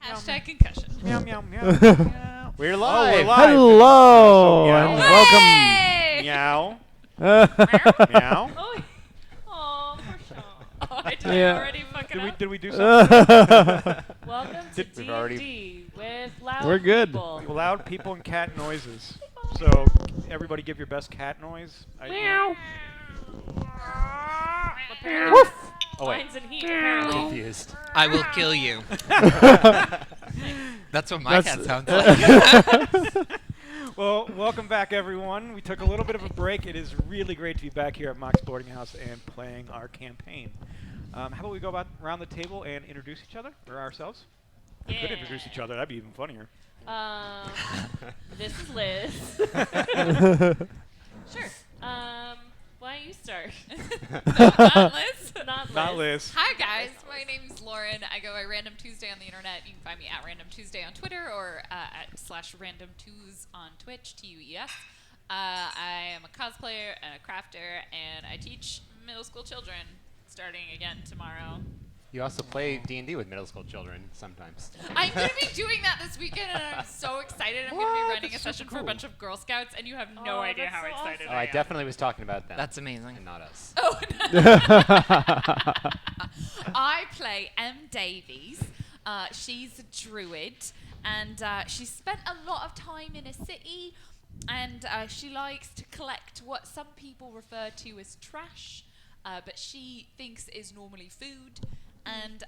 Hashtag concussion. Meow, meow, meow, meow. We're Oh, live. we're live. Hello So, and Hey! Meow. welcome. Meow. Oh, for sure. Oh, did Yeah. I already fuck it up? Did we do something? Welcome to We've already- D&D with loud We're good. people. Loud people and cat noises. So, everybody give your best cat noise. Meow. Oh, wait. Mine's in heat, apparently. Confused. I will kill you. That's what my That's- cat sounds like. Well, welcome back, everyone. We took a little bit of a break. It is really great to be back here at Mock's Boarding House and playing our campaign. How about we go around the table and introduce each other or ourselves? We could introduce each other. That'd be even funnier. This is Liz. Sure. Why don't you start? Not Liz. Not Liz. Hi guys, my name's Lauren. I go by Random Tuesday on the internet. You can find me at Random Tuesday on Twitter or at /randomtues on Twitch, TUES. I am a cosplayer and a crafter, and I teach middle school children starting again tomorrow. You also play D&D with middle school children sometimes. I'm going to be doing that this weekend, and I'm so excited. I'm going to be running a That's session super for a cool. bunch of Girl Scouts, and you have no Oh, idea that's how so excited awesome. Oh, I am. definitely was talking about them. That's amazing. And not us. Oh, I play M. Davies. She's a druid, and she spent a lot of time in a city, and she likes to collect what some people refer to as trash, but she thinks is normally food, and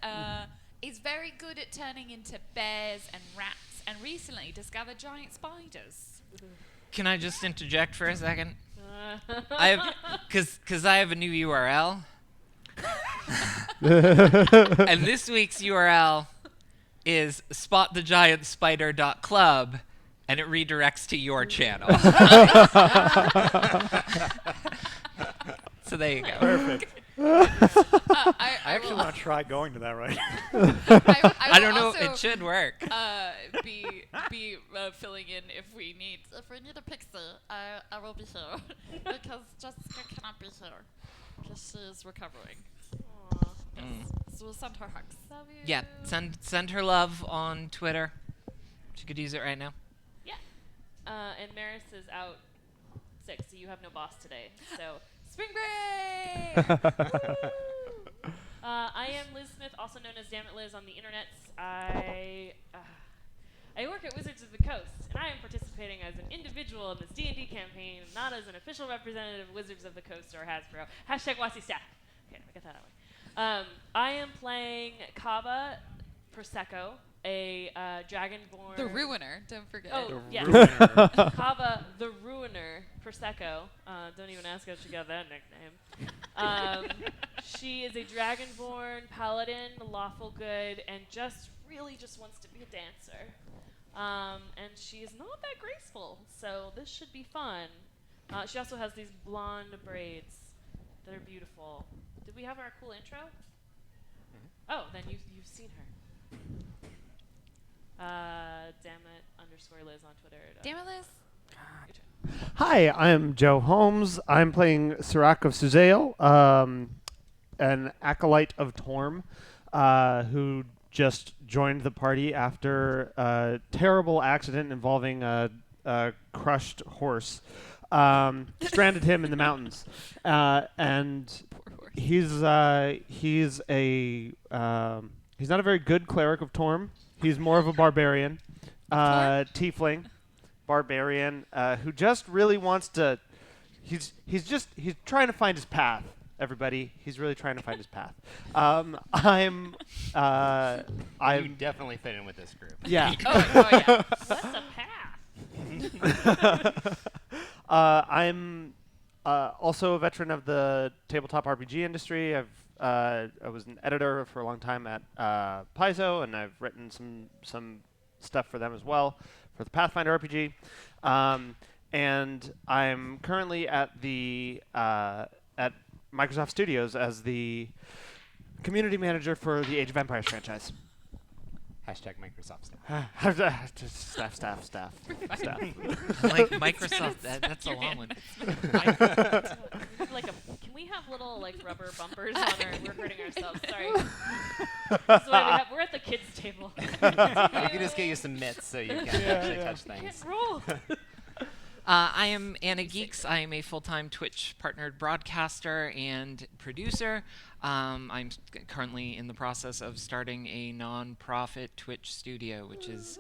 is very good at turning into bears and rats, and recently discovered giant spiders. Can I just interject for a second? I have, cause I have a new URL, and this week's URL is spotthegiantspider.club, and it redirects to your channel. So there you go. Perfect. I I actually will- want to try going to that right I don't will know. also, It should work. be filling in if we need a pixie. I will be here because Jessica cannot be here because she is recovering. So we'll send her hugs. Love you. Yeah, send her love on Twitter. She could use it right now. Yeah. And Maris is out sick, so you have no boss today. So, spring break! Woo! I am Liz Smith, also known as Dammit Liz on the internets. I work at Wizards of the Coast, and I am participating as an individual in this D&D campaign, not as an official representative of Wizards of the Coast or Hasbro. Hashtag WASI staff. Okay, I got that out of the way. I am playing Kava Prosecco, a dragonborn... The Ruiner, don't forget. Oh, yes. Ruiner. Kava the Ruiner Prosecco. Don't even ask how she got that nickname. She is a dragonborn paladin, lawful good, and just wants to be a dancer. And she is not that graceful, so this should be fun. She also has these blonde braids that are beautiful. Did we have our cool intro? Oh, then you've seen her. Dammit_Liz on Twitter. Damn it, Liz. Hi, I'm Joe Holmes. I'm playing Sirac of Suzail, an acolyte of Torm, who just joined the party after a terrible accident involving a crushed horse. Stranded him in the mountains, and he's not a very good cleric of Torm. He's more of a barbarian, tiefling, barbarian, who just really wants to. He's trying to find his path. Everybody, he's really trying to find his path. You definitely fit in with this group. Yeah. Oh, yeah. What's a path? I'm also a veteran of the tabletop RPG industry. I was an editor for a long time at Paizo, and I've written some stuff for them as well for the Pathfinder RPG. And I'm currently at the at Microsoft Studios as the community manager for the Age of Empires franchise. Hashtag Microsoft stuff. Staff. Like Microsoft, that's a long one. Can we have little rubber bumpers on our? We're hurting ourselves. Sorry. This is why we're at the kids' table. You can just get you some mitts so you can actually touch Can't things. roll. I am Anna Geeks. I am a full-time Twitch partnered broadcaster and producer. I'm currently in the process of starting a non-profit Twitch studio, which is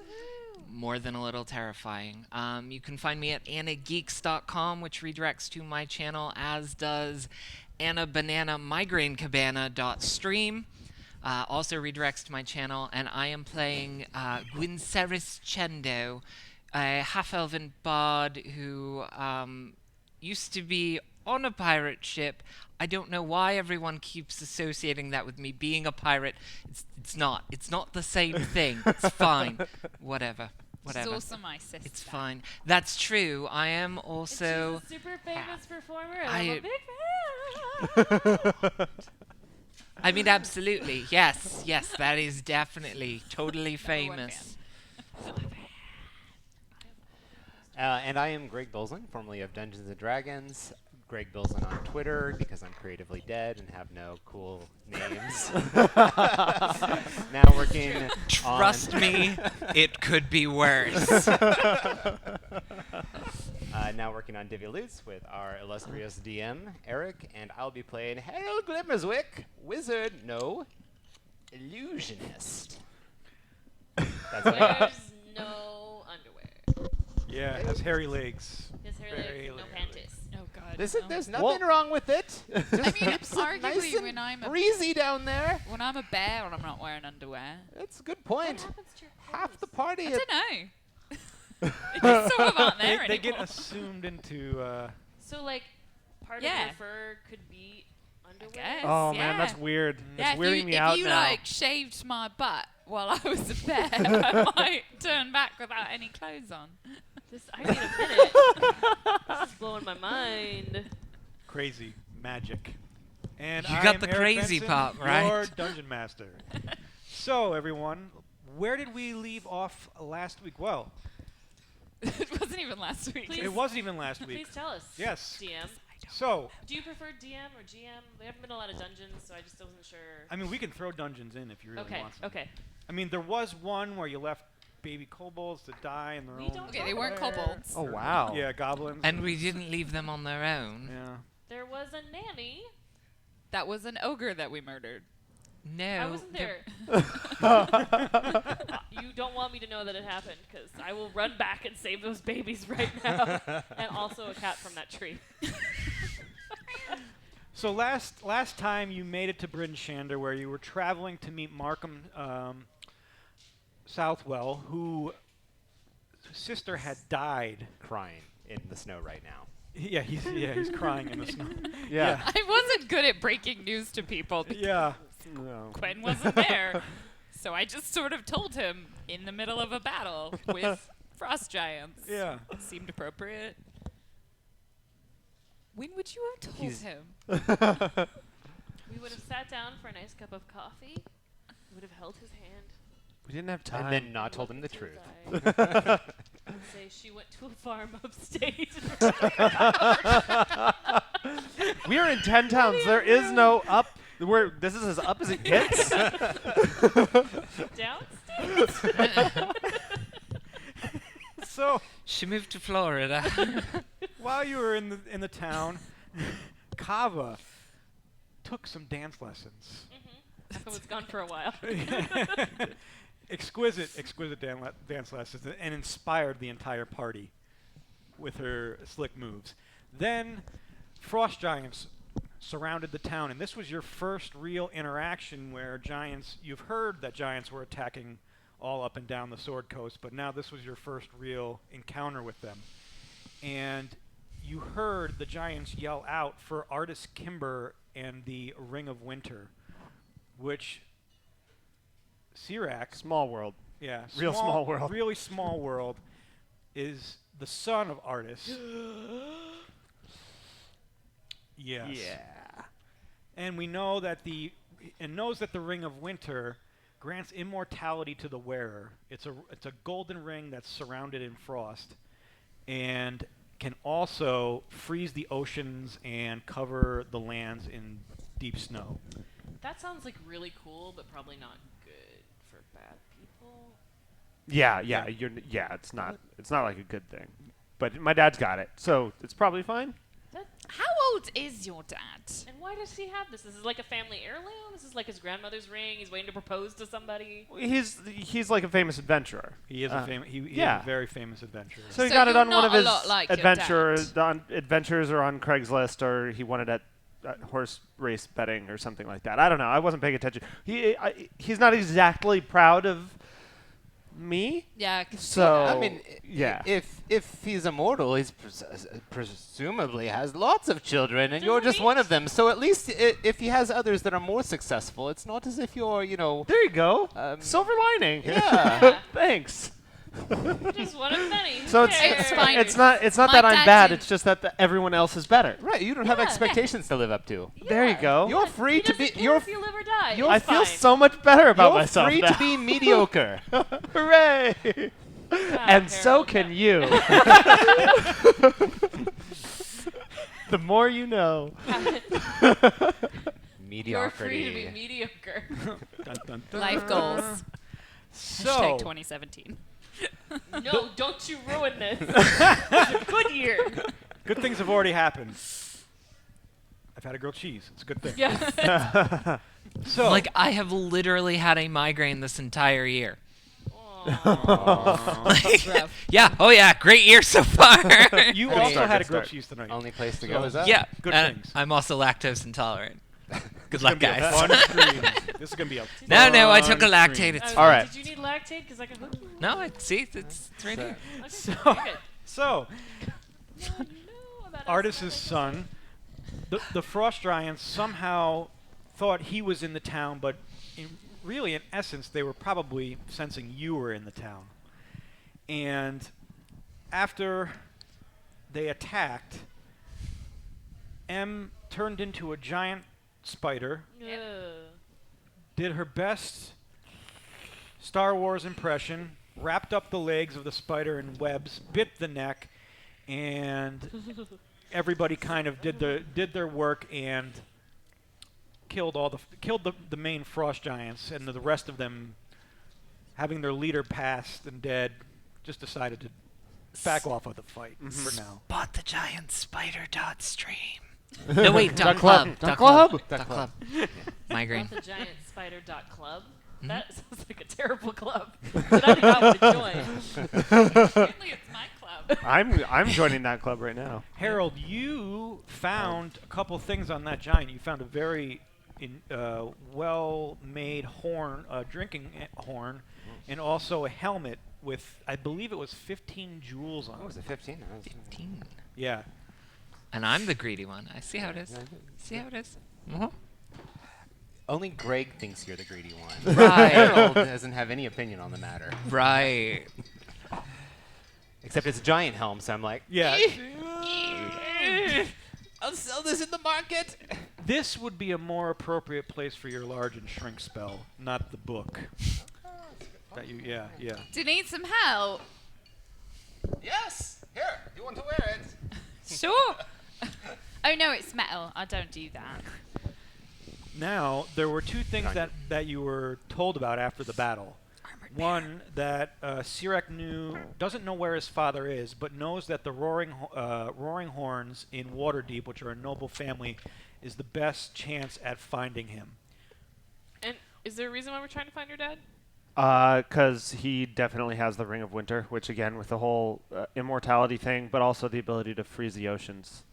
more than a little terrifying. You can find me at annageeks.com, which redirects to my channel, as does annabananamigrainecabana.stream. Also redirects to my channel, and I am playing Gwynceris Chendo, a half-elven bard who used to be on a pirate ship. I don't know why everyone keeps associating that with me being a pirate. It's not. It's not the same thing. It's fine. Whatever. She's also my sister. It's fine. That's true. I am also... She's a super famous performer, and I- I'm a big fan. I mean, absolutely. Yes, that is definitely totally Number one famous. And I am Greg Bilzen, formerly of Dungeons & Dragons. Greg Bilzen on Twitter, because I'm creatively dead and have no cool names. Now working Trust me, it could be worse. now working on Divvy Loots with our illustrious DM, Eric, and I'll be playing Harold Glimmerswick, wizard, no, illusionist. That's what I got. There's no underwear. Yeah, has hairy legs. His hair Very legs, no hairy panties. Oh God. Listen, no. there's nothing wrong with it. I mean, Keeps it arguably, nice and when I'm a breezy down there. when I'm a bear and I'm not wearing underwear. That's a good What point. happens to your Half clothes? the party. I don't know. It just sort of aren't there They get anymore. assumed into. So, like, part of Yeah. your fur could be underwear? guess. Oh yeah. man, that's weird. Yeah, It's weirding if me out you now. like shaved my butt while I was a bear, I might turn back without any clothes on. I need a minute. This is blowing my mind. Crazy magic. And You I got am the Eric crazy Benson, part, right? Your dungeon master. So, everyone, where did we leave off last week? Well, It wasn't even last week. Please- it wasn't even last week. Please tell us. Yes. DM. So, Do you prefer DM or GM? There haven't been a lot of dungeons, so I just wasn't sure. I mean, we can throw dungeons in if you really Okay, want some. okay. I mean, there was one where you left baby kobolds to die in their We own. don't Okay, they weren't lair. kobolds. Oh wow. Yeah, goblins. And we didn't leave them on their own. Yeah. There was a nanny. That was an ogre that we murdered. No. I wasn't the- there. You don't want me to know that it happened, because I will run back and save those babies right now. And also a cat from that tree. So last time you made it to Bryn Shander, where you were traveling to meet Markham Southwell, whose sister had died. Crying in the snow right now. Yeah, he's crying in the snow. Yeah. I wasn't good at breaking news to people because Yeah. No. Gwen wasn't there. So I just sort of told him in the middle of a battle with frost giants. Yeah. Seemed appropriate. When would you have told He's- him? We would have sat down for a nice cup of coffee. We would have held his hand. We didn't have time. And then not and told him the looked truth. into his eye and say she went to a farm upstate. We are in 10 towns. There is no up. This is as up as it gets. Downstate. So She moved to Florida. while you were in the town, Kava took some dance lessons. I was gone for a while. exquisite dance lessons, and inspired the entire party with her slick moves. Then frost giants surrounded the town, and this was your first real interaction where giants. You've heard that giants were attacking all up and down the Sword Coast, but now this was your first real encounter with them. And you heard the giants yell out for Artis Kimber and the Ring of Winter, which Sirac, Small world. yeah, Real small world. really small world, is the son of Artis. Yes. Yeah. And we know that knows that the Ring of Winter grants immortality to the wearer. It's a golden ring that's surrounded in frost, and can also freeze the oceans and cover the lands in deep snow. That sounds like really cool, but probably not good for bad people. Yeah. Yeah. It's not like a good thing. But my dad's got it, so it's probably fine. How old is your dad? And why does he have this? This is like a family heirloom? This is like his grandmother's ring. He's waiting to propose to somebody. He's like a famous adventurer. He is he is yeah. a very famous adventurer. So he So got it you're on one not of a his lot like your adventures, dad. adventures or on Craigslist, or he won it at horse race betting or something like that. I don't know. I wasn't paying attention. He's not exactly proud of me. Yeah, I can see So that. I mean, yeah. if he's immortal, he's presumably has lots of children, and you're Doesn't just he? one of them. So at least if he has others that are more successful, it's not as if you're, There you go. Um, Silver lining. Yeah. Thanks. Just one of many. Who So it's cares? fine. it's not My that I'm dad bad. did- It's just that everyone else is better. right. You don't have Yeah. expectations to live up to. There you Yeah. go. You're He free to doesn't be. care You're if you live or die. you're- I It's feel fine. so much better about you're myself free now. to be mediocre. Hooray! And so Harold, can no. you. The more you know. You're free to be Mediocrity. mediocre. Dun, dun, dun. Life goals. So, Hashtag 2017. No, don't you ruin this. It's a good year. good things have already happened. I've had a grilled cheese. It's a good thing. Yes. So, Like, I have literally had a migraine this entire year. That's rough. Yeah, oh yeah, great year so far. you Good also start, had good a grilled start. cheese tonight. Only place to So- go is up. Yeah, Good and things. I'm also lactose intolerant. Good It's luck, gonna be a guys. fun stream. This is gonna be a No, I took a fun lactate. stream. It's All right. Did you need lactate? Because I can hook you. No, see, it's right here. Okay, So, very good. so Now you know about Artis's us. son, the Frost Giants somehow thought he was in the town, but really, in essence, they were probably sensing you were in the town. And after they attacked, M turned into a giant spider, Ugh. did her best Star Wars impression, wrapped up the legs of the spider in webs, bit the neck, and everybody kind of did their work and killed the main Frost Giants, and the rest of them, having their leader passed and dead, just decided to back off of the fight for now. Bought the giant spider dot stream. No, wait, Duck dot Club. club. Duck Club. Duck club. Migraine. The giant spider dot club. That sounds like a terrible club that I do not want to join. Apparently it's my club. I'm joining that club right now. Harold, you found a couple things on that giant. You found a very well-made horn, drinking horn, and also a helmet with, I believe it was 15 jewels on What was it. it? 15? 15. Yeah. And I'm the greedy one. I see how it is. See how it is. Only Greg thinks you're the greedy one. Right. Harold doesn't have any opinion on the matter. Right. Except it's a giant helm, so I'm like, Yeah. I'll sell this in the market. This would be a more appropriate place for your large and shrink spell, not the book. Yeah. Do you need some help? Yes. Here, you want to wear it? Sure. Oh no, it's metal. I don't do that. Now, there were two things that you were told about after the battle. One, that Sirach doesn't know where his father is, but knows that the Roaring Horns in Waterdeep, which are a noble family, is the best chance at finding him. And is there a reason why we're trying to find your dad? Because he definitely has the Ring of Winter, which again, with the whole immortality thing, but also the ability to freeze the oceans.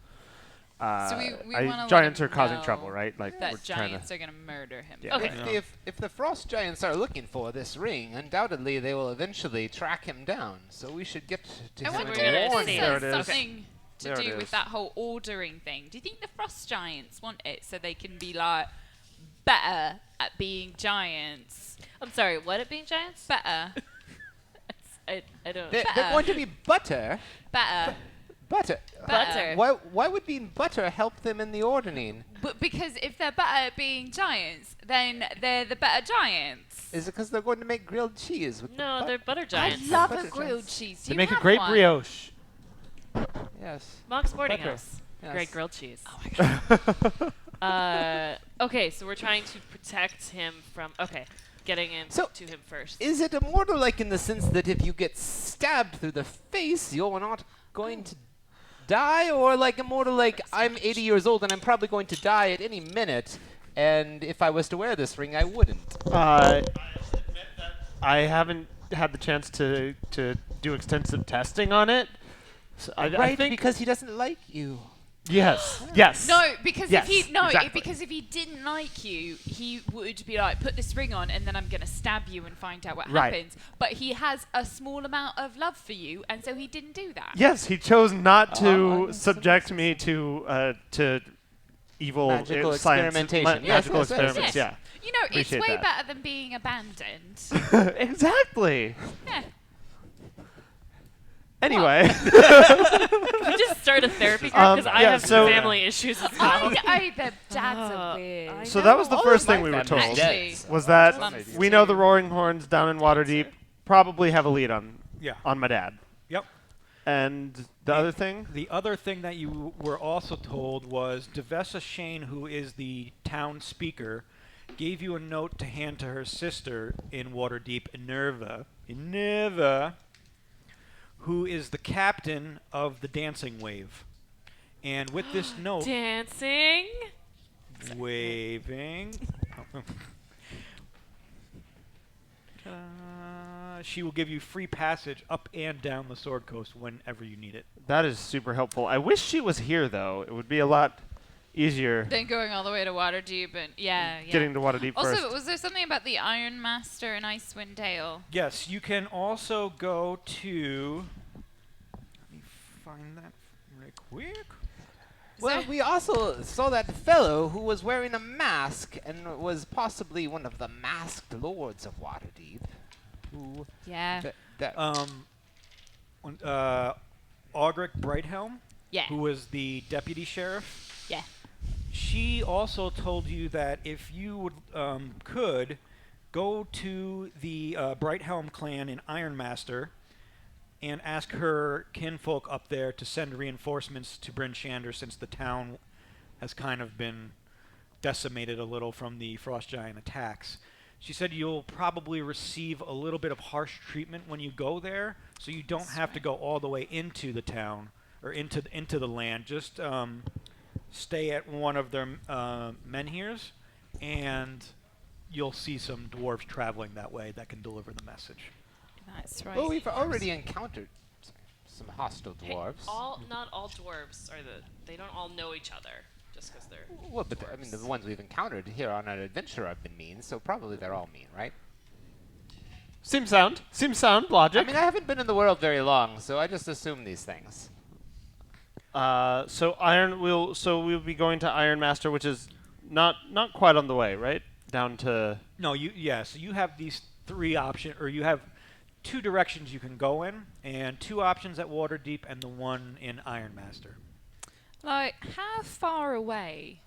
So we wanna let giants him are causing know trouble, right? Like we're That trying giants to. are gonna murder him. Yeah. Okay. Yeah. If the frost giants are looking for this ring, undoubtedly they will eventually track him down. So we should get to I him wonder we're if gonna this warn see him. There has it is. something to There it do is. with that whole ordering thing. Do you think the frost giants want it so they can be like better at being giants? I'm sorry, what at being giants? Better. I don't. They're going to be butter. Better. Butter. Butter. Why would being butter help them in the ordering? But because if they're better at being giants, then they're the better giants. Is it because they're going to make grilled cheese? With No, the they're butter giants. I love Butter a grilled giants. cheese. Do They you make a have great one? brioche. Yes. Monk's Boarding Butter. House. Yes. Great grilled cheese. Oh Okay, so we're trying to protect him from. Okay, getting in So, to him first. Is it immortal, like in the sense that if you get stabbed through the face, you're not going to die, or like immortal, like I'm 80 years old and I'm probably going to die at any minute, and if I was to wear this ring, I wouldn't. I haven't had the chance to do extensive testing on it. So I Right, think because he doesn't like you. yes. No, because Yes, exactly. because if he didn't like you, he would be like, put this ring on, and then I'm gonna stab you and find out what Right. happens. But he has a small amount of love for you, and so he didn't do that. Yes, he chose not Oh, to that subject me to evil Magical science, experimentation. Yes, magical yes, yes, experiments. yes. You know, Appreciate it's way that. better than being abandoned. Yeah, exactly. Yeah. Anyway, Can we just start a therapy group? Because I yeah, have so- family issues as well. The dads are weird. I so that was the know. first All thing of we my were family's told. dead, Actually, Was that Mums we know too. the Roaring Horns down in Waterdeep probably have a lead on Yeah. my dad. Yep. And the other thing? The other thing that you were also told was Devessa Shane, who is the town speaker, gave you a note to hand to her sister in Waterdeep, Minerva, who is the captain of the dancing wave. And with this note, Dancing. waving, she will give you free passage up and down the Sword Coast whenever you need it. That is super helpful. I wish she was here, though. It would be a lot easier Then going all the way to Waterdeep and yeah. getting to Waterdeep Also, first. was there something about the Iron Master in Icewind Dale? Yes, you can also go to. Let me find that right quick. Well, we also saw that fellow who was wearing a mask and was possibly one of the masked lords of Waterdeep. Who? Yeah. Augric Brighthelm, Yeah. who was the deputy sheriff. Yeah. She also told you that if you would could go to the Brighthelm clan in Ironmaster and ask her kinfolk up there to send reinforcements to Bryn Shander, since the town has kind of been decimated a little from the Frost Giant attacks. She said you'll probably receive a little bit of harsh treatment when you go there, so you don't have to go all the way into the town or into the land. Just stay at one of their menhirs, and you'll see some dwarves traveling that way that can deliver the message. That's right. Well, we've already encountered some hostile Hey, dwarves. not all dwarves are they don't all know each other just because they're. Well, but I mean, the ones we've encountered here on our adventure have been mean, so probably they're all mean, right? Seems sound. Logic. I mean, I haven't been in the world very long, so I just assume these things. So we'll be going to Iron Master, which is not quite on the way, right? Down to No, so you have these three options, or you have two directions you can go in, and two options at Waterdeep, and the one in Ironmaster. Like, how far away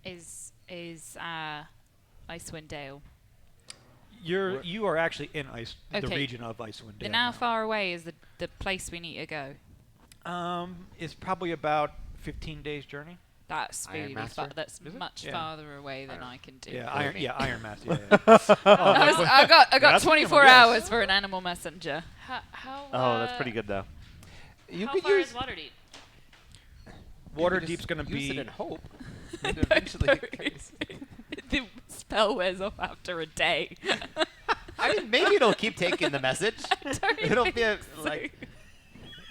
is Icewind Dale? You are actually in the Okay. region of Icewind Dale. Then how far away is the place we need to go? It's probably about 15 days journey. That's Iron really Master? That's Is it? much Yeah. farther away than I can do. Yeah, Ironmaster. I got That's 24 pretty much hours for an animal messenger. How oh, that's pretty good though. You How could far use is Waterdeep? Waterdeep's going to use be. it in hope. That eventually, The spell wears off after a day. I mean, maybe it'll keep taking the message. Don't It'll think be a, so. like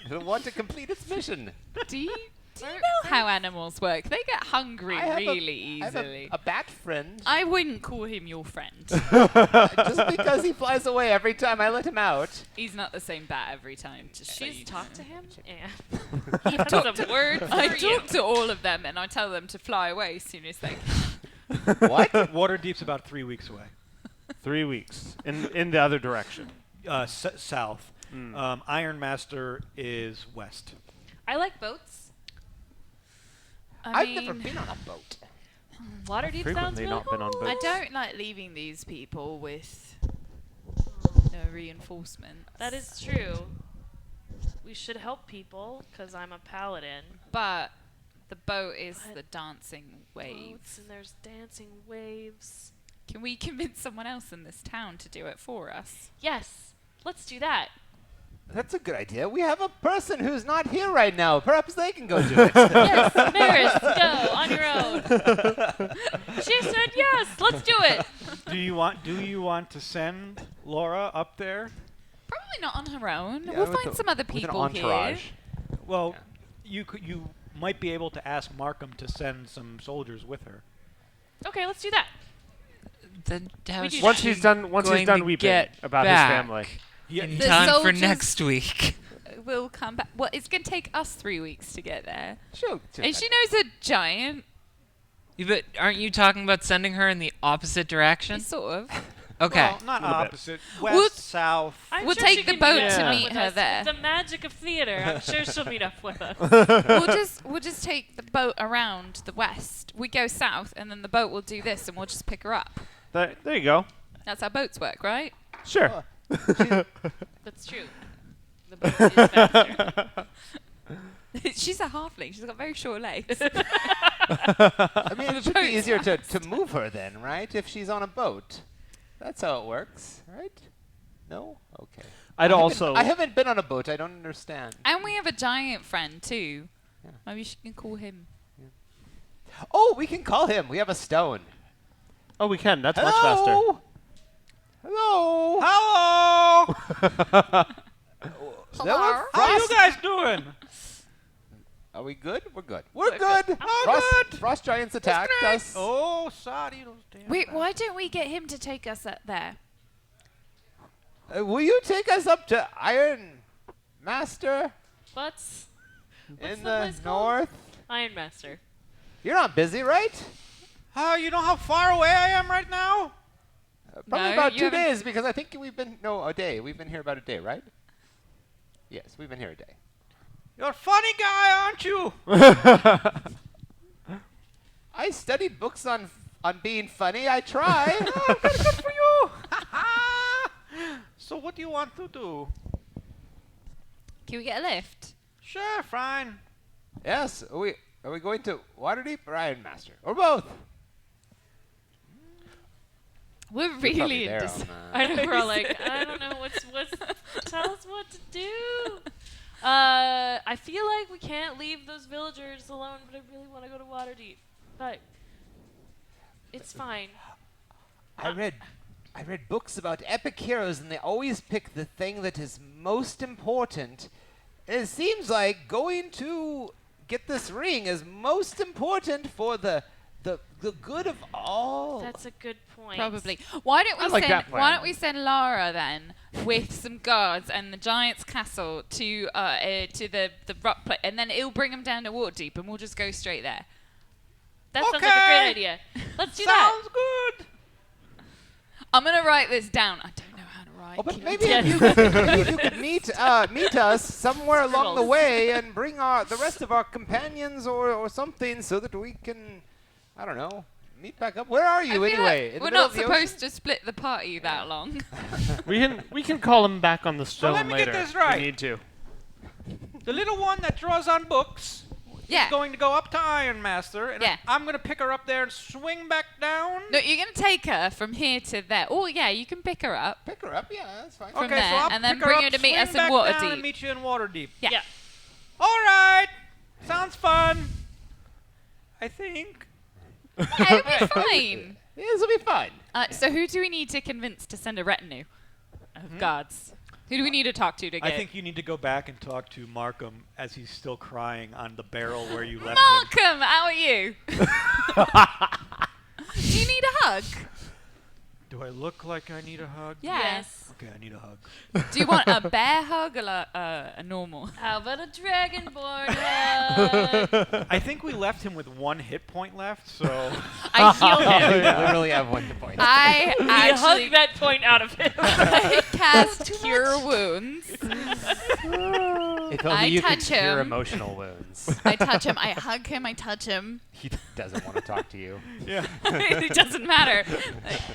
it'll want to complete its mission. Do you know how animals work? They get hungry I have really I have easily. a bat friend. I wouldn't call him your friend. Just because he flies away every time I let him out. He's not the same bat every time. Just so She's you talked know. to him. Yeah. That's a word for I you. talk to all of them and I tell them to fly away as soon as they can. What? Waterdeep's about 3 weeks away. 3 weeks in the other direction. South. Ironmaster is west. I like boats. I I've mean, never been on a boat. Waterdeep sounds Frequently really not been on cool. I boats. don't like leaving these people with no reinforcemement. That is true. We should help people because I'm a paladin. But the boat is But the dancing wave. Boats and there's dancing waves. Can we convince someone else in this town to do it for us? Yes, let's do that. That's a good idea. We have a person who's not here right now. Perhaps they can go do it. Yes, Maris, go on your own. She said yes. Let's do it. Do you want to send Laura up there? Probably not on her own. Yeah, we'll with find the- some other with an people here. entourage. Well, you might be able to ask Markham to send some soldiers with her. Okay, let's do that. Then how We is do Once that. he's done, weeping get about back his family. Yeah, in The time for soldiers- next week. We'll come back. Well, it's going to take us 3 weeks to get there. Sure. And she knows a giant. Yeah, but aren't you talking about sending her in the opposite direction? Sort of. Okay. Well, not Little bit. opposite. West, We'll- south. I'm We'll sure take she the can boat meet to up meet with her us. there. The magic of theater. I'm sure she'll meet up with us. we'll just take the boat around the west. We go south, and then the boat will do this, and we'll just pick her up. There you go. That's how boats work, right? Sure. That's true. The boat is faster. She's a halfling. She's got very short legs. I mean, it should be Boat's easier to move her then, right? If she's on a boat. That's how it works, right? No? Okay. I haven't been on a boat. I don't understand. And we have a giant friend, too. Yeah. Maybe she can call him. Oh, we can call him. We have a stone. Oh, we can. That's much faster. Hello. Hello! Hello? How you guys doing? Are we good? We're good. We're good. I'm good. Frost giants attacked us. Oh, sorry, those damn. Wait, why don't we get him to take us up there? Will you take us up to Iron Master What's in the the place called? north? Iron Master? You're not busy, right? You know how far away I am right now? Probably No, about you 2 haven't- days because I think a day. We've been here about a day, right? Yes, we've been here a day. You're a funny guy, aren't you? I studied books on being funny. I try. Oh, good for you. So what do you want to do? Can we get a lift? Sure, fine. Yes. Are we going to Waterdeep or Iron Master or both? We're You're probably really there into. on, I know we're all like, I don't know what's. Tell us what to do. I feel like we can't leave those villagers alone, but I really want to go to Waterdeep. But it's fine. I read books about epic heroes, and they always pick the thing that is most important. And it seems like going to get this ring is most important for the good of all. That's a good point. Probably. Why don't we I like send? that plan. Why don't we send Lara then with some guards and the giant's castle to the rock plate, and then it'll bring them down to Waterdeep, and we'll just go straight there. That sounds like a Okay. great idea. Let's do that. Sounds good. I'm gonna write this down. I don't know how to write. Oh, but Can maybe you- if you could meet us somewhere along the Scribbles. way and bring the rest of our companions or something so that we can, I don't know, meet back up. Where are I you feel anyway? like In the we're middle not of the supposed ocean? to split the party that long. we can call him back on the stone let me get later. this if right. We need to. The little one that draws on books Yeah. is going to go up to Iron Master, and Yeah. I'm going to pick her up there and swing back down. No, you're gonna take her from here to there. Oh yeah, you can pick her up. Pick her up, yeah, that's fine. From okay, there, so I'll and then pick bring her her up, to meet swing us in back down Waterdeep. and meet you in Waterdeep. Yeah. All right. Sounds fun. I think. It'll be fine. Yeah, this will be fun. So who do we need to convince to send a retinue of guards? Who do we need to talk to get? I think you need to go back and talk to Markham as he's still crying on the barrel where you left him. Malcolm, how are you? Do you need a hug? Do I look like I need a hug? Yes. Okay, I need a hug. Do you want a bear hug or a normal? How about a dragonborn hug? I think we left him with 1 hit point left, so. I healed him. We literally have 1 point. I We actually hug that point out of him. I cast Cure Wounds. If I only you could touch cure him. emotional wounds. I touch him. I hug him. I touch him. He doesn't want to talk to you. Yeah. It doesn't matter.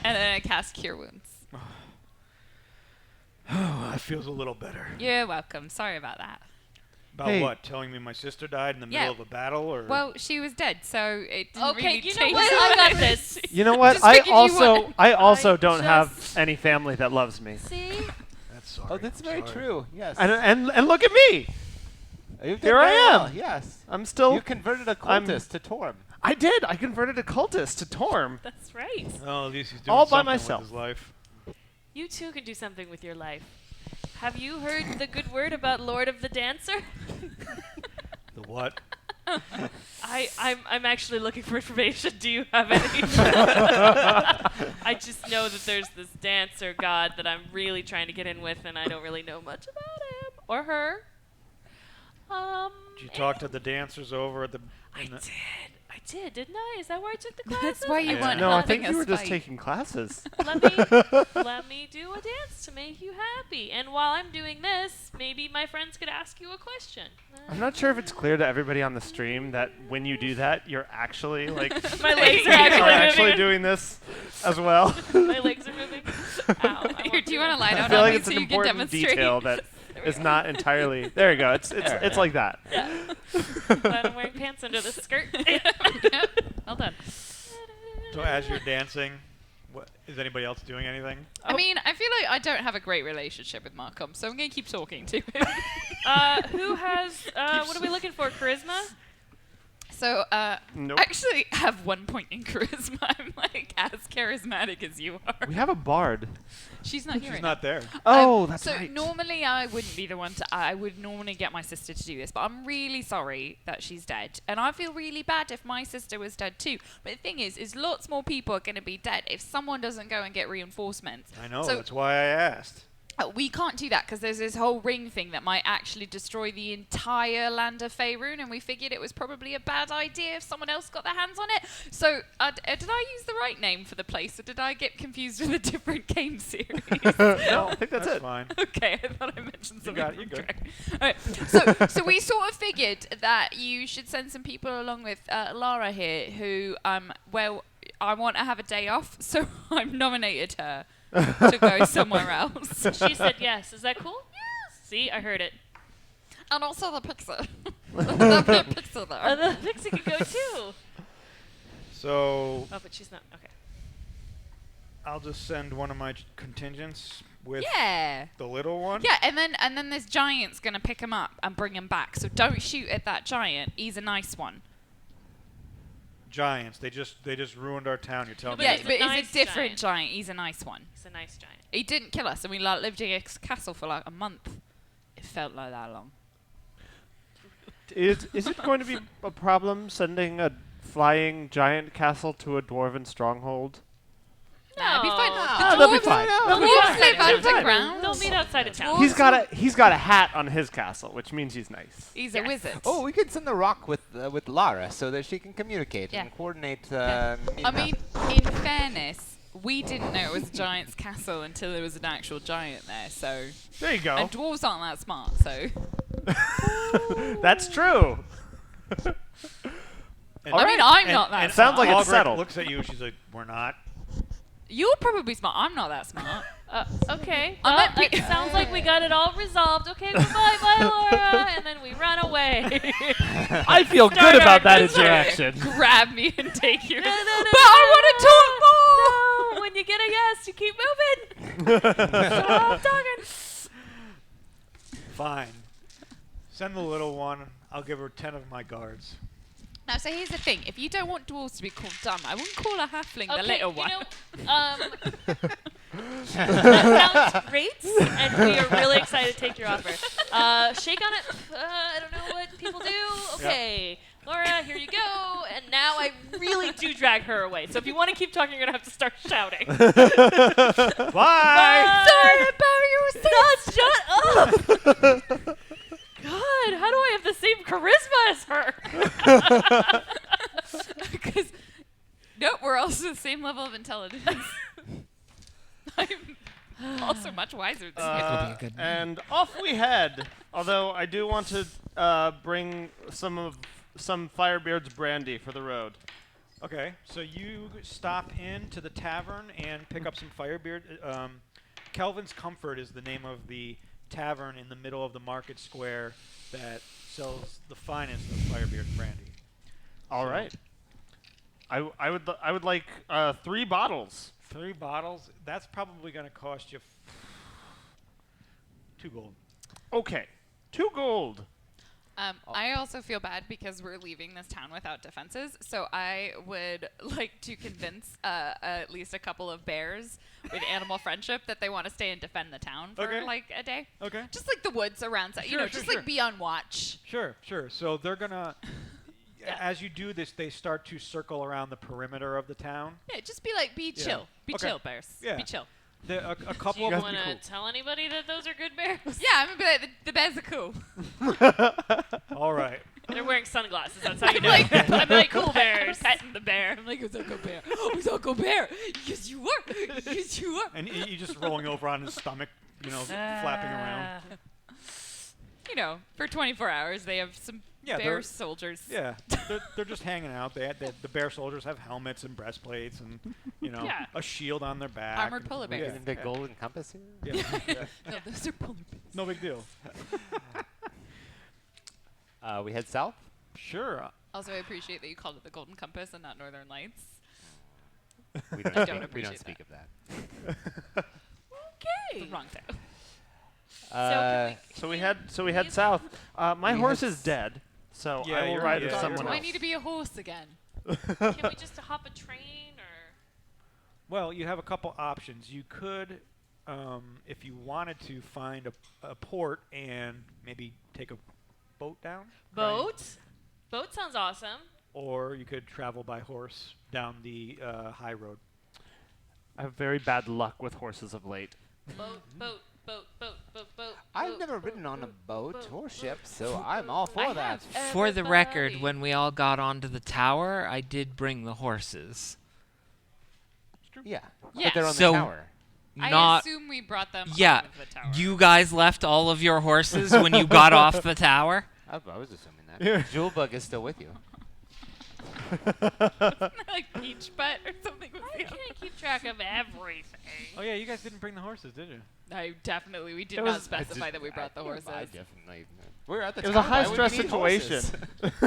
And then I cast Cure Wounds. Oh, that feels a little better. You're welcome. Sorry about that. About Hey. what? Telling me my sister died in the middle of a battle, or? Well, she was dead, so it didn't Okay, really you know change. what? I got this. You know what? Just I figured you would. also I don't have just- any family that loves me. See? That's sorry. Oh, that's very Sorry. true. Yes. And look at me. You've done Here I very well, am. Yes. I'm still. You converted a I'm- cultist to Torm. I did. I converted a cultist to Torm. That's right. Well, at least he's doing All by something myself. with his life. You too can do something with your life. Have you heard the good word about Lord of the Dancer? The what? I'm actually looking for information. Do you have any? I just know that there's this dancer god that I'm really trying to get in with, and I don't really know much about him or her. Did you talk to the dancers over at the? I did, didn't I? Is that where I took the class? That's why you Yeah. weren't No, I helping think you us were just fight. taking classes. let me do a dance to make you happy. And while I'm doing this, maybe my friends could ask you a question. I'm not sure if it's clear to everybody on the stream that when you do that, you're actually like My legs are are actually actually moving. doing this as well. My legs are moving. Ow, I Here, won't do you do want to that. lie I down feel on like me it's so an you can important demonstrate? detail that is not entirely. There you go. It's it's like that. Yeah. Glad I'm wearing pants under the skirt. Yep. Well done. So as you're dancing, what is anybody else doing anything? I mean, I feel like I don't have a great relationship with Markham, so I'm going to keep talking to him. Who has, what are we looking for? Charisma? So, Nope. I actually have 1 point in charisma. I'm like as charismatic as you are. We have a bard. She's not here. She's right not there. Oh, that's so right. normally I wouldn't be the one to. I would normally get my sister to do this, but I'm really sorry that she's dead, and I feel really bad if my sister was dead too. But the thing is lots more people are going to be dead if someone doesn't go and get reinforcements. I know. So- That's why I asked. We can't do that because there's this whole ring thing that might actually destroy the entire land of Faerun, and we figured it was probably a bad idea if someone else got their hands on it. So, did I use the right name for the place, or did I get confused with a different game series? No, I think that's it. Fine. Okay, I thought I mentioned something. got it, you're good. Alright, so we sort of figured that you should send some people along with Lara here, who well, I want to have a day off, so I've nominated her to go somewhere else. She said yes. Is that cool? Yes. See, I heard it. And also the Pixar. the Pixar there. The Pixie could go too. So Oh, but she's not. Okay. I'll just send one of my contingents with Yeah. the little one. Yeah, and then this giant's gonna pick him up and bring him back. So don't shoot at that giant. He's a nice one. Giants. They just ruined our town. You're telling But me. Yeah, he's a but nice it's a different giant. He's a nice one. He's a nice giant. He didn't kill us, and we lived in a castle for like a month. It felt like that long. Is it going to be a problem sending a flying giant castle to a dwarven stronghold? Nah, it'd be fine. No. The Ah, they'll be dwarves- fine. The They'll be dwarves outside live of town. underground. They'll meet outside of town. Dwarves- He's got a hat on his castle, which means he's nice. He's a wizard. Oh, we could send the rock with Lara so that she can communicate Yeah. and coordinate. I mean, in fairness, we didn't know it was a giant's castle until there was an actual giant there. So, There you go. and dwarves aren't that smart. So, That's true. And- I mean, I'm not that and Sounds like it's Albrecht settled. looks at you. She's like, "We're not." you're probably smart. I'm not that smart. Okay. I Well, might be- it sounds like we got it all resolved. Okay, goodbye, bye, Laura. And then we run away. I feel Start good about our that business. interaction. Grab me and take you. No, no, no, But I no, when you get a yes, you keep moving. Stop talking. Fine. Send the little one. I'll give her 10 of my guards. Now, so here's the thing. If you don't want dwarves to be called dumb, I wouldn't call a halfling the Okay, little one. That sounds great, and we are really excited to take your offer. Shake on it. I don't know what people do. Okay, Laura, here you go. And now I really do drag her away. So if you want to keep talking, you're gonna have to start shouting. Bye. Sorry about your shut up. God, how do I have the same charisma as her? Because, nope, we're also the same level of intelligence. I'm also much wiser than you. And off we head. Although I do want to bring some Firebeard's brandy for the road. Okay, so you stop into the tavern and pick up some Firebeard. Kelvin's Comfort is the name of the tavern in the middle of the market square that sells the finest of firebeer and brandy. All right. I would like 3 bottles. 3 bottles. That's probably going to cost you 2 gold. Okay. 2 gold. I also feel bad because we're leaving this town without defenses, so I would like to convince at least a couple of bears with animal friendship that they want to stay and defend the town for Okay. like a day. Okay. Just like the woods around, Sure, just sure. like be on watch. Sure. So they're going to, as you do this, they start to circle around the perimeter of the town. Yeah, just be like, be chill. Be Okay. chill, bears. Yeah. Be chill. A Do couple you of want to tell anybody that those are good bears? Yeah, I'm going to be like, the bears are cool. All right. They're wearing sunglasses. That's how you know. I'm like, cool bears. Petting the bear. I'm like, it's Uncle Bear. Oh, it's Uncle Bear. Yes, you are. Yes, you are. And you just rolling over on his stomach, flapping around. You know, for 24 hours, they have some Yeah, bear they're- soldiers. Yeah, they're just hanging out. The bear soldiers have helmets and breastplates and Yeah. a shield on their back. Armored and- polar bears. Isn't the golden compass here? Yeah. No, those are polar bears. No big deal. We head south. Sure. Also, I appreciate that you called it the Golden Compass and not Northern Lights. We don't, I don't speak, we don't appreciate speak of that. Okay. The wrong thing. So we head south. My We horse head is dead, so Yeah, I will you're- ride yeah, with you're someone Do right. I else. need to be a horse again? Can we just hop a train or? Well, you have a couple options. You could, if you wanted to, find a port and maybe take a boat down. Boat? Boat sounds awesome. Or you could travel by horse down the high road. I have very bad luck with horses of late. Boat, boat, boat, boat, boat, boat. I've boat, never boat, ridden on a boat boat, or boat, ship, boat, so boat, I'm boat. all for I that. have For the record, everybody. when we all got onto the tower, I did bring the horses. Yeah. Yeah. But they're on So- the tower. I Not assume we brought them Yeah, off of the tower. you guys left all of your horses when you got off the tower? I was assuming that. Yeah. Julebug is still with you. like peach butt or something. Was I the can't keep track of everything. Oh yeah, you guys didn't bring the horses, did you? we did It not was- specify that we brought the horses. I definitely. We're at the It was a tower. Why would high-stress we need situation. horses?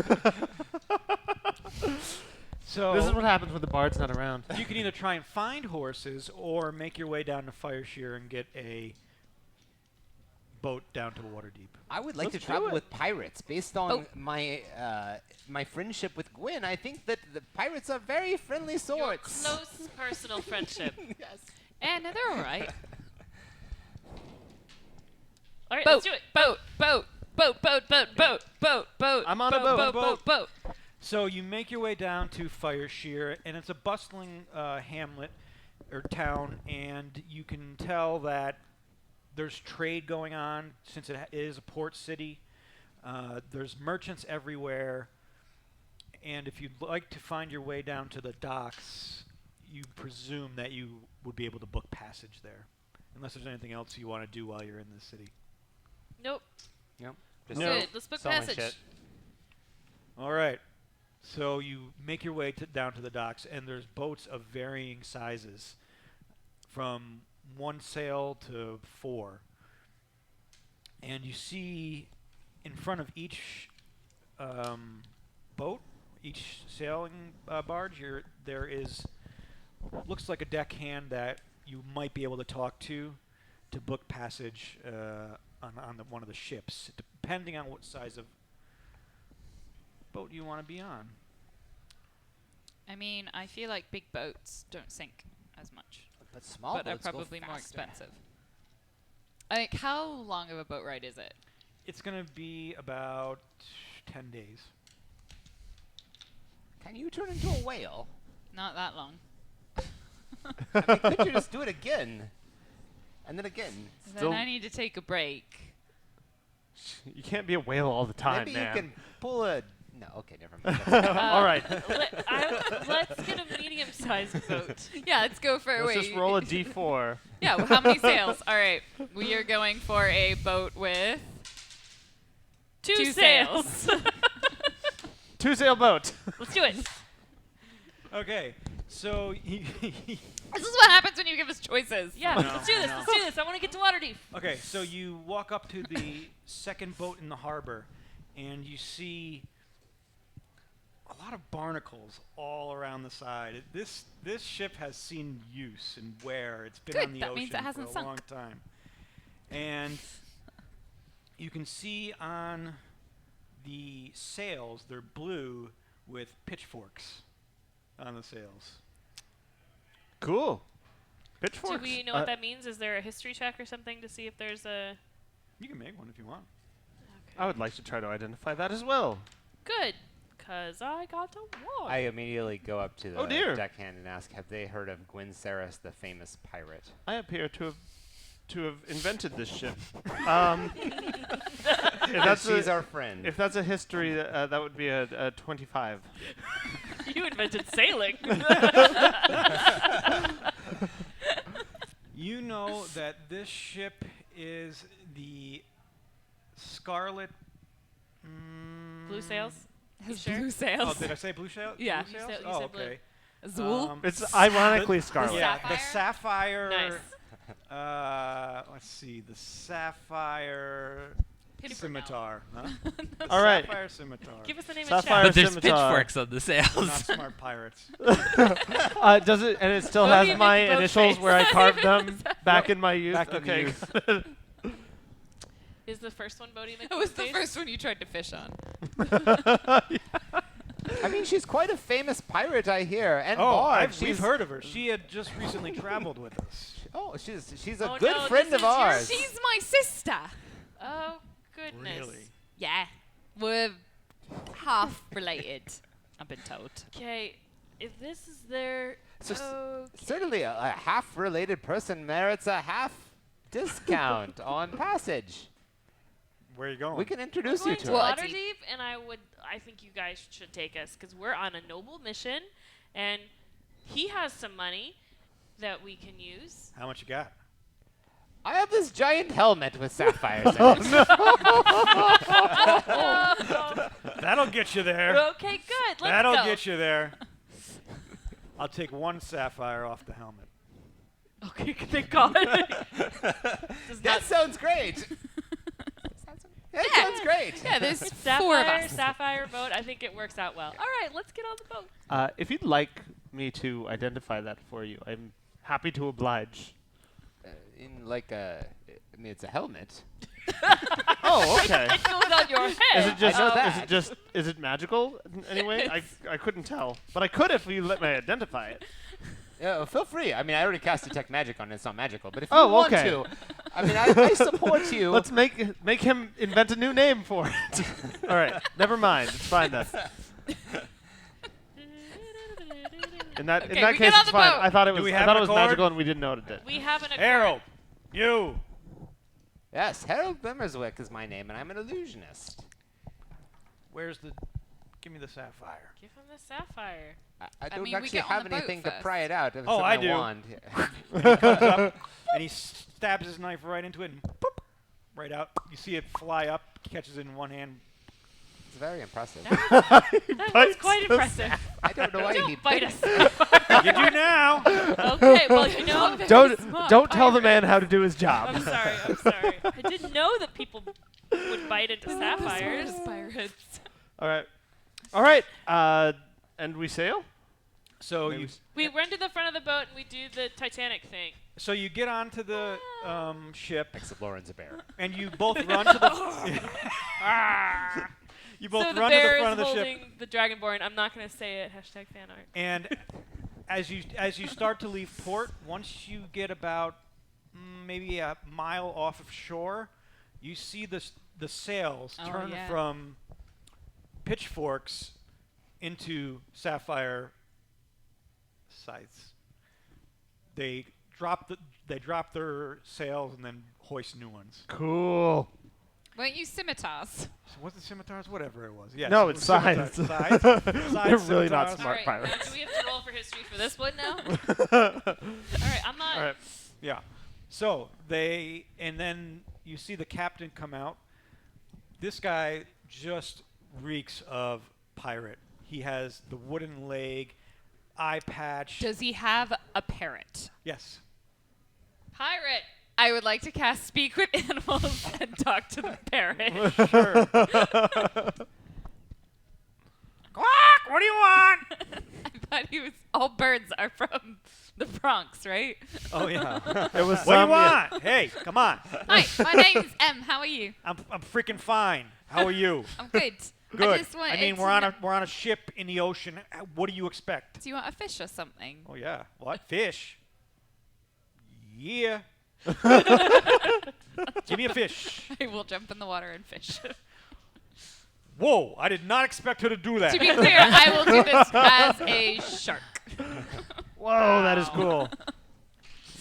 So This is what happens when the bard's not around. you can either try and find horses or make your way down to Fireshear and get a boat down to Waterdeep. I would like Let's to do travel it. with pirates. Based on my my friendship with Gwyn, I think that the pirates are very friendly Your sorts. close personal friendship. Yes. And they're all right. All right, Boat, let's do it. boat, boat, boat, boat, boat, boat, boat, boat. I'm on a boat, boat. boat, boat. So you make your way down to Fireshear, and it's a bustling hamlet or town, and you can tell that there's trade going on since it is a port city. There's merchants everywhere, and if you'd like to find your way down to the docks, you presume that you would be able to book passage there, unless there's anything else you want to do while you're in the city. Nope. Yep. Let's No. do it. Let's book Selling passage. shit. All right. So you make your way down to the docks, and there's boats of varying sizes, from 1 sail to 4. And you see in front of each boat, each sailing barge, there is looks like a deckhand that you might be able to talk to book passage on one of the ships, depending on what size of boat you want to be on. I mean, I feel like big boats don't sink as much, But small but are boats go probably more faster. expensive. Like, how long of a boat ride is it? It's going to be about 10 days. Can you turn into a whale? Not that long. I mean, could you just do it again? And then again? Still- Then I need to take a break. You can't be a whale all the time, Maybe man. you can pull a... No, okay, never mind. All right. Let's get a medium-sized boat. Yeah, let's go for Let's just roll a d4. Yeah, well, how many sails? All right, we are going for a boat with Two sails. 2-sail boat. Let's do it. Okay, so This is what happens when you give us choices. Yeah, No, let's do this. no. Let's do this. I want to get to Waterdeep. okay, so you walk up to the second boat in the harbor, and you see a lot of barnacles all around the side. This ship has seen use and wear. It's been Good, on the that ocean means it hasn't for a sunk. long time. And you can see on the sails, they're blue with pitchforks on the sails. Cool. Pitchforks. Do we know what that means? Is there a history check or something to see if there's a... You can make one if you want. I would like to try to identify that as well. Good, because I got to walk. I immediately go up to the Oh, dear. deckhand and ask, have they heard of Gwynceris, the famous pirate? I appear to have invented this ship. If She's our friend. if that's a history, that would be a 25. You invented sailing. You know that this ship is the Scarlet... Blue sails? Has sure? blue Oh, sails. did I say blue sails? Yeah. Blue You sails? said- you Oh, said blue. okay. Azul. It's ironically the- scarlet. Yeah, the Sapphire? sapphire. Let's see. The sapphire Paper scimitar. Huh? All right. Sapphire scimitar. Give us the name Sapphire of But there's scimitar. pitchforks on the Not sails. smart pirates. Does it? And it still Let me has my make both initials face. where I carved them back in my youth. Back in okay. youth. Is the first one Bodhi It was the first one you tried to fish on. I mean, she's quite a famous pirate, I hear. And Oh, bard. we've She's- heard of her. She had just recently traveled with us. Oh, she's a Oh, good no, friend this of is your ours. She's my sister. Oh, goodness. Really? Yeah. We're half related, I've been told. Okay, if this is their... So s- okay. Certainly, a half-related person merits a half discount on passage. Where are you going? We can introduce We're you going to to her. Waterdeep, and I think you guys should take us, because we're on a noble mission, and he has some money that we can use. How much you got? I have this giant helmet with sapphires in it. Oh, That'll get you there. okay, good. Let's That'll go. get you there. I'll take one sapphire off the helmet. Okay, thank God. Does That sounds great. That sounds great. Yeah, there's It's four of sapphire, us. sapphire boat. I think it works out well. All right, let's get on the boat. If you'd like me to identify that for you, I'm happy to oblige. In like a, I mean, it's a helmet. Oh, okay. I know it on your head. Is it just? I know Is that. it just? Is it magical in any way? I couldn't tell, but I could if you let me identify it. Yeah, feel free. I mean, I already cast Detect Magic on it. It's not magical. But if you Oh, want okay. to, I mean, I support you. Let's make him invent a new name for it. All right, never mind. It's fine then. In that Okay, that we case, get on it's the fine. boat. I thought it Do was we I have thought an it was accord? magical, and we didn't know it. We have an accord. Harold, you. Yes, Harold Glimmerswick is my name, and I'm an illusionist. Where's the... Give me the sapphire. Give him the sapphire. I don't mean, we actually get on have the boat anything to first. pry it out. Oh, except I my do. wand. And he comes up, and he stabs his knife right into it, and boop, right out. You see it fly up, catches it in one hand. It's very impressive. That was quite impressive. I don't know why he Don't bite bit us. You do now. Okay, well, you know... Don't tell the man how to do his job. I'm sorry, I'm sorry. I didn't know that people would bite into sapphires. Pirates. All right. And we sail. So Maybe you, We run to the front of the boat and we do the Titanic thing. so you get onto the ship, Except Lauren's a bear. and you both run to the. You both So the run to bear the front is of the holding ship, the Dragonborn. I'm not going to say it. Hashtag fan art. and as you start to leave port, once you get about maybe a mile off of shore, you see the sails Oh, turn yeah. from pitchforks into sapphire scythes. They drop their sails and then hoist new ones. Cool. Weren't you scimitars? So was it scimitars? Whatever it was. Yes, No, it it's was scimitars. scythes. Scythes, They're really not scimitars. smart All right, pirates. now do we have to roll for history for this one now? All right, I'm not... All right. Yeah. So and then you see the captain come out. This guy just reeks of pirate. He has the wooden leg, eye patch. Does he have a parrot? Yes. Pirate! I would like to cast Speak with Animals and talk to the parrot. Sure. Quack! What do you want? I thought he was. All birds are from the Bronx, right? Oh yeah. It was What do you some- yeah. want? Hey, come on. Hi, my name's Em. How are you? I'm freaking fine. How are you? I'm good. Good. I just wanted mean, to we're on kn- a ship in the ocean. What do you expect? Do you want a fish or something? Oh yeah. What fish? Yeah. Give me a fish. I will jump in the water and fish. Whoa! I did not expect her to do that. To be clear, I will do this as a shark. Whoa, that is cool.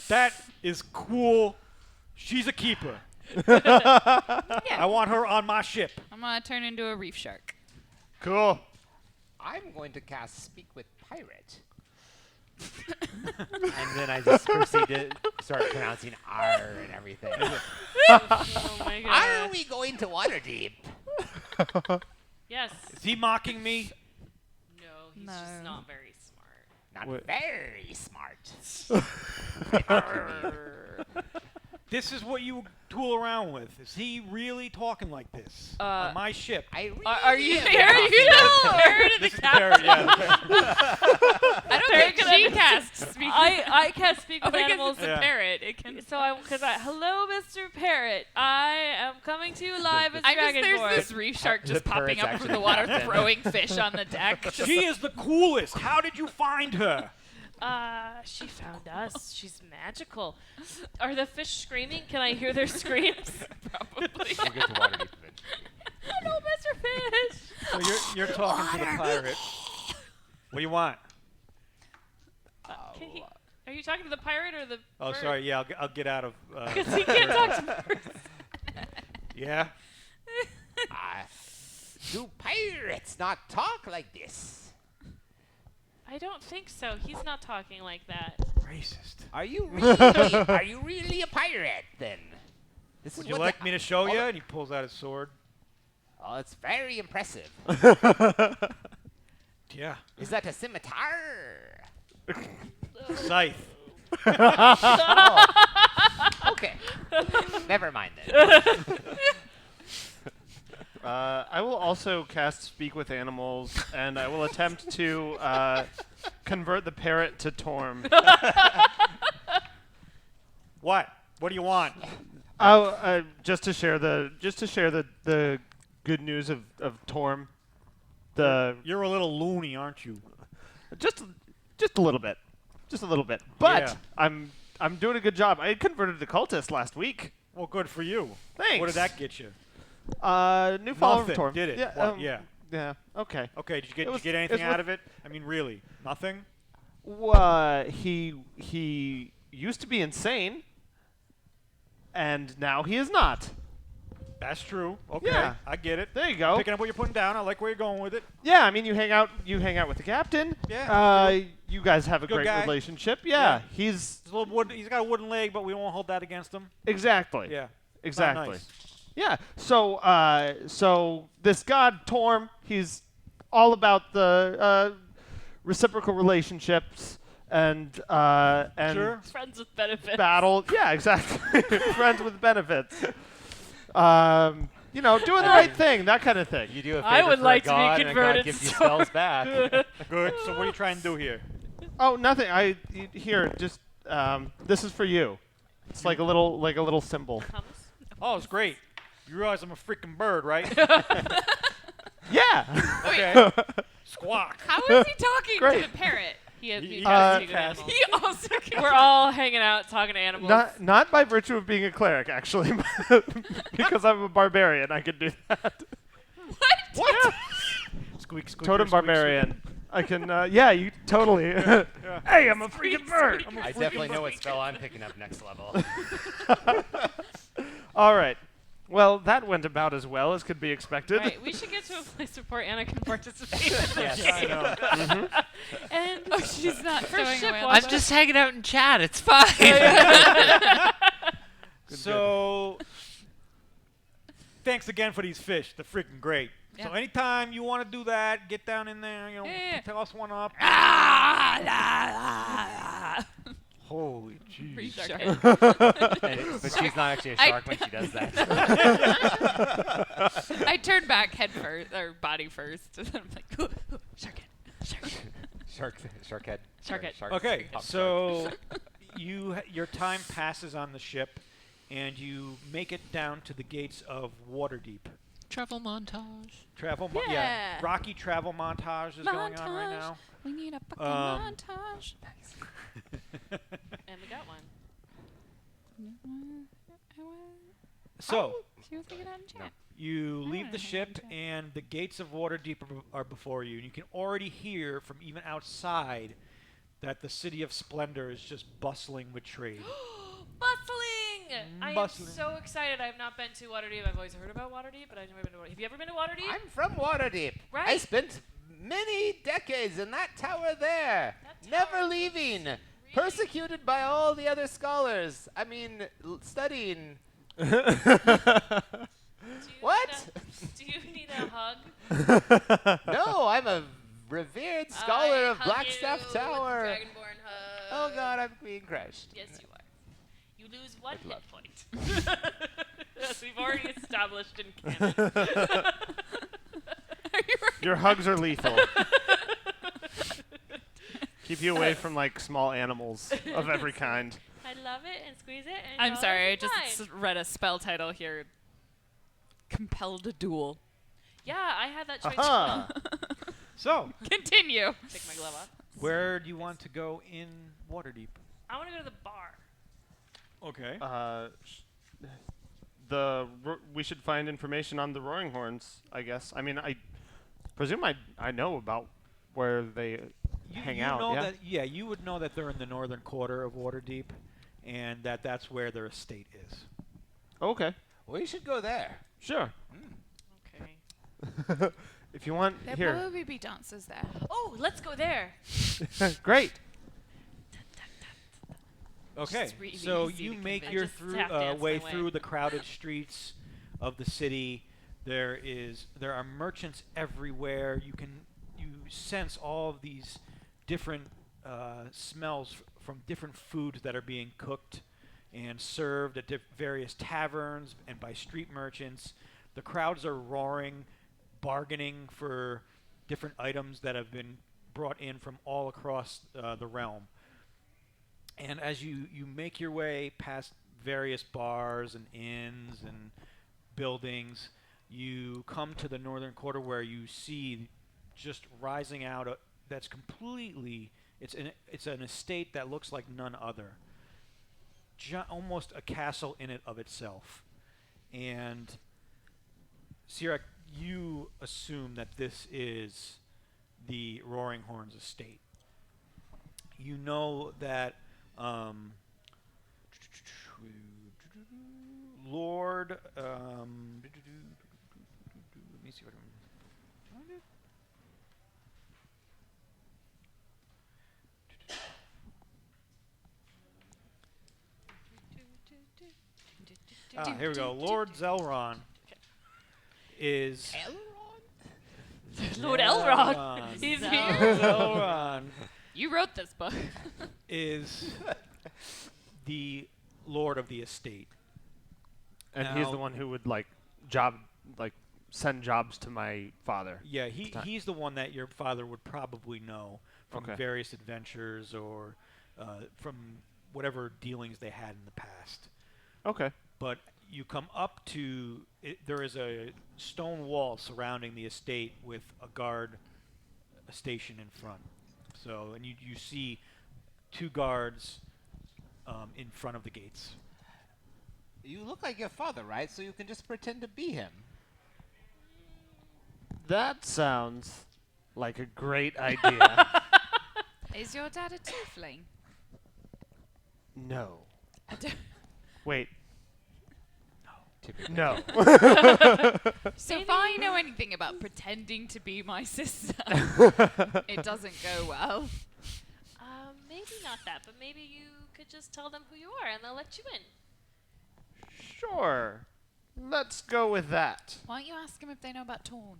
That is cool. She's a keeper. Yeah. I want her on my ship. I'm gonna turn into a reef shark. Cool. I'm going to cast Speak with Pirate. And then I just proceed to start pronouncing R and everything. Oh my god. Are we going to Waterdeep? Yes. Is he mocking me? No, he's No. just not very smart. Not Wait. very smart. This is what you tool around with. Is he really talking like this on my ship? I really Are you am there? Are talking you about- the parrot of the This is the parrot, yeah. the parrot. I don't Parrot think can she understand- casts speak. I can't speak Oh, with because animals. it's a Yeah. parrot. It can. Hello, Mr. Parrot. I am coming to you live as I just there's Dragonborn. this reef shark The just popping parrot's up actually from the water, the captain. throwing fish on the deck. Just She is the coolest. How did you find her? She found us. She's magical. Are the fish screaming? Can I hear their screams? probably. We'll get to Waterdeep eventually. Hello, Mr. Fish. So you're talking to the pirate. What do you want? Are you talking to the pirate or the Oh, bird? sorry. Yeah, I'll get out of. Because he can't talk to birds. Yeah. Do pirates not talk like this? I don't think so. He's not talking like that. Racist. Are you really a pirate then? This Would is you what like the- me to show all you? the- And he pulls out his sword. Oh, it's very impressive. Yeah. Is that a scimitar? Scythe. Okay. Never mind then. I will also cast Speak with Animals, and I will attempt to convert the parrot to Torm. What? What do you want? Just to share the good news of Torm. You're a little loony, aren't you? Just a little bit, But Yeah. I'm doing a good job. I converted the cultist last week. Well, good for you. Thanks. What did that get you? New follower Nothing, of Torm. did it? Yeah. Well, yeah. Yeah. Okay. Okay. Did you It was- get it anything was out with- of it? I mean, really, nothing. He used to be insane, and now he is not. That's true. Okay. Yeah. I get it. There you go. Picking up what you're putting down. I like where you're going with it. Yeah, I mean, you hang out with the captain. Yeah, You guys have a Good great guy. relationship. Yeah, Yeah. he's He's got a wooden leg, but we won't hold that against him. exactly. Yeah. Exactly. Nice. Yeah. So this god Torm, he's all about the reciprocal relationships and Sure. Friends with benefits. battle. Yeah, exactly. Friends with benefits. Doing the right thing, that kind of thing. You do a favor I would for like a to be god, and a god converted gives you to spells back. Good. So what are you trying to do here? Oh, nothing. Here, just this is for you. It's like a little symbol. Oh, it's great. You realize I'm a freaking bird, right? Yeah. Okay. Squawk. How is he talking Great. to the parrot? He has He he has has to to cast- animals. He also can. We're all hanging out talking to animals. Not by virtue of being a cleric, actually, because I'm a barbarian. I can do that. What? Squeak, squeak. Totem barbarian. I can. Yeah, you totally. Hey, I'm a freaking bird. I definitely know what spell I'm picking up next level. All right. Well, that went about as well as could be expected. Right, we should get to a place where Anna can participate. Yes. I know. And Oh, she's not For showing ship away. watch- I'm just hanging out in chat. It's fine. So, thanks again for these fish. They're freaking great. So Yeah. anytime you want to do that, get down in there. Yeah. Toss one up. Ah, la, la, la. Holy Reef Shark shark. head. But she's not actually a shark when she does that. I turn back head first, or body first, and then I'm like, shark head, shark head. Shark head. Shark head. Okay, Pop so your time passes on the ship, and you make it down to the gates of Waterdeep. Travel montage. Yeah. Rocky travel montage is going on right now. We need a fucking montage. And we got one. So She was thinking out in chat. you leave the don't know ship, how to and the gates of Waterdeep are before you, and you can already hear from even outside that the city of Splendor is just bustling with trade. Bustling! I am Bustling. so excited. I have not been to Waterdeep. I've always heard about Waterdeep, but I've never been to Waterdeep. Have you ever been to Waterdeep? I'm from Waterdeep. I Right. spent many decades in that tower there, That never tower leaving, Really? persecuted by all the other scholars. I mean, studying. Do you What? Do you need a hug? No, I'm a revered scholar I of hug Blackstaff you with Tower. Dragonborn hug. Oh God, I'm being crushed. Yes, you are. You lose one With hit love. point. As we've already established in canon. Your hugs are lethal. Keep you away from like small animals of every kind. I love it and squeeze it. And I'm you're sorry, I always just fine. read a spell title here. Compelled a duel. Yeah, I had that choice. Aha. So, Continue. Take my glove off. where do you want to go in Waterdeep? I want to go to the bar. Okay. We should find information on the Roaring Horns, I guess. I mean, I presume I know about where they hang out. Know Yeah. that, you would know that they're in the northern quarter of Waterdeep, and that's where their estate is. Okay. We should go there. Sure. Okay. If you want, There'll here. probably be dancers there. Oh, let's go there. Great. Okay, It's really so easy you to make convince. your I just tap dance way my way. through the crowded streets of the city. There are merchants everywhere. You sense all of these different smells from different foods that are being cooked and served at various taverns and by street merchants. The crowds are roaring, bargaining for different items that have been brought in from all across the realm. And as you make your way past various bars and inns and buildings, you come to the northern quarter where you see just rising out that's completely it's an estate that looks like none other. Almost a castle in it of itself. And Sirach, you assume that this is the Roaring Horns estate. You know that Lord, let me see what I can find it. Here we go. Lord Zelron is Lord Elrond. He's here. Zelron You wrote this book. is the lord of the estate. And he's Now- the one who would send jobs to my father. Yeah, Time. he's the one that your father would probably know from Okay. various adventures or from whatever dealings they had in the past. Okay. But you come up to it, there is a stone wall surrounding the estate with a guard station in front. So, and you see two guards in front of the gates. You look like your father, right? So you can just pretend to be him. That sounds like a great idea. Is your dad a tiefling? No. I don't- Wait. Typically. No. So if I know anything about pretending to be my sister, it doesn't go well. Maybe not that, but maybe you could just tell them who you are and they'll let you in. Sure. Let's go with that. Why don't you ask them if they know about Torn?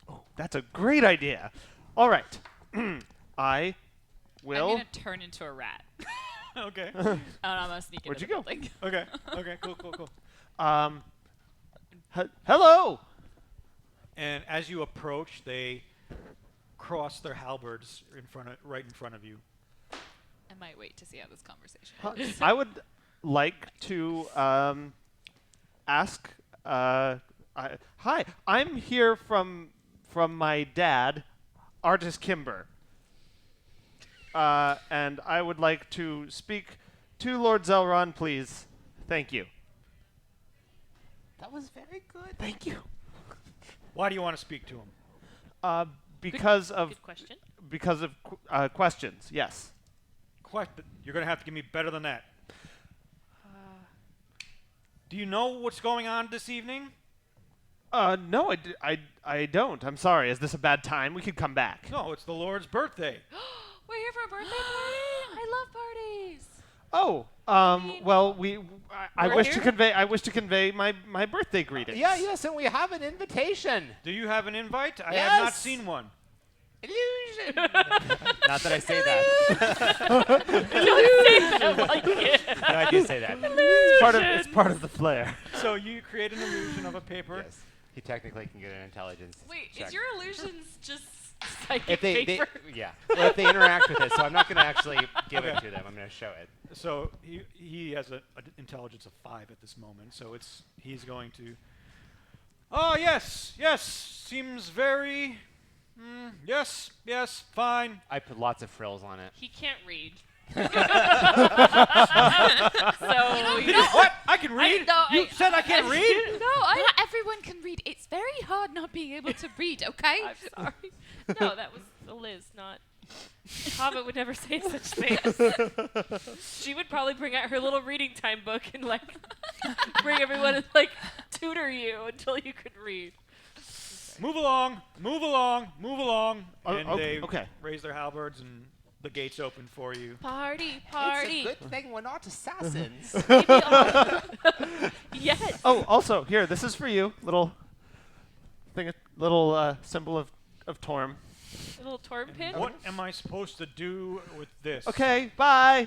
Oh, that's a great idea. All right. I I'm will. gonna turn into a rat. Okay. And I'm gonna sneak Where'd into you the go? building. Okay. Okay. Cool. Hello. And as you approach, they cross their halberds right in front of you. I might wait to see how this conversation Huh, goes. I would like to ask. Hi, I'm here from my dad, Artis Kimber, and I would like to speak to Lord Zelron, please. Thank you. That was very good. Thank you. Why do you want to speak to him? Because of Good question. questions. Yes. You're going to have to give me better than that. Do you know what's going on this evening? No, I don't. I'm sorry. Is this a bad time? We could come back. No, it's the Lord's birthday. We're here for a birthday party. I love parties. Oh, well, I We're wish to here? convey. I wish to convey my birthday greetings. Yes, and we have an invitation. Do you have an invite? I have not Yes. seen one. Illusion. Not that I say that. No, I do say that. It's part of the flair. So you create an illusion of a paper. Yes. He technically can get an intelligence Wait, check. is your illusions just Psychic if they paper. yeah. Well, if they interact with it, so I'm not going to actually give it Okay. to them. I'm going to show it. So he has an intelligence of 5 at this moment. So he's going to. Oh yes, seems very. Yes, fine. I put lots of frills on it. He can't read. You So What? I can read. no, You said I can't read. No, not everyone can read. It's very hard not being able to read, okay? I'm sorry. No, that was Liz, not. Hobbit would never say such things. She would probably bring out her little reading time book and bring everyone and tutor you until you could read. Move along. And they okay. raise their halberds and the gates open for you. Party. It's a good thing we're not assassins. Yes. Oh, also here, this is for you. Little symbol of Torm. A little torn pin. What am I supposed to do with this? Okay, bye.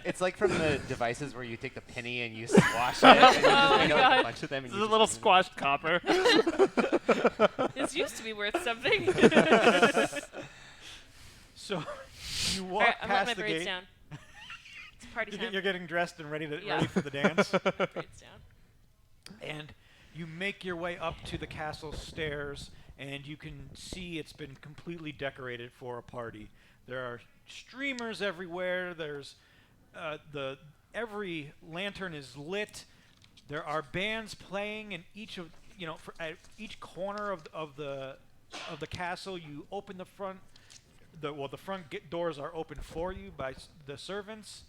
It's like from the devices where you take the penny and you squash it. And you just Oh bring my out a God. bunch of them. And This is you a little just- squashed copper. This used to be worth something. So you All walk right, I'm letting past my the braids gate. down. It's party time. You're getting dressed and ready Yeah. for the dance. Braids down. And you make your way up to the castle stairs, and you can see it's been completely decorated for a party. There are streamers everywhere. There's every lantern is lit. There are bands playing in each of at each corner of the castle. You open the front. The front doors are open for you by the servants,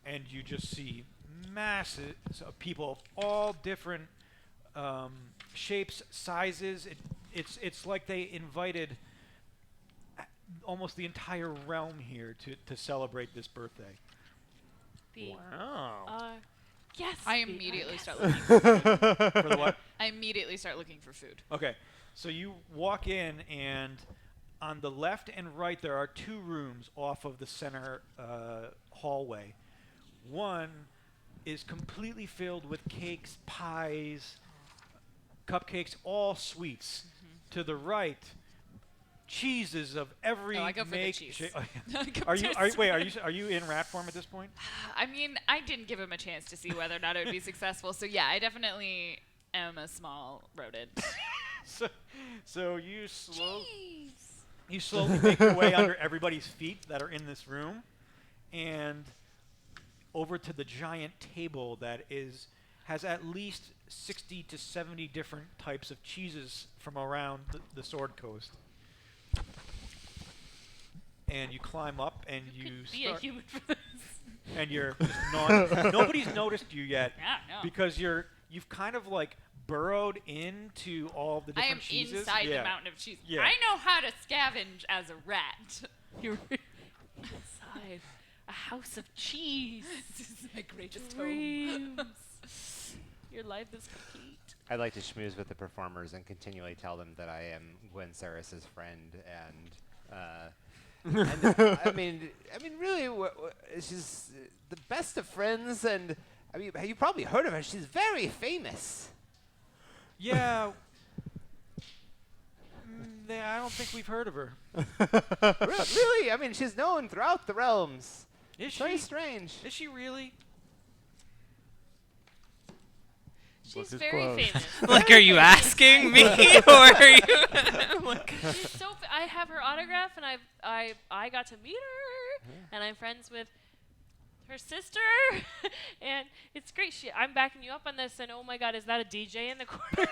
and you just see masses of people of all different shapes, sizes. It's like they invited almost the entire realm here to celebrate this birthday. Wow. Yes. I the immediately IS. start looking. For the what? I immediately start looking for food. Okay, so you walk in, and on the left and right there are 2 rooms off of the center hallway. One is completely filled with cakes, pies, cupcakes, all sweets. To the right, cheeses of every Oh, I go for the make. cheese. Are you in rat form at this point? I mean, I didn't give him a chance to see whether or not it would be successful. So yeah, I definitely am a small rodent. So you slowly make your way under everybody's feet that are in this room, and over to the giant table that has at least 60 to 70 different types of cheeses from around the Sword Coast. And you climb up, and you Be a start, human for this. and you're just gnawing. Nobody's noticed you yet Yeah, no. because you've kind of burrowed into all the I different am cheeses. inside Yeah. the mountain of cheese. Yeah. I know how to scavenge as a rat. You're inside a house of cheese. This is my greatest home. Dreams. Your life is complete. I'd like to schmooze with the performers and continually tell them that I am Gwen Saris's friend and And, I mean, really, she's the best of friends, and I mean, you probably heard of her. She's very famous. Yeah. I don't think we've heard of her. Really? I mean, she's known throughout the realms. Is she? Very strange. Is she really? She's is very closed. famous. Like, are you asking me, or are you? Like, She's so I have her autograph, and I got to meet her, and I'm friends with her sister, and it's great. I'm backing you up on this, and oh my God, is that a DJ in the corner?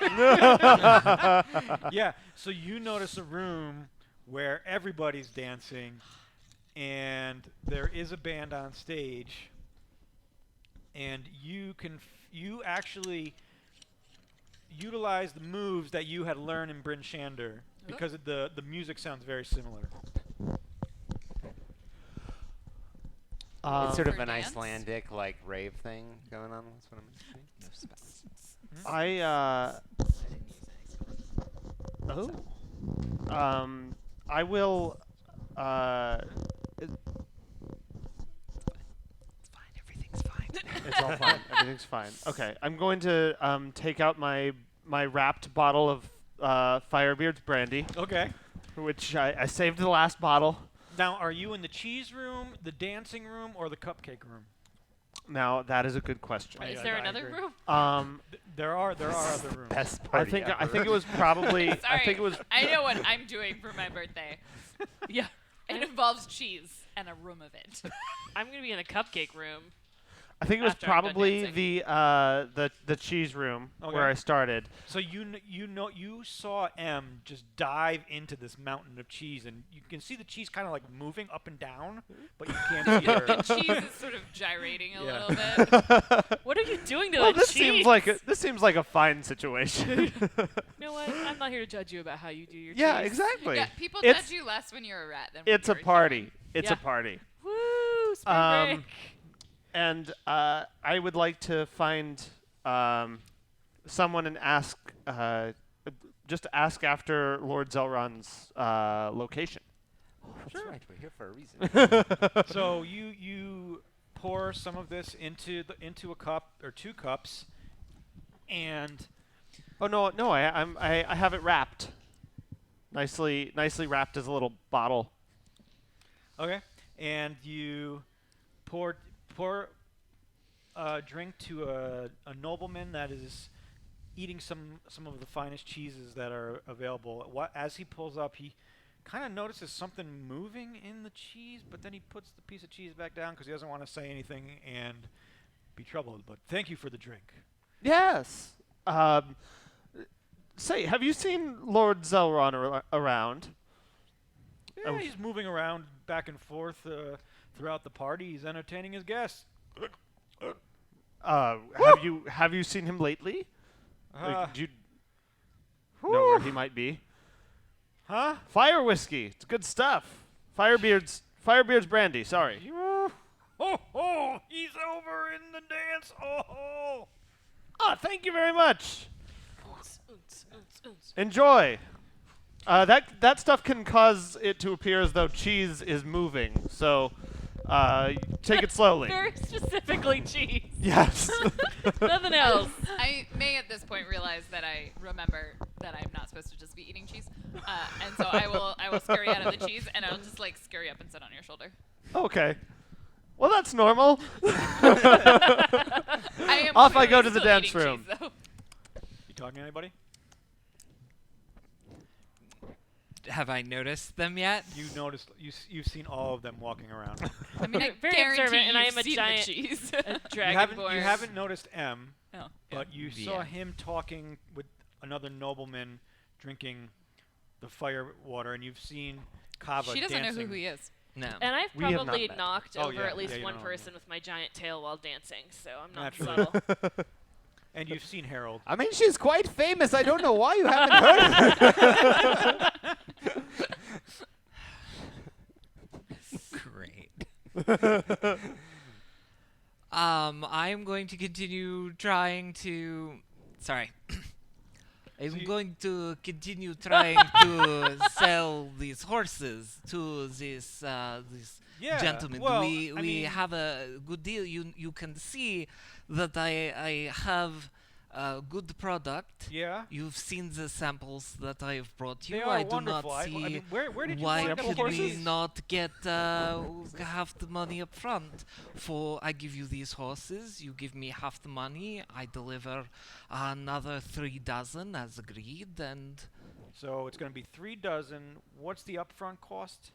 Yeah. So you notice a room where everybody's dancing, and there is a band on stage, and you actually utilize the moves that you had learned in Bryn Shander because the music sounds very similar. It's sort of For an dance? Icelandic like rave thing going on. That's what I'm saying. I will. it's fine. Everything's fine. It's all fine. Everything's fine. Okay, I'm going to take out my wrapped bottle of Firebeard's brandy, Okay. which I saved the last bottle. Now, are you in the cheese room, the dancing room, or the cupcake room? Now that is a good question. Is there another agree. room? There are other rooms. Best I party think ever. it was probably. I Sorry, think it was. I know what I'm doing for my birthday. Yeah. It involves cheese and a room of it. I'm gonna be in the cupcake room. I think it was After I'm done probably dancing. the cheese room Okay. where I started. So you saw M just dive into this mountain of cheese, and you can see the cheese kind of like moving up and down, but you can't see her. The cheese is sort of gyrating a Yeah. little bit. What are you doing to Well, that this cheese? seems like a fine situation. You know what? I'm not here to judge you about how you do your Yeah, cheese. exactly. Yeah, people It's- judge you less when you're a rat than when It's a you're party. It's Yeah. a party. Woo! Spring Um, break. And I would like to find someone and ask, just ask after Lord Zelron's location. That's right. We're here for a reason. So you pour some of this into a cup or 2 cups, and Oh no! I have it wrapped. Nicely wrapped as a little bottle. okay, and you pour a drink to a nobleman that is eating some of the finest cheeses that are available. As he pulls up, he kind of notices something moving in the cheese, but then he puts the piece of cheese back down because he doesn't want to say anything and be troubled. But thank you for the drink. Yes. Say, have you seen Lord Zelron around? Yeah, Oh. he's moving around back and forth throughout the party. He's entertaining his guests. Have you seen him lately? Uh, Like, do you know where he might be? Huh? Fire whiskey. It's good stuff. Firebeard's brandy. Sorry. Oh, he's over in the dance. Oh. Ah, thank you very much. Enjoy. That stuff can cause it to appear as though cheese is moving. So, take it slowly. Very specifically cheese. Yes. Nothing else. I may at this point realize that I remember that I'm not supposed to just be eating cheese, and so I will scurry out of the cheese, and I'll just like scurry up and sit on your shoulder. Okay. Well, that's normal. I am Off I go clearly to the still dance eating room. cheese, though. You talking to anybody? Have I noticed them yet? You noticed? You've seen all of them walking around. I mean, I Very guarantee observant, and I you've am a seen the giant cheese. you Dragonborn. haven't noticed M, Oh. but you saw Yeah. him talking with another nobleman, drinking the fire water, and you've seen Kava She doesn't know dancing. who he is. No. And I've We have not probably met. knocked Oh, over yeah. at least Yeah, you one know. person with my giant tail while dancing, so I'm not Naturally. subtle. And you've seen Harold. I mean, she's quite famous. I don't know why you haven't heard of her. Great. I'm going to continue trying to. Sorry. I'm you- going to continue trying to sell these horses to this Yeah. gentleman. Well, we I mean, have a good deal. You can see that I have a good product. yeah. You've seen the samples that I have brought you. They are I do wonderful. not I see mean, where did you why find the could we horses? not get half the money up front. For I give you these horses, you give me half the money. I deliver another 3 dozen as agreed, and So it's going to be 3 dozen. What's the upfront cost?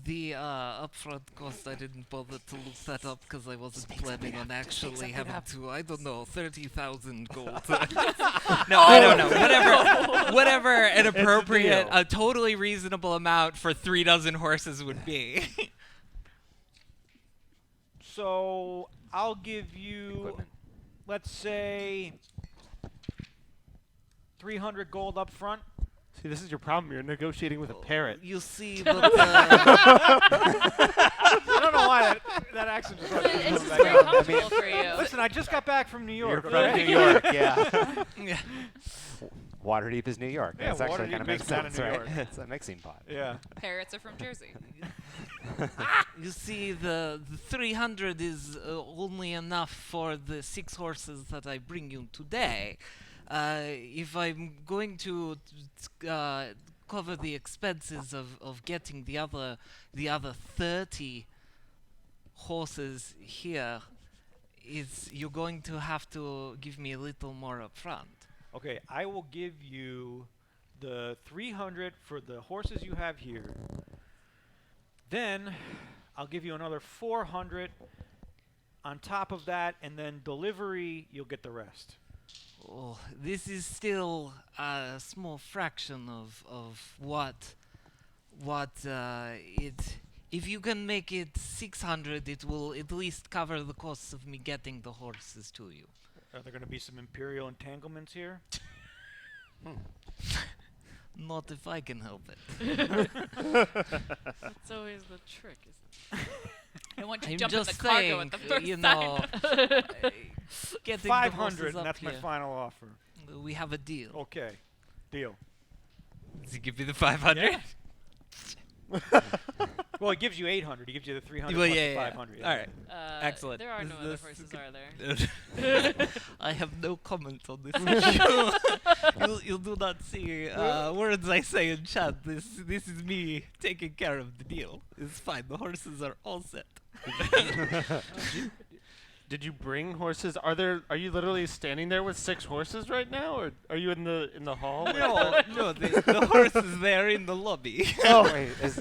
the upfront cost, I didn't bother to look that up because I wasn't planning on actually having to, I don't know, 30,000 gold. No, I don't know. Whatever an appropriate, deal. a totally reasonable amount for 3 dozen horses would be. So I'll give you, Equipment. let's say, 300 gold up front. See, this is your problem. You're negotiating with a parrot. You see, but I don't know why that accent just started It's coming just back very out. comfortable for you. Listen, I just got back from New You're York. from okay? New York, yeah. yeah. Waterdeep is New York. Yeah, That's actually Waterdeep kind of is makes down in sense, New right? York. It's a mixing pot. Yeah. Parrots are from Jersey. You see, the 300 is only enough for the 6 horses that I bring you today. If I'm going to cover the expenses of getting the other 30 horses here, you're going to have to give me a little more up front. Okay, I will give you the 300 for the horses you have here. Then I'll give you another 400 on top of that, and then delivery, you'll get the rest. Oh, this is still a small fraction of what it. If you can make it 600, it will at least cover the costs of me getting the horses to you. Are there going to be some imperial entanglements here? Not if I can help it. That's always the trick, isn't I want you to I'm jump in the just cargo saying, at the first you sign. know, getting the 500, horses and up that's my here. final offer. We have a deal. Okay, deal. Does he give me the 500? Well, he gives you 800. He gives you the 300 Well, plus yeah, the yeah. 500. All right. Excellent. There are no other This- horses, are there? I have no comment on this issue. you do not see words I say in chat. This is me taking care of the deal. It's fine. The horses are all set. Did you bring horses? Are you literally standing there with 6 horses right now, or are you in the hall? No, the horse is there in the lobby. Oh, wait, is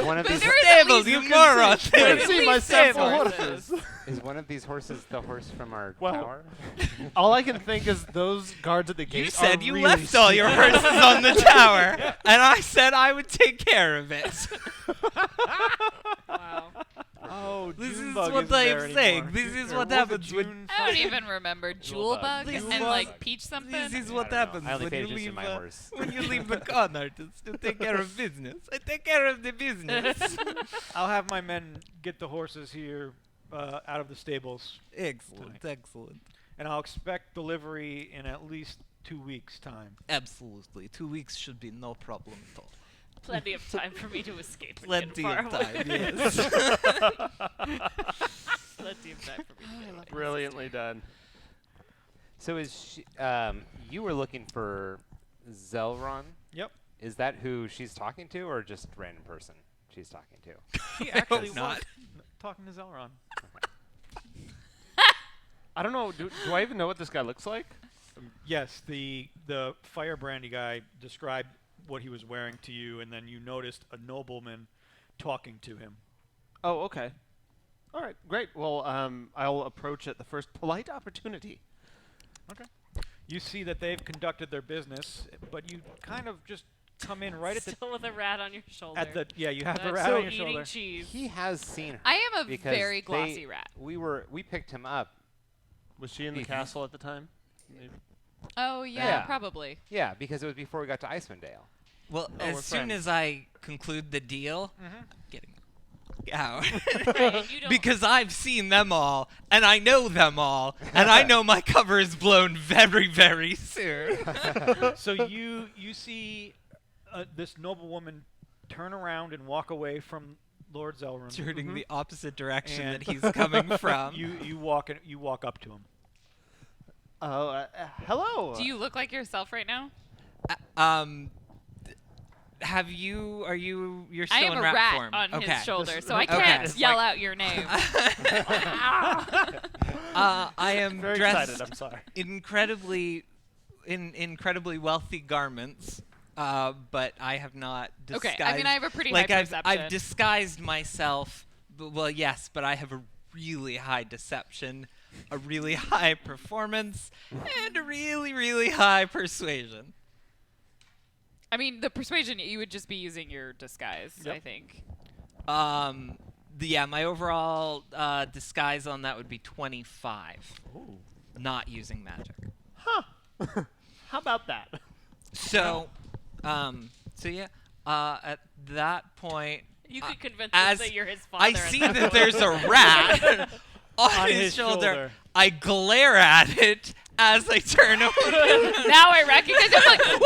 one of these There is at Stable, least- you moron! I There's can see at my least sample six horses. is one of these horses the horse from our Well, tower? All I can think is those guards at the gate. You said are you really left all your horses on the tower, and I said I would take care of it. Wow. Oh, This is Junebug what isn't there I'm saying. anymore. This is Or what was it happens when- June I don't something? even remember Julebug This and is- like Peach something. This is what I don't know. happens I only when paid you attention to leave my horse. when you leave the con artist to take care of business. I take care of the business. I'll have my men get the horses here out of the stables, Excellent, excellent. and I'll expect delivery in at least 2 weeks' time. Absolutely. 2 weeks should be no problem at all. Plenty of time for me to escape. and Plenty get of far time, away. yes. Plenty of time for me to get away. Brilliantly done. So is she, you were looking for Zelron? Yep. Is that who she's talking to, or just a random person she's talking to? He actually was not. talking to Zelron. I don't know. Do I even know what this guy looks like? Yes, the firebrandy guy described what he was wearing to you, and then you noticed a nobleman talking to him. Oh, okay. All right, great. Well, I'll approach at the first polite opportunity. You see that they've conducted their business, but you kind of just come in right at the Still with a rat on your shoulder. you have the That's rat so on your eating shoulder. cheese. He has seen her. I am a because very glossy they- rat. We picked him up. Was she in the Mhm. castle at the time? Maybe. Oh yeah, Yeah. probably. Yeah, because it was before we got to Icewind Dale. Well, Oh, we're as soon friends. as I conclude the deal, Mhm. I'm getting out. Right, you don't- Because I've seen them all, and I know them all, and I know my cover is blown very, very soon. So you see this noblewoman turn around and walk away from Lord Zelrun. Turning the opposite direction And that he's coming from. You walk up to him. Hello. Do you look like yourself right now? You're I still have in a rat rat form. on Okay. his shoulder, so I Okay. can't It's yell like- out your name. I am Very dressed excited. I'm sorry. incredibly wealthy garments, but I have not disguised. Okay, I mean, I have a pretty like high I've perception. disguised myself. Well, yes, but I have a really high deception, a really high performance, and a really, really high persuasion. I mean, the persuasion, you would just be using your disguise, I think. My overall disguise on that would be 25. Ooh. Not using magic. How about that? So, at that point, You could convince as us that you're his father. I at see that that point. there's a rat on On his his shoulder. shoulder. I glare at it as I turn over. Now I recognize it. I'm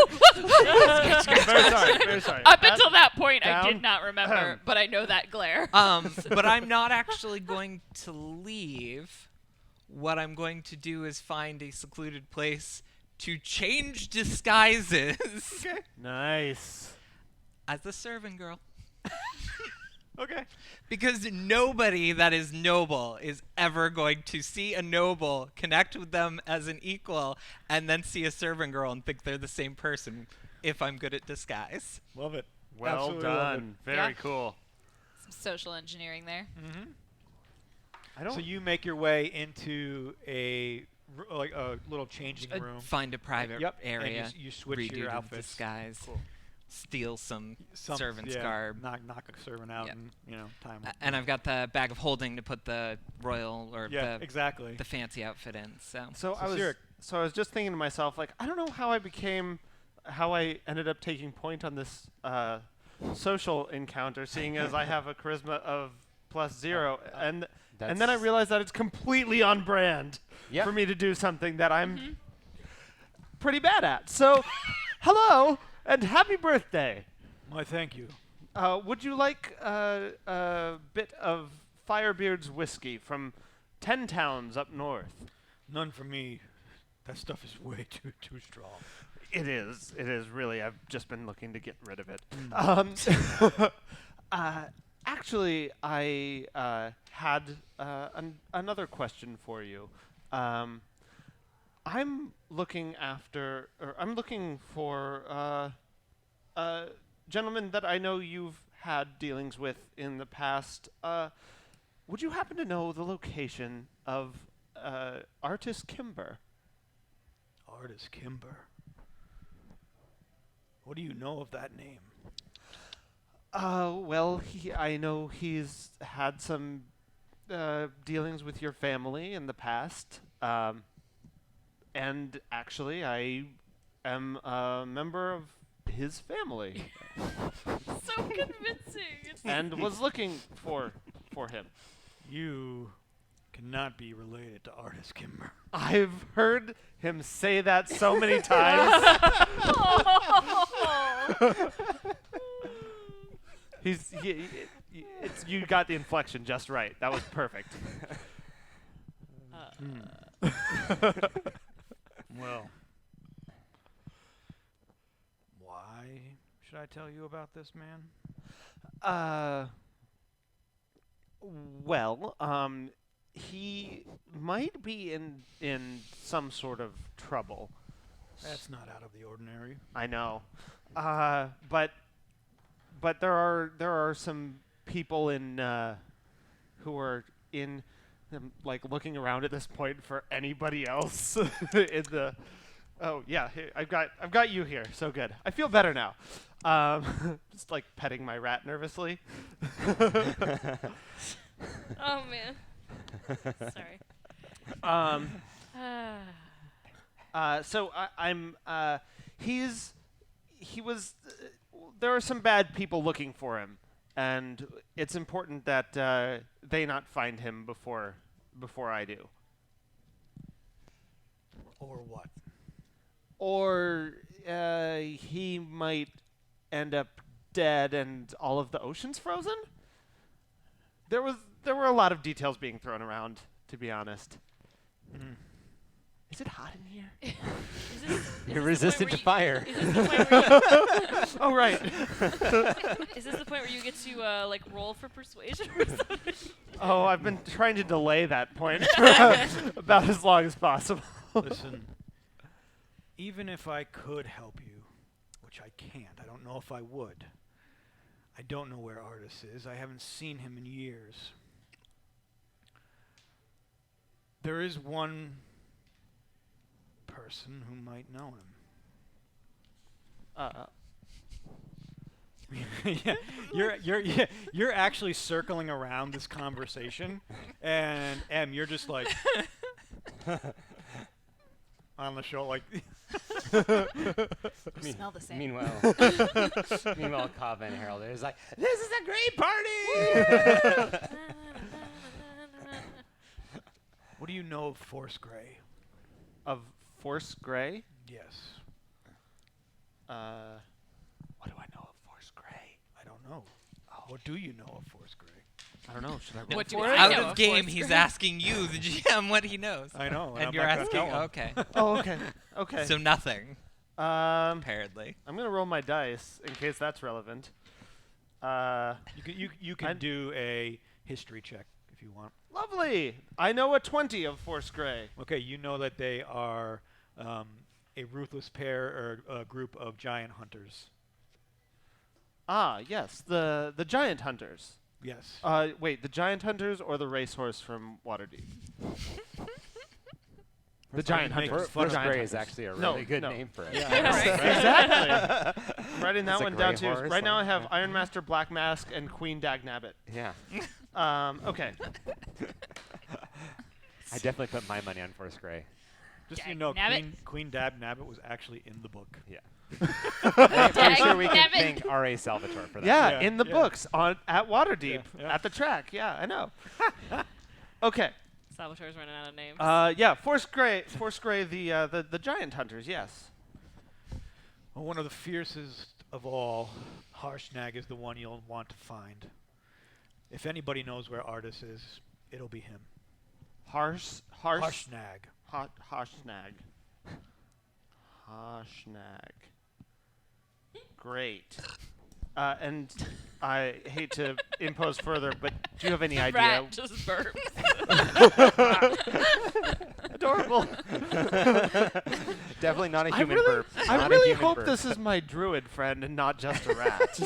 like, Very sorry. Very sorry. up until that point, I Down. did not remember, but I know that glare. But I'm not actually going to leave. What I'm going to do is find a secluded place to change disguises Nice. as a servant girl. Okay. Because nobody that is noble is ever going to see a noble, connect with them as an equal, and then see a servant girl and think they're the same person if I'm good at disguise. Love it. Well Absolutely love it. done. Very Yeah. cool. Some social engineering there. I don't. So you make your way into a little changing room. Find a private Yep, and area. you switch redo your the outfits. disguise. Cool. Steal some servant's yeah, garb. Knock a servant out Yep. and time. And I've got the bag of holding to put the royal or Yeah, exactly. the fancy outfit in. So So I was. Cyril. So I was just thinking to myself, like, I don't know how I ended up taking point on this social encounter, seeing as I have a charisma of +0, and then I realized that it's completely on brand Yep. for me to do something that I'm pretty bad at. So, hello and happy birthday. Why, thank you. Would you like a bit of Firebeard's whiskey from 10 towns up north? None for me. That stuff is way too strong. It is. It is really. I've just been looking to get rid of it. Actually, I had another question for you. I'm looking for a gentleman that I know you've had dealings with in the past. Would you happen to know the location of Artis Kimber? Artis Kimber. What do you know of that name? Well, I know he's had some dealings with your family in the past. And actually, I am a member of his family So convincing. and was looking for him. You cannot be related to Artis Kimber. I've heard him say that so many times. You got the inflection just right. That was perfect. Well, why should I tell you about this man? He might be in some sort of trouble. That's not out of the ordinary. I know, but there are some people who are in like looking around at this point for anybody else in the. Oh yeah, here, I've got you here. So good. I feel better now. Just like petting my rat nervously. Oh man. Sorry. So he was. There are some bad people looking for him, and it's important that they not find him before I do. Or what? Or he might end up dead and all of the ocean's frozen. There were a lot of details being thrown around, to be honest. Is it hot in here? You're resistant to fire. Is this the point where you, Oh, right. is this the point where you get to like roll for persuasion or something? Oh, I've been trying to delay that point about as long as possible. Listen, even if I could help you, which I can't, I don't know if I would. I don't know where Artis is. I haven't seen him in years. There is one person who might know him. Yeah, you're actually circling around this conversation, and you're just like on the show, like. Smell the same. Meanwhile, Kava and Harold is like, "This is a great party." What do you know of Force Grey? Of Force Grey? Yes. What do I know of Force Grey? I don't know. What do you know of Force Grey? I don't know. Should I roll What do for I it? Out know of of game, Force he's Grey? asking you, the GM, what he knows. I know. And I'm you're not gonna asking, tell him. okay. Oh, okay. Okay. So nothing, apparently. I'm gonna roll my dice in case that's relevant. You can do a history check if you want. Lovely. I know a 20 of Force Grey. Okay, you know that they are a ruthless pair or a group of giant hunters. Ah, yes, the giant hunters. Yes. Wait, the giant hunters or the racehorse from Waterdeep? The giant make hunters. fun The of giant Gray hunters. is actually a No, really good no. name for it. Exactly. I'm writing that It's a one down gray too. horse, Right now I like- have Iron Master, Black Mask, and Queen Dagnabbit. Yeah. Okay. I definitely put my money on Force Grey. Just so you know, Dagnabbit. Queen Dab Nabbit was actually in the book. Yeah. I'm pretty sure we can Dagnabbit. thank R.A. Salvatore for that. Yeah, Yeah, in the yeah. books at Waterdeep Yeah. at the track. Yeah, I know. Okay. Salvatore's running out of names. Yeah, Force Grey, the giant hunters. Yes. Well, one of the fiercest of all, Harshnag is the one you'll want to find. If anybody knows where Artis is, it'll be him. Harshnag. Harshnag. Great. And I hate to impose further, but do you have any idea? Rat just burped. Adorable. Definitely not a I human really, burp. I Not a really human hope burp. this is my druid friend and not just a rat.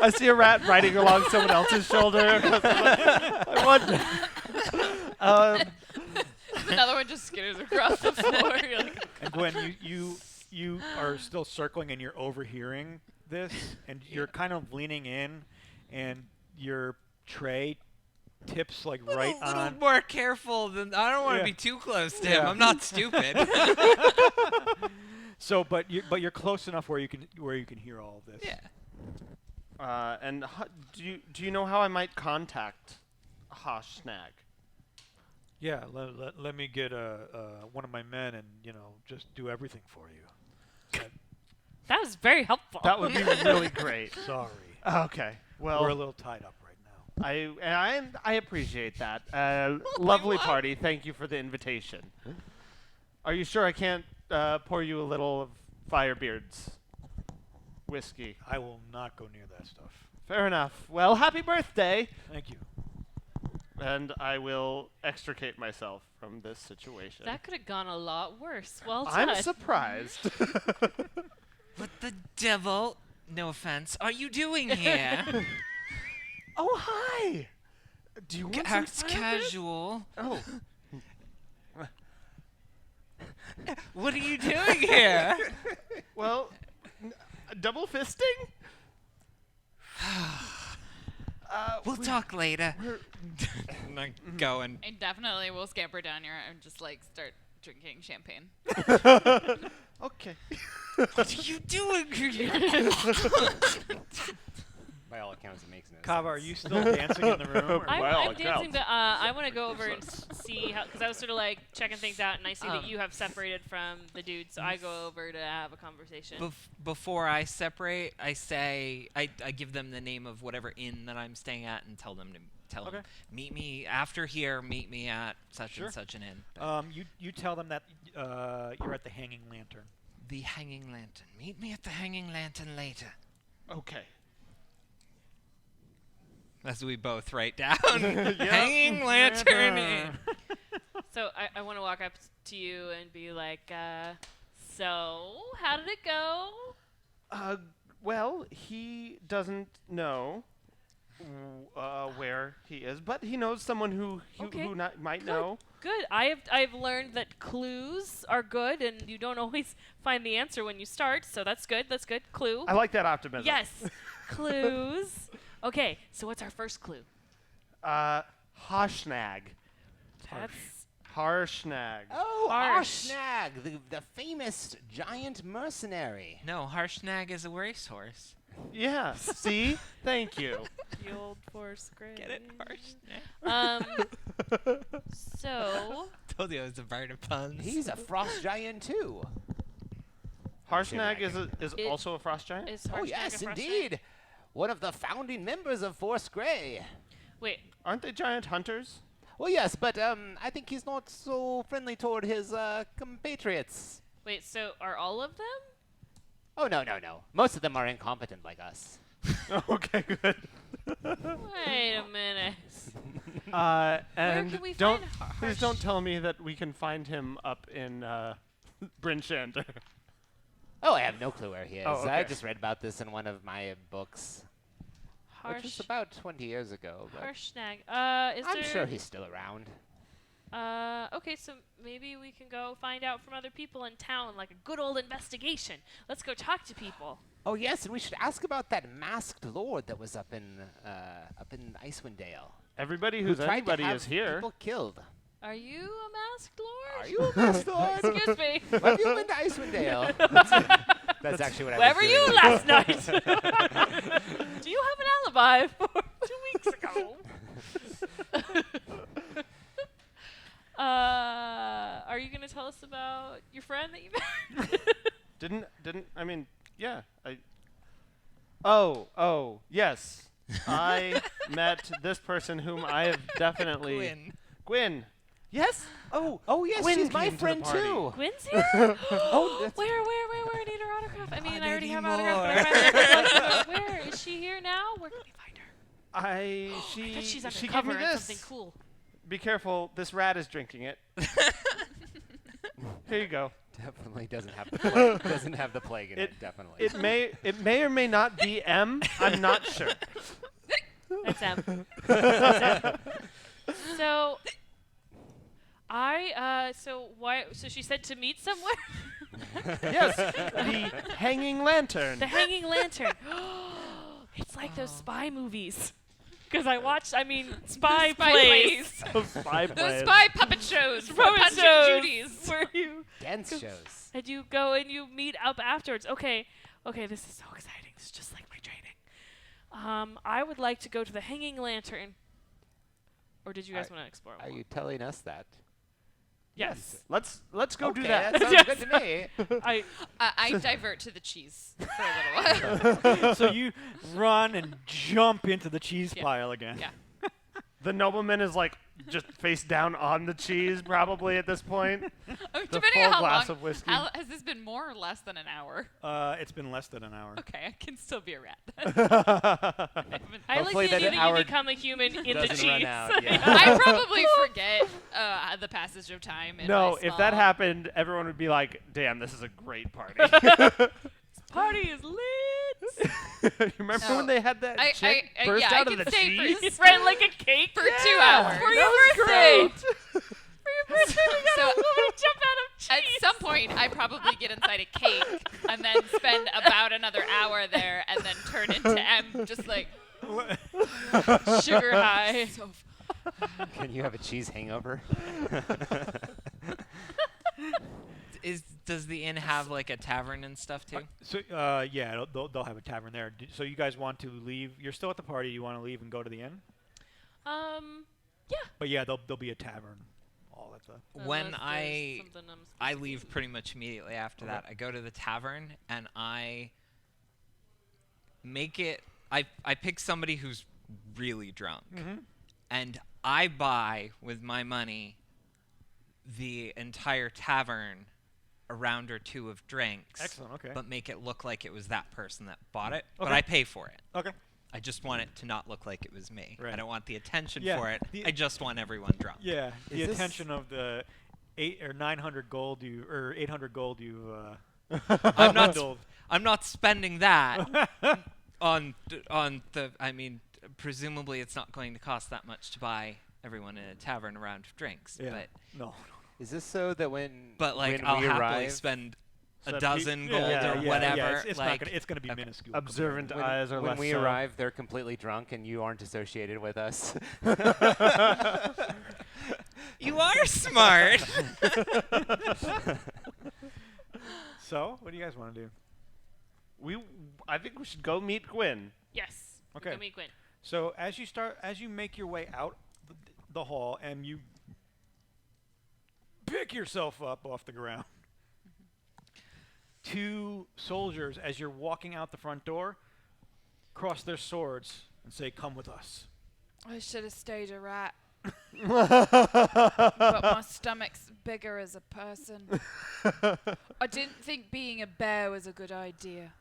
I see a rat riding along someone else's shoulder. I wonder. Another one just skitters across the floor. You're like, And Gwen, you are still circling and you're overhearing this, and you're kind of leaning in, and your tray tips like right a little on. more careful than I don't want to Yeah. be too close to him. Yeah. I'm not stupid. So, but you're close enough where you can hear all of this. Yeah. And do you know how I might contact Harshnag? Yeah. Let me get one of my men and just do everything for you. That was very helpful. That would be really great. Sorry. Okay. Well, We're a little tied up right now. I appreciate that. Lovely party. Thank you for the invitation. Are you sure I can't pour you a little of Firebeard's whiskey? I will not go near that stuff. Fair enough. Well, happy birthday. Thank you. And I will extricate myself from this situation. That could have gone a lot worse. Well done. I'm surprised. What the devil, no offense, are you doing here? Oh, hi. Do you want some Acts Firebeard? casual. Oh. What are you doing here? Well, double fisting? We'll talk later. We're I'm not going. I definitely will scamper down here and just like start drinking champagne. okay. What are you doing? By all accounts, it makes no Kava, are sense. you still dancing in the room? or- I'm dancing, but I want to go over and see how, because I was sort of like checking things out, and I see that you have separated from the dude, so I go over to have a conversation. Before I separate, I say I give them the name of whatever inn that I'm staying at and tell them meet me after here. Meet me at such and such an inn. You tell them that you're at the Hanging Lantern. The Hanging Lantern. Meet me at the Hanging Lantern later. Okay. As we both write down. Hanging Lantern Inn. So I want to walk up to you and be like, so how did it go? Well, he doesn't know where he is, but he knows someone who might know. Good. I've learned that clues are good, and you don't always find the answer when you start. So that's good. That's good. Clue. I like that optimism. Yes. Clues. Okay. So what's our first clue? Harshnag. That's Oh, Harsh. Arshnag, the famous giant mercenary. No, Harshnag is a racehorse. Yeah. See? Thank you. the old Force Gray. Get it? Harshnag. So Told you I was a bard of puns. He's a frost giant too. Harshnag is also a frost giant? is Oh Harshnag yes, a frost indeed. giant? One of the founding members of Force Grey. Wait. Aren't they giant hunters? Well, yes, but I think he's not so friendly toward his compatriots. Wait. So are all of them? Oh, no. Most of them are incompetent like us. Okay, good. Wait a minute. And can we don't find please don't tell me that we can find him up in Bryn Shander. Oh, I have no clue where he is. Oh, I okay. just read about this in one of my books, which was about 20 years ago. But Harshnag. Is I'm there? sure he's still around. Okay, so maybe we can go find out from other people in town, like a good old investigation. Let's go talk to people. Oh, yes, and we should ask about that masked lord that was up in Icewind Dale. Everybody Who who's tried to anybody have is here. people killed. Are you a masked lord? Are you a masked lord? Excuse me. Have you been to Icewind Dale? That's actually what I Where was were doing. you last night? Do you have an alibi for 2 weeks ago? Are you gonna tell us about your friend that you met? Didn't I mean, yeah. Oh, yes. I met this person whom I have definitely Gwyn. Yes? Oh, yes, Gwyn she's my came to the friend party. too. Gwen's here? Oh, that's Where? I need her autograph. I mean, I already have anymore. autograph. But where is she here now? Where can we find her? I I bet she's she gave undercover me and this. something cool. Be careful, this rat is drinking it. Here you go. Definitely doesn't have the plague. Doesn't have the plague in it. Definitely. It may or may not be M. I'm not sure. That's M. So, so she said to meet somewhere? Yes, the Hanging Lantern. The Hanging Lantern. It's like those spy movies. Because spy plays. Spy Those plays. spy puppet shows from Puppet Punch shows. and Judy's. Where you Dance shows. and you go and you meet up afterwards. Okay, this is so exciting. This is just like my training. I would like to go to the Hanging Lantern. Or did you guys want to explore? Are more? you telling us that? Yes. Let's go do Okay, that. sounds Yes. good to me. I divert to the cheese for a little while. So you run and jump into the cheese Yeah. pile again. Yeah. The nobleman is like just face down on the cheese probably at this point. The Depending full on how glass long. of whiskey. Has this been more or less than an hour? It's been less than an hour. Okay, I can still be a rat. I Hopefully like that that an you hour become a human in the doesn't cheese. run out, yeah. I probably forget the passage of time. In No, my if that small- happened, everyone would be like, "Damn, this is a great party." Party is lit. You remember No. when they had that chick I- burst yeah, I out of can the stay for cheese? Spread like a cake for 2 hours. for your birthday. For your birthday, we got So- a woman to jump out of At cheese. some point, I probably get inside a cake and then spend about another hour there and then turn into M, just like Sugar high. so. Can you have a cheese hangover? Does the inn have like a tavern and stuff too? Yeah, they'll have a tavern there. So you guys want to leave? You're still at the party. You want to leave and go to the inn? Yeah. But yeah, there'll be a tavern. All at the. When Unless I there's something I'm supposed I to leave do. pretty much immediately after Okay. that. I go to the tavern and I make it. I pick somebody who's really drunk, and I buy with my money the entire tavern a round or two of drinks. Excellent. Okay. But make it look like it was that person that bought it. But Okay. I pay for it. Okay. I just want it to not look like it was me. Right. I don't want the attention Yeah, for it. the- I just want everyone drunk. Yeah. The Is this- attention of the 900 gold you or 800 gold you. I'm not. bundled. I'm not spending that on the. I mean, presumably it's not going to cost that much to buy everyone in a tavern a round of drinks. Yeah. No. Is this so that when But when I'll we happily arrive, spend So a pe- dozen yeah, gold yeah, or yeah, whatever. Yeah, it's like, gonna be okay. minuscule. Observant compared eyes are when less we so. arrive, they're completely drunk and you aren't associated with us? You are smart. to- So, what do you guys want to do? I think we should go meet Gwyn. Yes. Okay. Go meet Gwen. So as you make your way out the hall and you pick yourself up off the ground, two soldiers, as you're walking out the front door, cross their swords and say, "Come with us." I should have stayed a rat. But my stomach's bigger as a person. I didn't think being a bear was a good idea.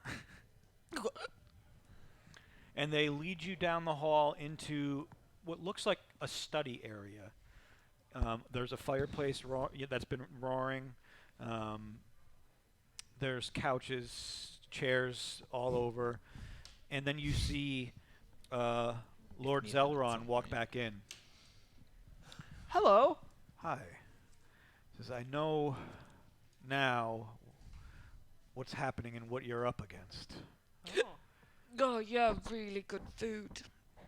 And they lead you down the hall into what looks like a study area. There's a fireplace that's been roaring. There's couches, chairs all over. And then you see Lord Me that at Zelron some walk point. back in. Hello. Hi. Says, I know now what's happening and what you're up against. Oh. Oh, yeah, really good food.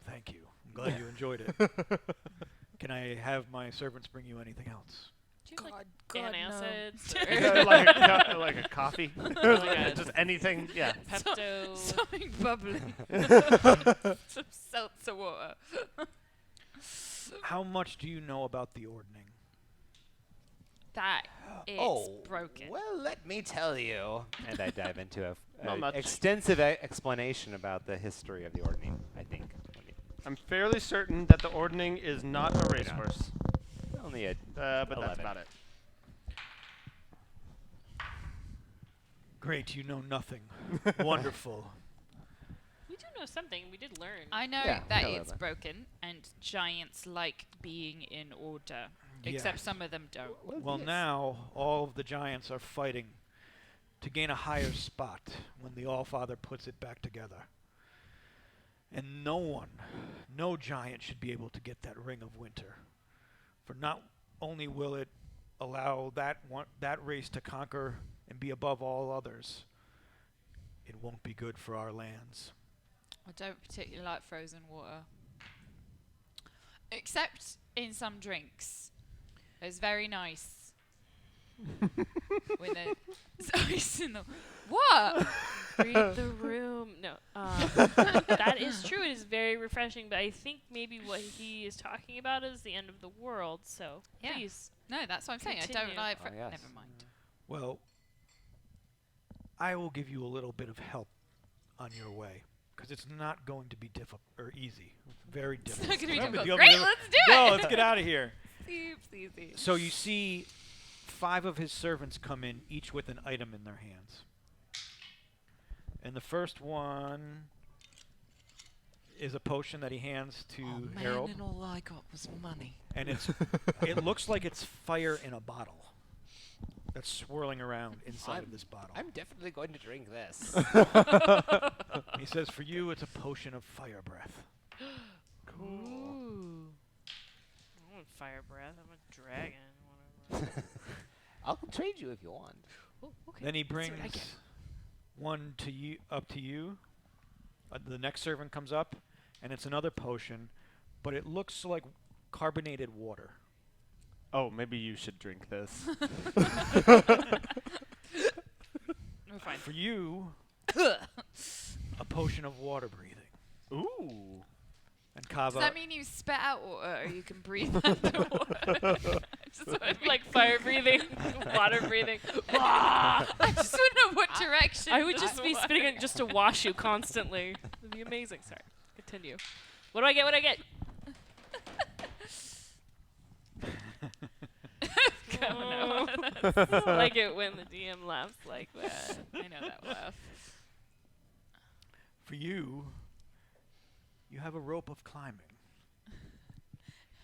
Thank you. I'm glad you enjoyed it. Can I have my servants bring you anything else? Do you have, like, God, no. antacids? like a coffee. God. Just anything. Yeah. Pepto. Something bubbly. Some seltzer water. How much do you know about the ordning? That is broken. Well, let me tell you. And I dive into Not a much. extensive explanation about the history of the ordning, I think. I'm fairly certain that the ordning is not a racehorse. Only a But that's 11. about it. Great, you know nothing. Wonderful. We do know something. We did learn. I know Yeah, that tell her it's that. broken, and giants like being in order. Except Yes. some of them don't. Well, now all of the giants are fighting to gain a higher spot when the Allfather puts it back together. And no giant should be able to get that Ring of Winter. For not only will it allow that race to conquer and be above all others, it won't be good for our lands. I don't particularly like frozen water. Except in some drinks. It's very nice. When there's ice in the... What? Read the room. No. That is true. It is very refreshing, but I think maybe what he is talking about is the end of the world. So Yeah. please. No, that's what I'm saying. I don't Continue. like... Oh, yes. Never mind. Well, I will give you a little bit of help on your way, because it's not going to be difficult or easy. It's very It's difficult. not going to be Remember, difficult. the Great, other- let's do No, it! let's get out of here. Seems easy. So you see 5 of his servants come in, each with an item in their hands. And the first one is a potion that he hands to Oh man, Harold, and all I got was money. and it looks like it's fire in a bottle that's swirling around inside of this bottle. I'm definitely going to drink this. He says, for you, it's a potion of fire breath. Ooh. I want fire breath. I'm a dragon. Whatever. I'll trade you if you want. Oh, okay. Then he Let's see brings what I get. one to you, up to you. The next servant comes up, and it's another potion, but it looks like carbonated water. Oh, maybe you should drink this. fine. For you, a potion of water breathing. Ooh. And Kava. Does that mean you spit out water or you can breathe underwater? Just wanna be Like fire breathing, water breathing. I just want to know what direction. I would the just be water- spitting it just to wash you constantly. It'd be amazing. Sorry. Continue. What do I get? What do I get? I like it when the DM laughs like that. I know that laugh. For you, you have a rope of climbing.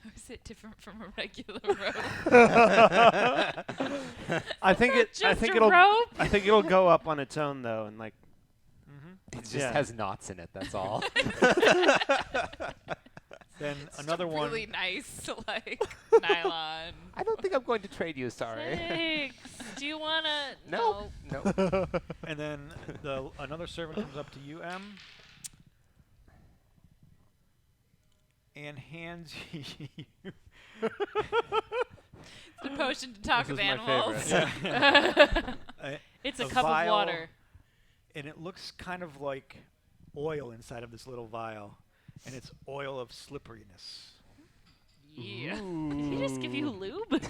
How is it different from a regular rope? I think it. I Just think a it'll. rope? I think it'll go up on its own though, and like. It just Yeah. has knots in it, that's all. Then It's another just a one. really nice, like, nylon. I don't think I'm going to trade you, sorry. Thanks. Do you wanna? No. No. And then another servant comes up to you, Em, and hands you. The potion to talk This with is my animals. favorite. It's a A cup of vial. water. And it looks kind of like oil inside of this little vial, and it's oil of slipperiness. Yeah. Did he just give you lube? Well,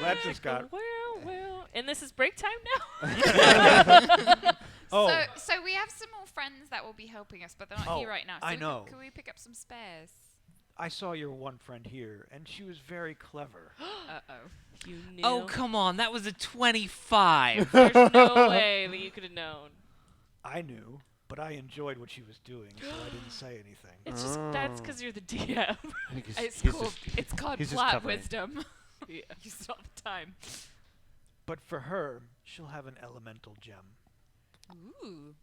that just got. Well. And this is break time now? Oh, So we have some more friends that will be helping us, but they're not Oh, here right now. So I know. Can we pick up some spares? I saw your one friend here, and she was very clever. Uh-oh. You knew. Oh, come on. That was a 25. There's no way that you could have known. I knew, but I enjoyed what she was doing, so I didn't say anything. It's just that's because you're the DM. I think It's he's cool. just- It's called he's just plot covering. wisdom. Yeah. Use it all the time. But for her, she'll have an elemental gem. Ooh.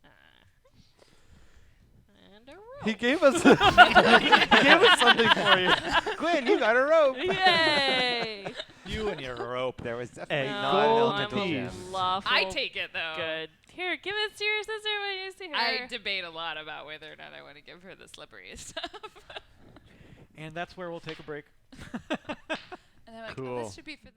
And a rope. He gave us. He gave us something for you. Gwen, you got a rope. Yay! You and your rope. There was definitely A No, non-elemental I'm a gem. lawful I take it though. good. Here, give it to your sister when you see her. I debate a lot about whether or not I want to give her the slipperiest stuff. And that's where we'll take a break. And I'm like, oh, Cool. this should be for the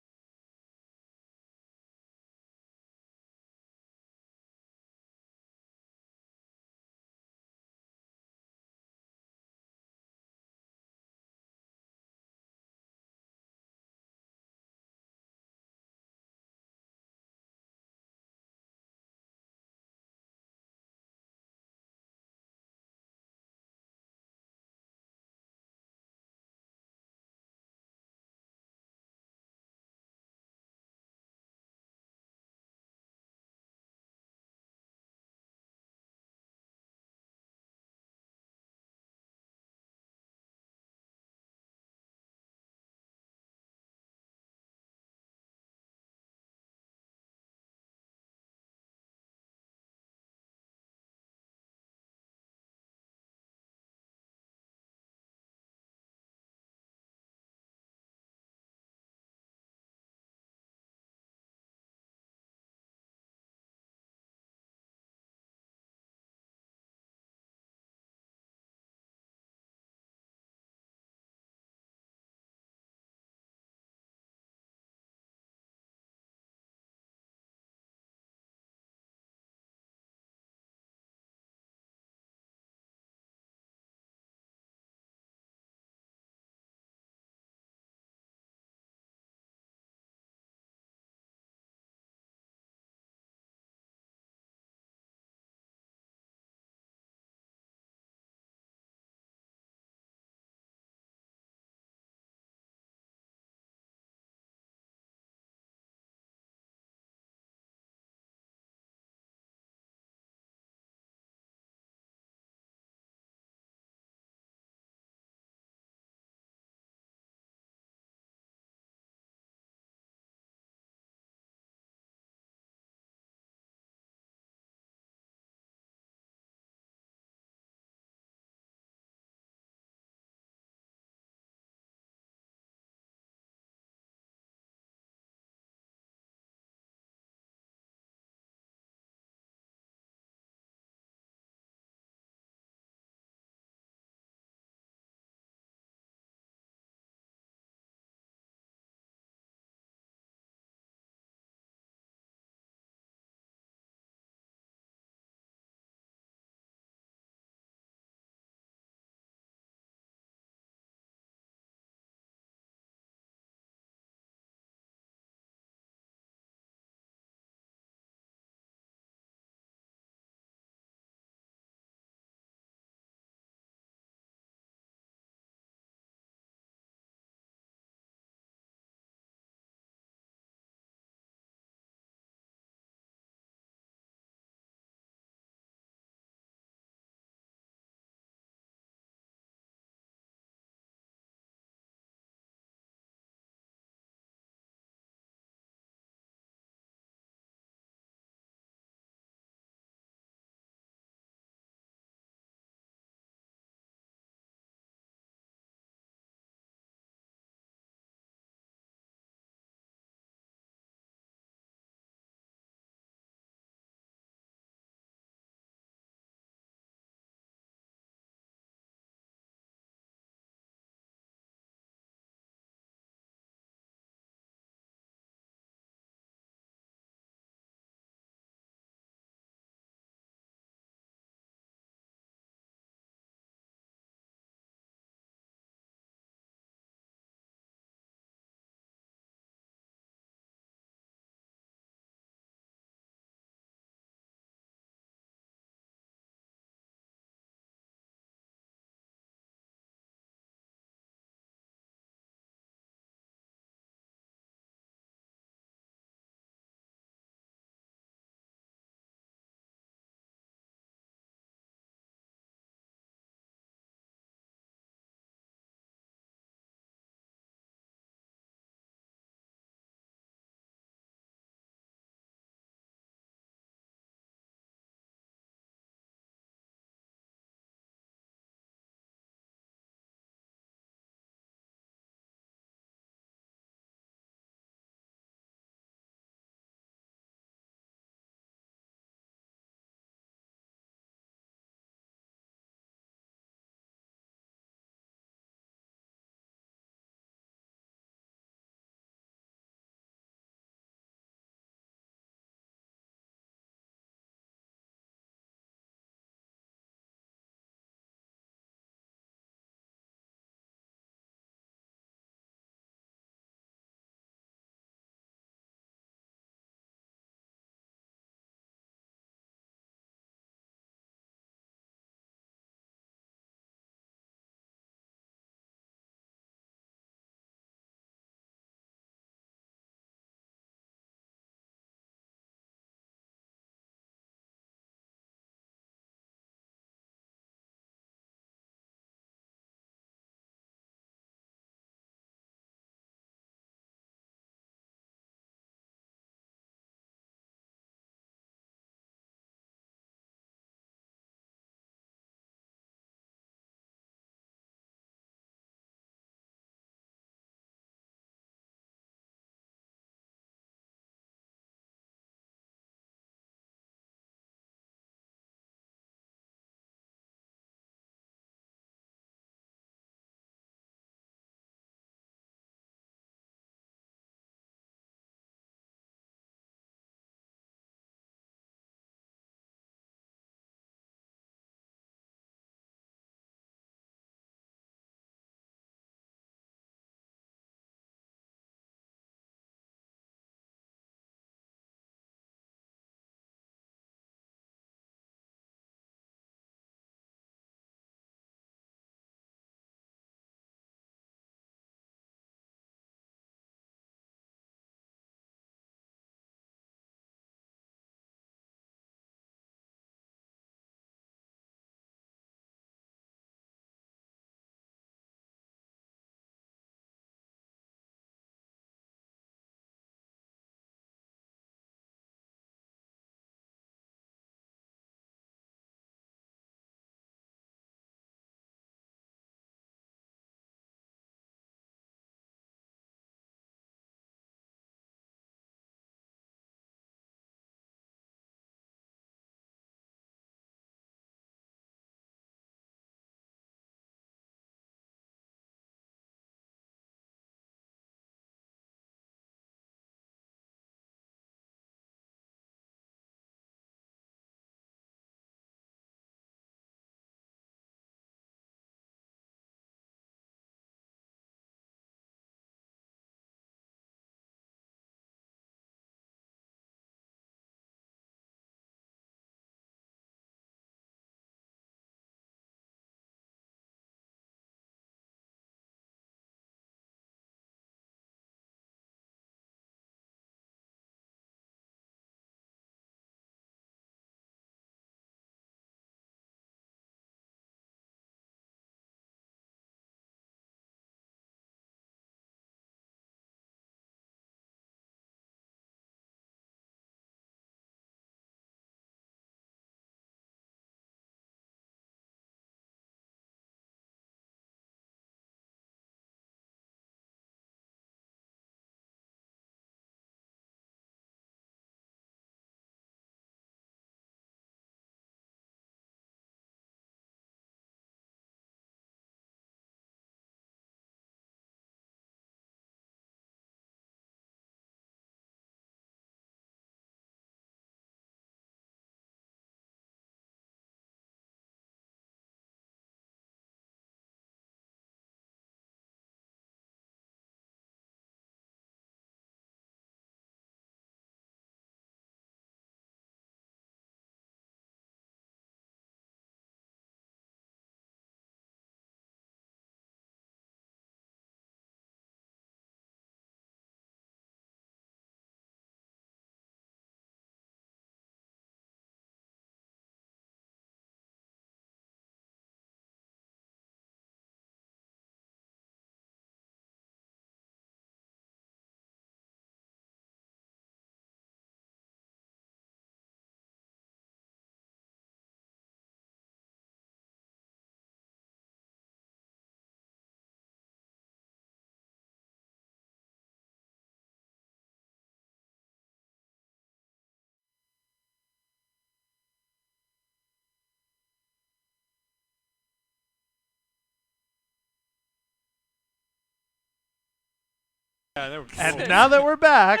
Yeah, there we go. And now that we're back,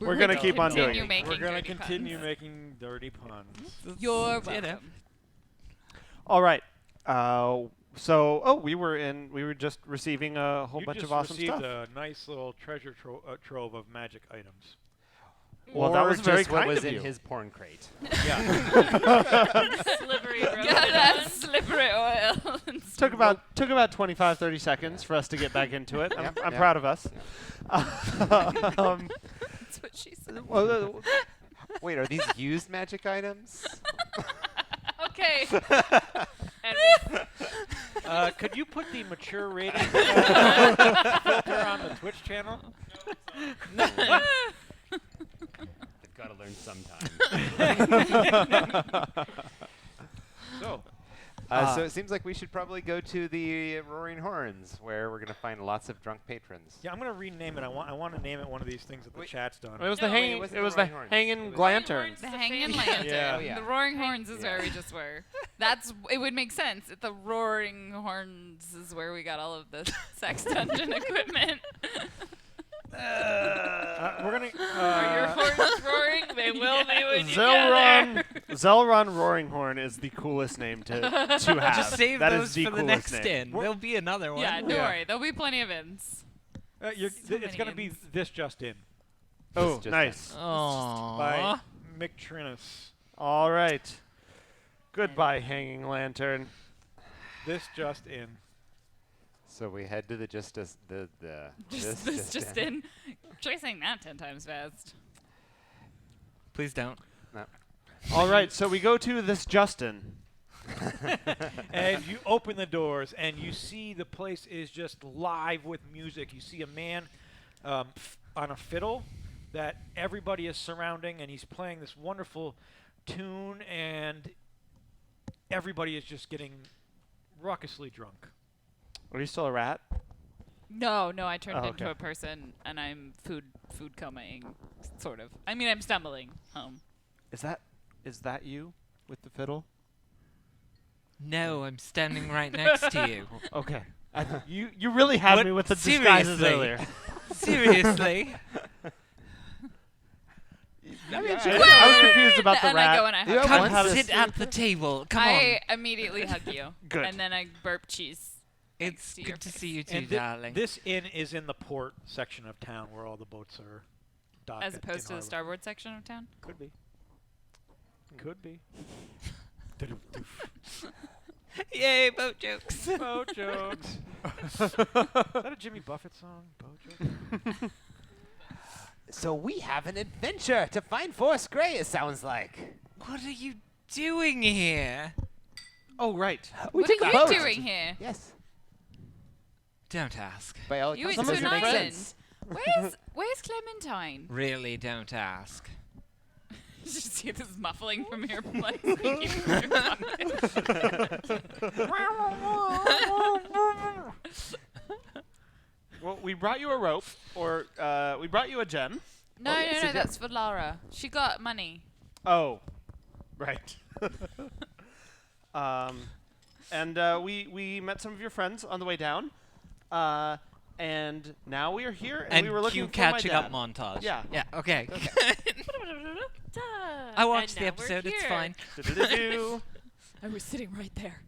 we're going to keep on doing continue it. making We're gonna dirty continue puns. making dirty puns. You're You know. welcome. All right. We were just receiving a whole bunch of awesome You stuff. just received a nice little treasure trove of magic items. Well, that Or was very just what kind was of in you. his porn crate. Slippery Got that slippery oil. Took about 25, 30 seconds for us to get back into it. I'm Yeah. proud of us. That's what she said. Wait, are these used magic items? Okay. And Could you put the mature rating filter on the Twitch channel? They've got to learn sometime. So, So it seems like we should probably go to the Roaring Horns, where we're going to find lots of drunk patrons. yeah, I'm gonna rename it. I want to name it one of these things that the Wait. chat's done. It was No, the wait, hanging. it wasn't It the was the Roaring Horns. It hanging was- lantern. The hanging famous- lantern. Yeah. Oh, yeah. The roaring horns is Yeah. where we just were. It would make sense. The roaring horns is where we got all of the sex dungeon equipment. We're gonna. are your horns roaring? They will be when you Zelrun, gather. Zelrun Roaringhorn is the coolest name to have. Just save That those is the for the coolest next name. in. There'll be another one. Yeah, don't Yeah. worry. There'll be plenty of ins. It's many gonna be ins. this just in Oh, Just nice. by Aww. Mick Trinus. All right. Goodbye, hanging lantern. This just in. So we head to the just in. Try saying that 10 times fast. Please don't. All right, so we go to this Justin. And you open the doors and you see the place is just live with music. You see a man on a fiddle that everybody is surrounding, and he's playing this wonderful tune, and everybody is just getting raucously drunk. Are you still a rat? No, I turned Oh, into okay. a person and I'm food comaing, sort of. I mean, I'm stumbling home. Is that you with the fiddle? No, I'm standing right next to you. Okay. You really had What? me with the disguises Seriously? earlier. Seriously? I was confused about the And rat. I go and I hug Come you. had a sit at the table. Come on. I immediately hug you. Good. And then I burp cheese. It's to your good to face. see you too, And darling. this inn is in the port section of town where all the boats are docked. As in opposed to the harbor. starboard section of town. Could be. Could be. Yay, boat jokes. Boat jokes. Is that a Jimmy Buffett song? Boat jokes? So we have an adventure to find Force Grey, it sounds like. What are you doing here? Oh, right. We What took are a you boat. doing here? Yes. Don't ask. By all You accounts, went those to are an my island. friends. Where's Clementine? Really, don't ask. Did you see this muffling from your place? Thank you for your pocket. Well, we brought you a rope, or we brought you a gem. No, yes, no, you did. that's for Lara. She got money. Oh, right. And we met some of your friends on the way down, and now we are here, and, we were looking cue for catching my up dad. montage. Yeah. Yeah. Okay. Ta. I watched And the now we're episode. It's here. fine. Do-do-do-do. I was sitting right there.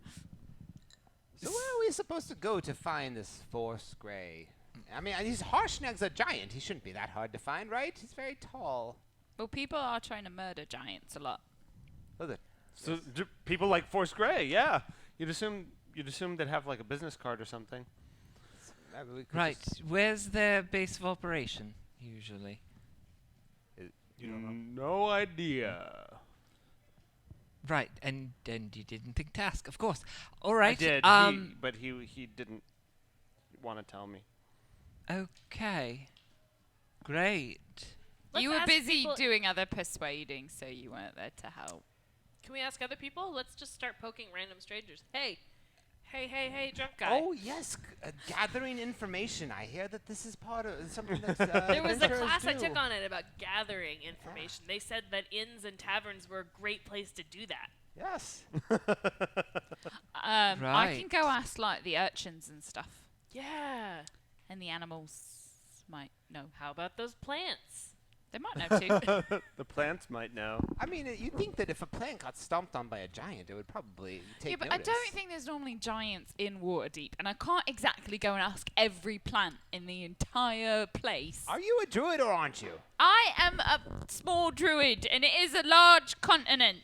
So where are we supposed to go to find this Force Grey? I mean, he's Harshnag's a giant. He shouldn't be that hard to find, right? He's very tall. Well, people are trying to murder giants a lot. Oh, the So people like Force Grey, yeah. You'd assume they'd have like a business card or something. maybe we could Right. just- Where's their base of operation usually? You don't know. No idea. Right. And you didn't think to ask, of course. All right. I did, but he didn't want to tell me. Okay. Great. Let's you were ask busy people- doing other persuading, so you weren't there to help. Can we ask other people? Let's just start poking random strangers. Hey, drunk guy. Oh yes, gathering information. I hear that this is part of something that's. There was a adventurers class I do. took on it about gathering information. They said that inns and taverns were a great place to do that. Yes. I can Right. go ask like the urchins and stuff, Yeah. and the animals. might know. How about those plants? They might know too. The plants might know. I mean, you'd think that if a plant got stomped on by a giant, it would probably take Yeah, but notice. I don't think there's normally giants in Waterdeep, and I can't exactly go and ask every plant in the entire place. Are you a druid or aren't you? I am a small druid, and it is a large continent.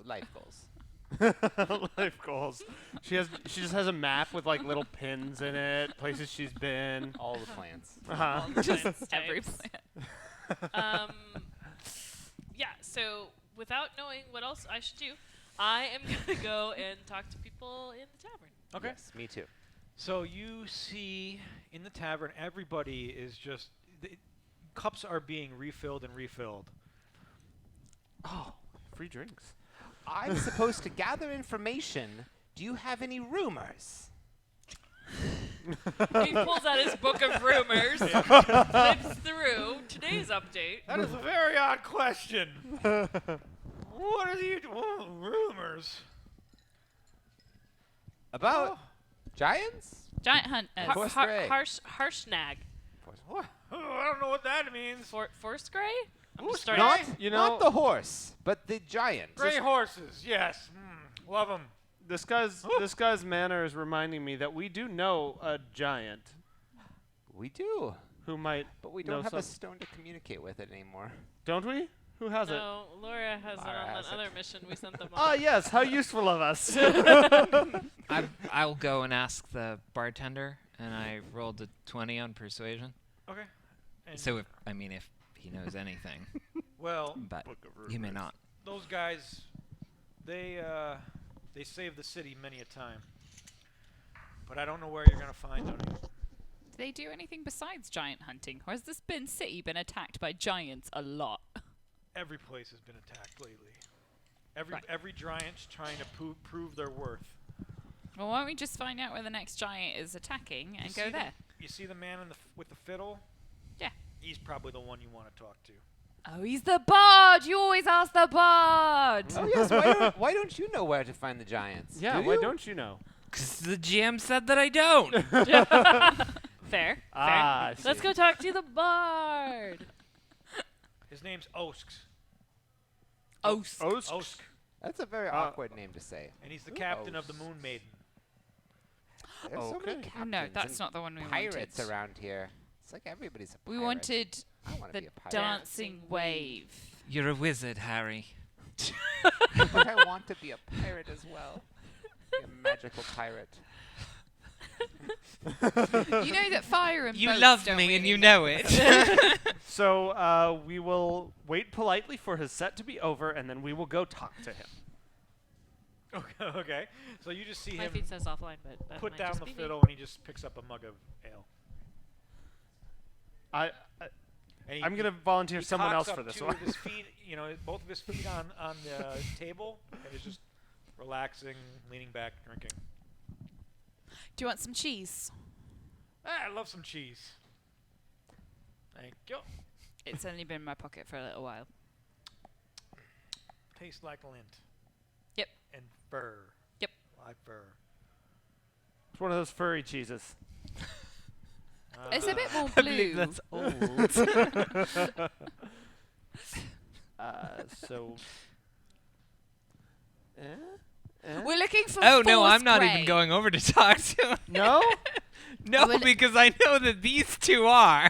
Life goals. Life goals. She just has a map with like little pins in it, places she's been. All the plants. Uh-huh. Just every plant. Yeah, so without knowing what else I should do, I am going to go and talk to people in the tavern. Okay. Yes, me too. So you see in the tavern, everybody is just cups are being refilled and refilled. Oh, free drinks. I'm supposed to gather information. Do you have any rumors? He pulls out his book of rumors, flips through today's update. That is a very odd question. What are you rumors? About giants? Giant hunt. Force Grey. Harshnag. Oh, I don't know what that means. Force Grey? Who's starting- Not, You not know- the horse, but the giant. Gray horses, yes. Love them. This guy's manner is reminding me that we do know a giant We do, who might but we know don't have a some- stone to communicate with it anymore. Don't we? Who has it? No, Laura has it Laura on has that it. other mission we sent them Ah, on. yes. How useful of us. I'll go and ask the bartender, and I rolled a 20 on persuasion. Okay. And So if he knows anything, well, but Book of he may Rumors. not. those guys, they saved the city many a time. But I don't know where you're gonna find them. Do they do anything besides giant hunting? Or has this city been attacked by giants a lot? Every place has been attacked lately. Right. Every giant's trying to prove their worth. Well, why don't we just find out where the next giant is attacking and go there? You see the man with the fiddle? Yeah. He's probably the one you want to talk to. Oh, he's the bard! You always ask the bard! Oh yes, why don't you know where to find the giants? Yeah. Do Why you? don't you know? 'Cause the GM said that I don't. Fair. I see. Let's go talk to the bard. His name's Osks. Osk. Osk. That's a very awkward name to say. And he's the captain of the Osk. Moon Maiden. There's so many Okay. Oh, no, captains that's and not the one we pirates wanted. around here. It's like everybody's a pirate. We wanted I want to the be a pirate. dancing wave. You're a wizard, Harry. But I want to be a pirate as well. Be a magical pirate. You know that fire and You boats loved don't me, and really you know it. So we will wait politely for his set to be over, and then we will go talk to him. Okay. So you just see My him feed says offline, but that put might down just the be me. fiddle and he just picks up a mug of ale. And I'm gonna volunteer he someone cocks else up for this two one. of his feet, both of his feet on the table, and is just relaxing, leaning back, drinking. Do you want some cheese? I love some cheese. Thank you. It's only been in my pocket for a little while. Tastes like lint. Yep. And fur. Yep. Live fur. It's one of those furry cheeses. It's a bit more I believe blue. that's old. So. We're looking for Oh no, Force I'm not Grey. even going over to talk to him. No? No, Well, because I know that these two are.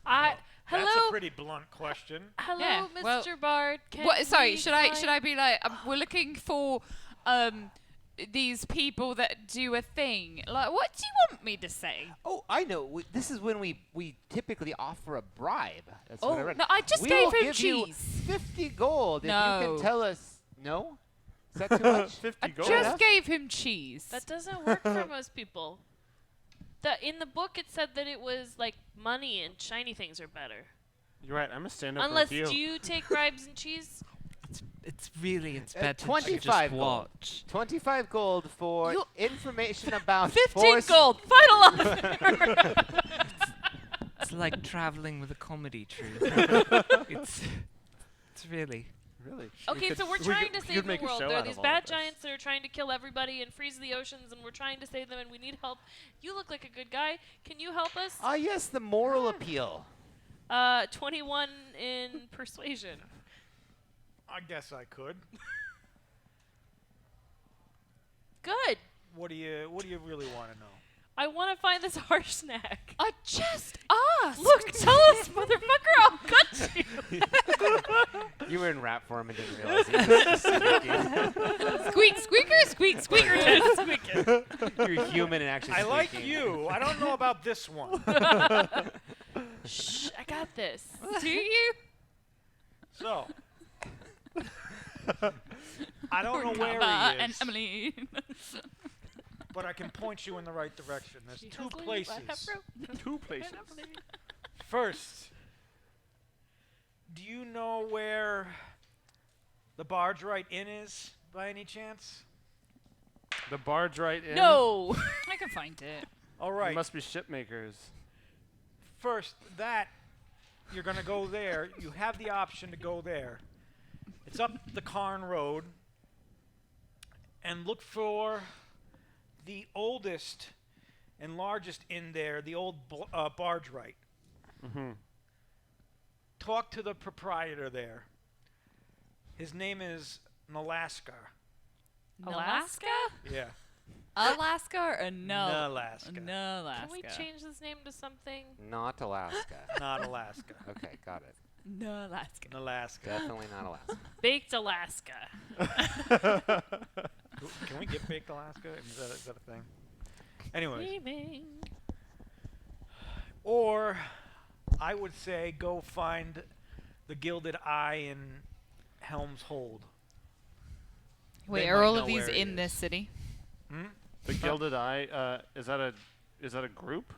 That's a Hello, pretty blunt question. hello, Yeah, Mr. well, Bard. Can What? Sorry, we should I find- be like we're looking for these people that do a thing? Like, what do you want me to say? Oh, I know. This is when we typically offer a bribe. That's Oh, what I read. no, I just We gave will him give you cheese. 50 gold if you No. can tell us. No? Is that too much? 50 I gold. just gave him cheese. That doesn't work for most people. In the book, it said that it was like money and shiny things are better. You're right. I'm gonna stand up Unless, with you. do you take bribes and cheese? It's better to 25 just gold. watch. 25 gold for You- information about 15 Force. gold. Final offer. It's like traveling with a comedy troupe. it's really. Really? Okay, so we're we trying could- to we save could the make a world. show There are out these of all bad of this. giants that are trying to kill everybody and freeze the oceans, and we're trying to save them, and we need help. You look like a good guy. Can you help us? Ah, yes, the moral appeal. 21 in persuasion. I guess I could. Good. What do you really want to know? I want to find this harsh snack. I just asked. Look, tell us, motherfucker. I'll cut you. You were in rap form and didn't realize he was just speaking. Squeak, squeaker, squeak, squeaker. You're human and actually I like speaking. you. I don't know about this one. Shh, I got this. Do you? So, I don't know where Kava he and is, Emily. but I can point you in the right direction. There's She two has a places. Two places. First, do you know where the Barge Right Inn is, by any chance? The barge right in. No. I can find it. All It right. must be ship makers. First, you're going to go there. You have the option to go there. It's up the Carn Road. And look for the oldest and largest inn there, the old Barge Right. Mm-hmm. Talk to the proprietor there. His name is Nalaska. Alaska? Yeah. Alaska or no? Nalaska. No, Alaska. Can we change this name to something? Not Alaska. Not Alaska. Okay, got it. No, Alaska. Alaska. Definitely not Alaska. Baked Alaska. Can we get baked Alaska? Is that a thing? Anyways. Dreaming. Or I would say go find the Gilded Eye in Helm's Hold. Wait, They are might all know of these where it in is. this city? Hmm? The Gilded Eye. Is that a group?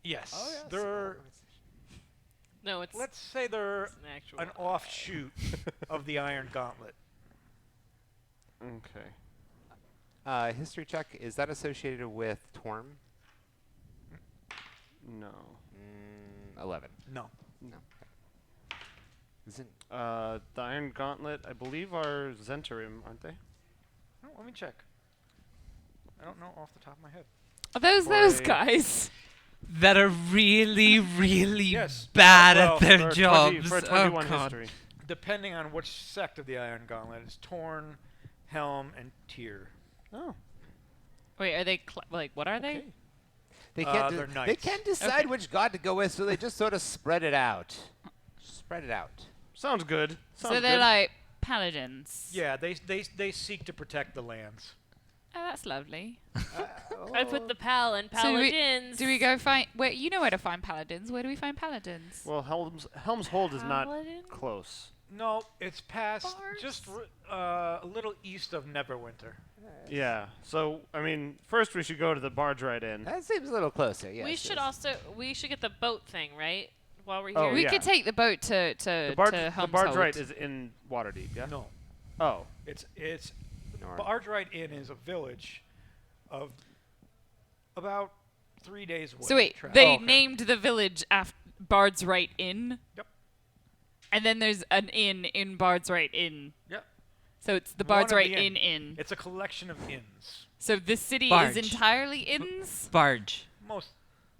Yes. Oh, yeah. They're, No, it's let's say they're an actual. an offshoot of the Iron Gauntlet. Okay. History check. Is that associated with Torm? No. 11. No. No. Isn't The Iron Gauntlet, I believe, are Zentarim, aren't they? No, let me check. I don't know off the top of my head. Are those Boy. guys? That are really, really Yes. bad Well, at their For a 20 jobs. for a Oh 21 God. history. Depending on which sect of the Iron Gauntlet, it's Torn, Helm, and Tyr. Oh. Wait, are they like what are they? Okay. they can't? they're They knights. can't decide which god to go with, so they just sort of spread it out. Spread it out. Sounds good. Sounds So they're good. like paladins. Yeah, they seek to protect the lands. Oh, that's lovely. I put the pal in So we- paladins. Do we go find? Where you know where to find paladins? Where do we find paladins? Well, Helm's Hold is not Paladin? close. No, it's past Bars? just a little east of Neverwinter. Yeah. So, I mean, first we should go to the barge right in. That seems a little closer. Yes. we should yes. we should get the boat thing, right? While we're Oh, here. We yeah. could take the boat to The barge Helm's right Hold. is in Waterdeep, yeah? No, Oh. it's North. Barge Right Inn is a village of about 3 days away. So wait, travel. they Oh, okay. named the village after Bard's Right Inn. Yep. And then there's an inn in Bard's Right Inn. Yep. So it's the One Bard's of Right the Inn inn. It's a collection of inns. So this city Barge. is entirely inns. Barge. Most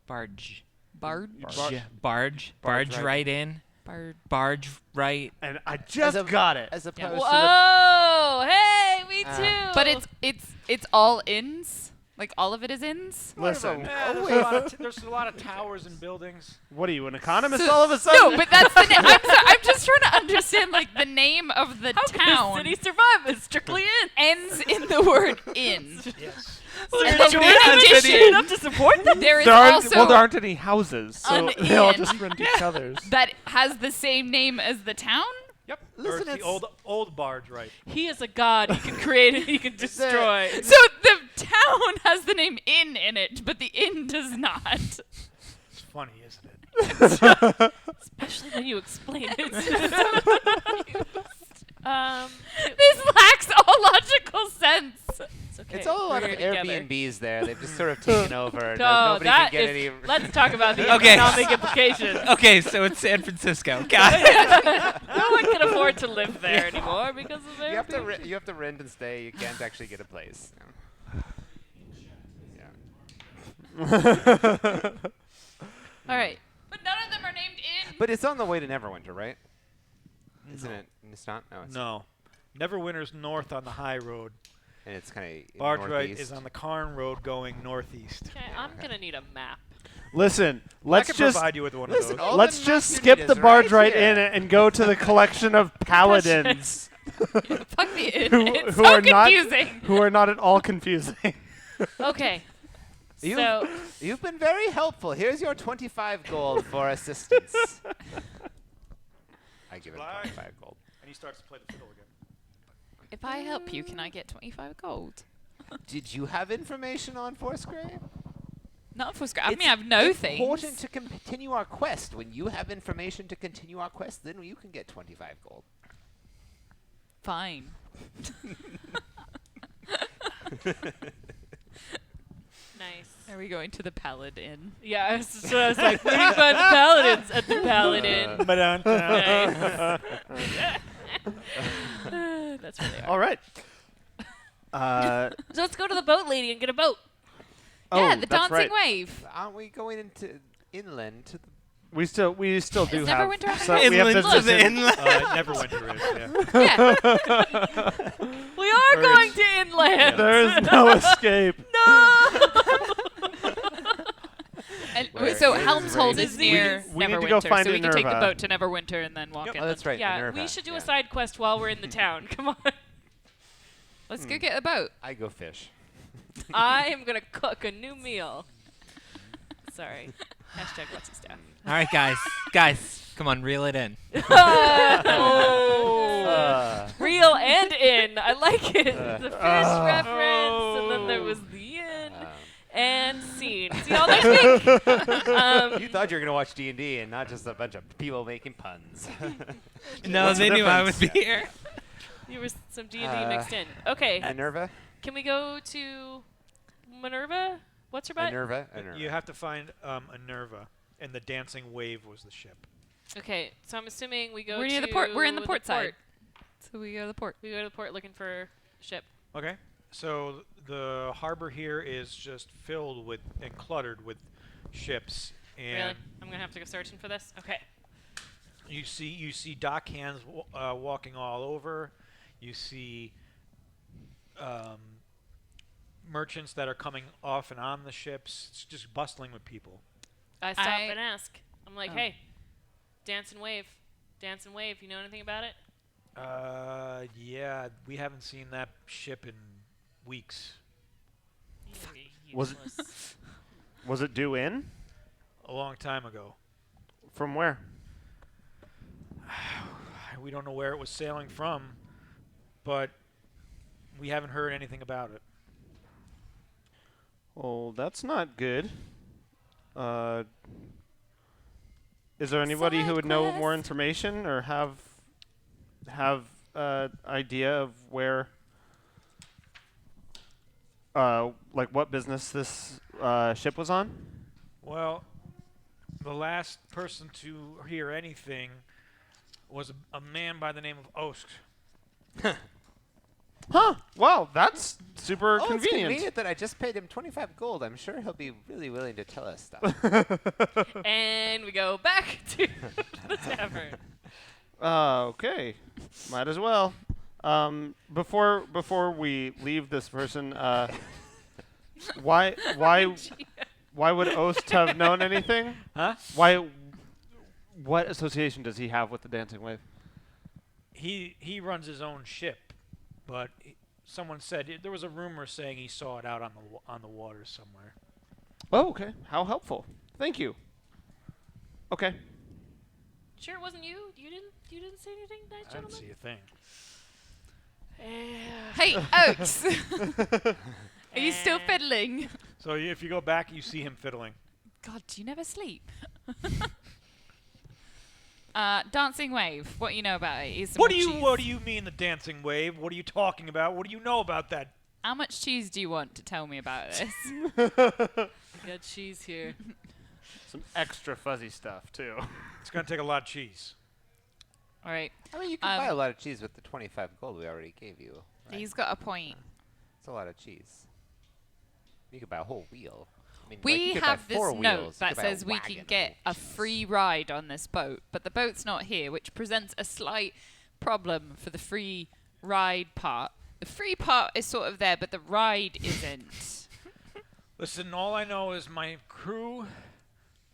Barge. Barge. Barge. Barge Barge right right in. Bard. Barge right. And I just a- got it. As opposed Yeah. to the Whoa! Hey, me too. But it's all inns. Like all of it is inns. Listen, there's a lot of towers and buildings. what are you, an economist So- all of a sudden? No, but that's the. I'm just trying to understand like the name of the How can a town city survive? It's strictly in. ends in the word inn. Yes. So And there's then no in addition addition- enough to support them. There is there aren't, also well, there aren't any houses, so an they all inn. just rent each other's. that has the same name as the town. Yep. Listen, Or it's the it's- old Barge Right. He is a god. He can create it. He can destroy. So the town has the name inn in it, but the inn does not. It's funny, isn't it? Especially when you explain it. This lacks all logical sense. It's okay. Okay, It's all a lot we're of here together. Airbnbs there. They've just sort of taken over. Oh, Nobody that can get is- any. Let's talk about the Okay. economic implications. Okay, so it's San Francisco. Got it. No one can afford to live there anymore because of You have to Airbnb. you have to rent and stay. You can't actually get a place. Yeah. All right. But none of them are named in. But it's on the way to Neverwinter, right? Isn't it? It's not. No. It's No. Neverwinter's north on the high road. And it's kind of Bardrite northeast. is on the Karn road going northeast. Okay, I'm gonna need a map. Listen, I let's can just provide you with one Listen, of all those. let's the just maps you skip need the is right Bardrite here. Inn and go to the collection of paladins Fuck the inn. who, It's who so are not confusing. who are not at all confusing. Okay. You- So You've been very helpful. Here's your 25 gold for assistance. I give him Fly. 25 gold. And he starts to play the fiddle again. If I help you, can I get 25 gold? Did you have information on Foursquare? Not for scrap. I mean, I have no It's important things. to continue our quest. When you have information to continue our quest, then you can get 25 gold. Fine. nice. Are we going to the Paladin? Yeah, I was like, where do you find the paladins at the paladin? That's where they are. All right. So let's go to the boat lady and get a boat. Yeah, oh, the that's dancing right. wave. Aren't we going into inland to the? We still do Is have. Neverwinter on So the we have Inland to business the in- inland. Neverwinter is, yeah. Yeah. We are Or going it's- to inland. There is no escape. No. And Where so is Helm's Hold Raven? is near We need Neverwinter, to go find so we can take the Minerva. boat to Neverwinter and then walk Yep. in. Oh, that's right. Yeah, Minerva. we should do yeah. a side quest while we're in the town. Come on. Let's go get a boat. I go fish. I am gonna cook a new meal. Sorry. Hashtag what's his staff. All right, guys, come on, reel it in. Oh. Real and in. I like it. The fish reference, and then there was the in and scene. See y'all next week. You thought you were gonna watch D&D and not just a bunch of people making puns. No, What's the they knew I would difference? be here. There was some D&D mixed in. Okay. Minerva. Can we go to Minerva? What's her butt? Minerva. You have to find Minerva, and the dancing wave was the ship. Okay, so I'm assuming we go We're to near the port. We're in the port side. So we go to the port. We go to the port looking for a ship. Okay. So the harbor here is just filled with and cluttered with ships, and Really? I'm gonna have to go searching for this. Okay. you see dock hands walking all over. You see merchants that are coming off and on the ships. It's just bustling with people. I stop and ask. I'm like, Oh. hey, dance and wave. Dance and wave. You know anything about it? Yeah, we haven't seen that ship in weeks. Was it- Useless. Was it due in? A long time ago. From where? We don't know where it was sailing from, but we haven't heard anything about it. Well, that's not good. Is there anybody who would know more information or have idea of where, like what business this ship was on? Well, the last person to hear anything was a man by the name of Osk. Huh? Wow, that's super Oh, it's convenient. convenient that I just paid him 25 gold. I'm sure he'll be really willing to tell us stuff. And we go back to the tavern. Okay, might as well. Before we leave this person, why would Ost have known anything? Huh? Why? What association does he have with the Dancing Wave? He runs his own ship, but someone said there was a rumor saying he saw it out on the water somewhere. Oh, okay. How helpful. Thank you. Okay. Sure, it wasn't you. You didn't say anything, nice I didn't gentlemen. see a thing. Hey, Oaks. Are you still fiddling? So if you go back, you see him fiddling. God, do you never sleep? Dancing Wave. What you know about it? Is What do you mean the dancing wave? What are you talking about? What do you know about that How much cheese do you want to tell me about this? We got cheese here. Some extra fuzzy stuff too. It's going to take a lot of cheese. All right. I mean, you can buy a lot of cheese with the 25 gold we already gave you. Right? He's got a point. It's a lot of cheese. You could buy a whole wheel. I mean, like, We you could buy have this 4 note wheels. You that could buy a says we wagon can of get a cheese. free ride on this boat, but the boat's not here, which presents a slight problem for the free ride part. The free part is sort of there, but the ride isn't. Listen, all I know is my crew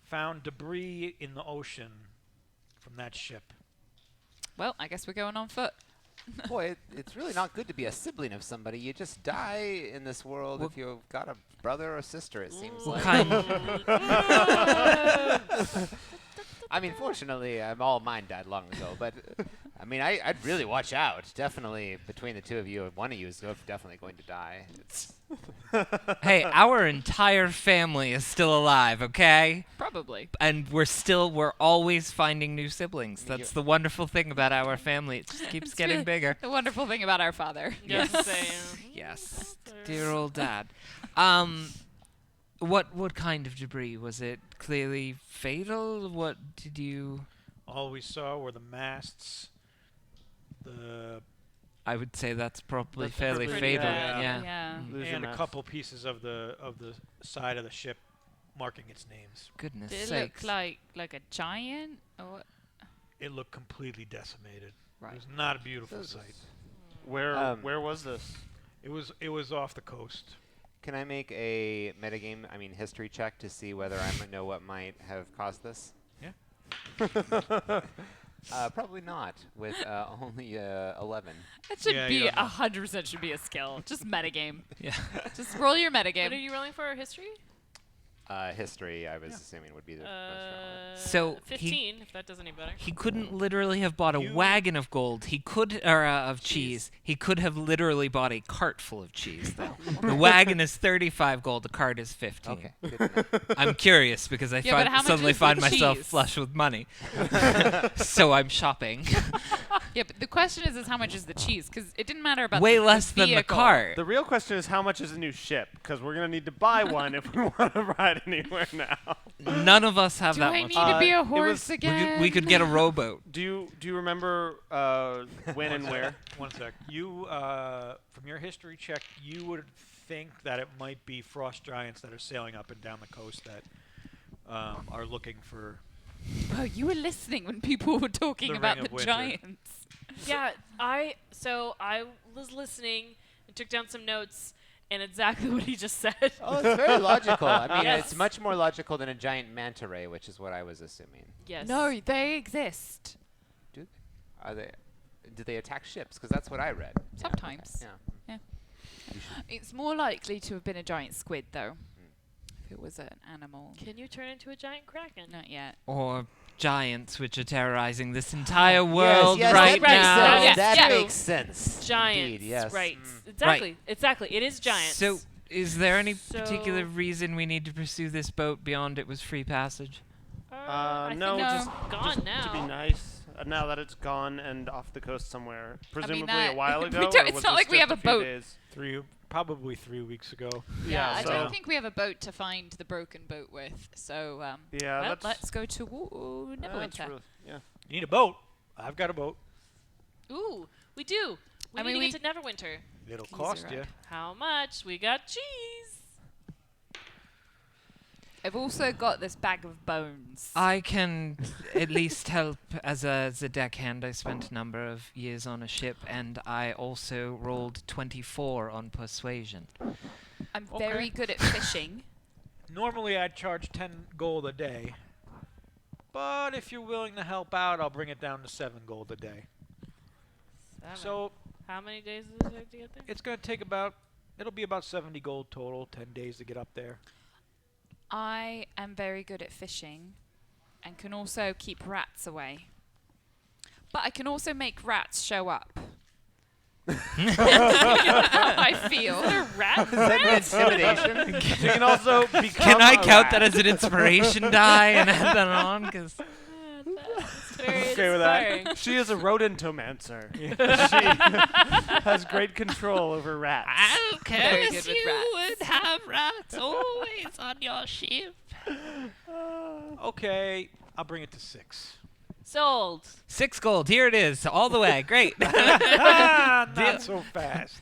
found debris in the ocean from that ship. Well, I guess we're going on foot. Boy, it's really not good to be a sibling of somebody. You just die in this world if you've got a brother or sister, it seems like. I mean, fortunately, all mine died long ago, but I mean, I'd really watch out. Definitely, between the two of you, one of you is definitely going to die. Hey, our entire family is still alive, okay? Probably. And we're always finding new siblings. I mean, That's the wonderful thing about our family. It just keeps It's getting really bigger. The wonderful thing about our father. Yes. Same. Yes, dear old dad. What kind of debris was it? Clearly fatal. What did you? All we saw were the masts, the I would say that's probably That's fairly pretty fatal. bad. Yeah. Yeah. Losing and a us. couple pieces of the side of the ship marking its names. Goodness Did it sakes. look like a giant? Or what? It looked completely decimated. Right. It was not a beautiful sight. Where was this? It was off the coast. Can I make a metagame, history check to see whether I might know what might have caused this? Yeah. Probably not, with only 11. That should Yeah, be you don't know. 100% should be a skill. Just metagame. Yeah. Just roll your What are metagame. you rolling for? History? History, I was assuming, would be the most relevant. So 15, if that does any better. He couldn't literally have bought a You- wagon of gold. He could, or of cheese. He could have literally bought a cart full of cheese. Though the wagon is 35 gold. The cart is 15. Okay, good to know. I'm curious because I Yeah, but how much suddenly is the find myself cheese? flush with money. So I'm shopping. Yeah, but the question is how much is the cheese? Because it didn't matter about Way the less than the vehicle. cart. The real question is how much is a new ship? Because we're gonna need to buy one if we want to ride anywhere now. None of us have Do that I much. need to be it a was- horse we again? could get a rowboat. Do you remember when and where? One sec. You, from your history check, you would think that it might be frost giants that are sailing up and down the coast that are looking for. Oh, you were listening when people were talking The about Ring of the Winter. giants. Yeah, I was listening and took down some notes, and exactly what he just said. Oh, it's very logical. I mean, Yes. it's much more logical than a giant manta ray, which is what I was assuming. Yes. No, they exist. Are they? Do they attack ships? Because that's what I read. Yeah, Sometimes. okay, Yeah. You should- It's more likely to have been a giant squid, though. If it was an animal. Can you turn into a giant kraken? Not yet. Or giants, which are terrorizing this entire world yes, right that makes now. sense. Yes, that yeah. makes sense. Giants. Indeed, yes. Right. Exactly. Exactly. It is giants. So, is there any particular So- reason we need to pursue this boat beyond it was free passage? I No, think just- it's gone just now. to be nice. Now that it's gone and off the coast somewhere, presumably a while we ago. don't- or it's was not this like we just have a few boat. days? Probably 3 weeks ago. Yeah, I so don't think we have a boat to find the broken boat with. So, Yeah, well, that's let's go to that's Neverwinter. really, yeah. You need a boat. I've got a boat. Ooh, we do. We I need mean, to get to Neverwinter. It'll Geezer cost ride. you. How much? We got cheese. I've also got this bag of bones. I can at least help as a deckhand. I spent a number of years on a ship, and I also rolled 24 on persuasion. I'm Okay. very good at fishing. Normally I'd charge 10 gold a day. But if you're willing to help out, I'll bring it down to 7 gold a day. 7. So how many days does it take to get there? it's going to take it'll be about 70 gold total, 10 days to get up there. I am very good at fishing and can also keep rats away. But I can also make rats show up. How I feel. Is it a rat? Is that intimidation? You can also become Can I a count rat. that as an inspiration die and add that on? 'Cause It's very Okay with that. inspiring. She is a rodentomancer. She has great control over rats. I'll Very curse good with you rats. and have rats always on your ship. Okay, I'll bring it to 6. Sold. 6 gold. Here it is. All the way. Great. Not so fast.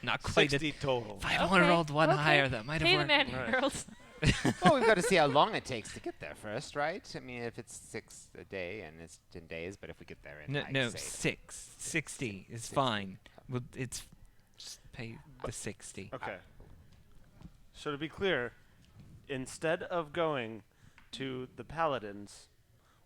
Not quite. 60 total. If I only rolled one okay. higher, that might Pay the have man, worked. Harold. Well, we've got to see how long it takes to get there first, right? I mean, if it's 6 a day and it's 10 days, but if we get there in, No, I'd no, say 6. 60 is fine. Well, it's just pay the 60. Okay. So to be clear, instead of going to the Paladins,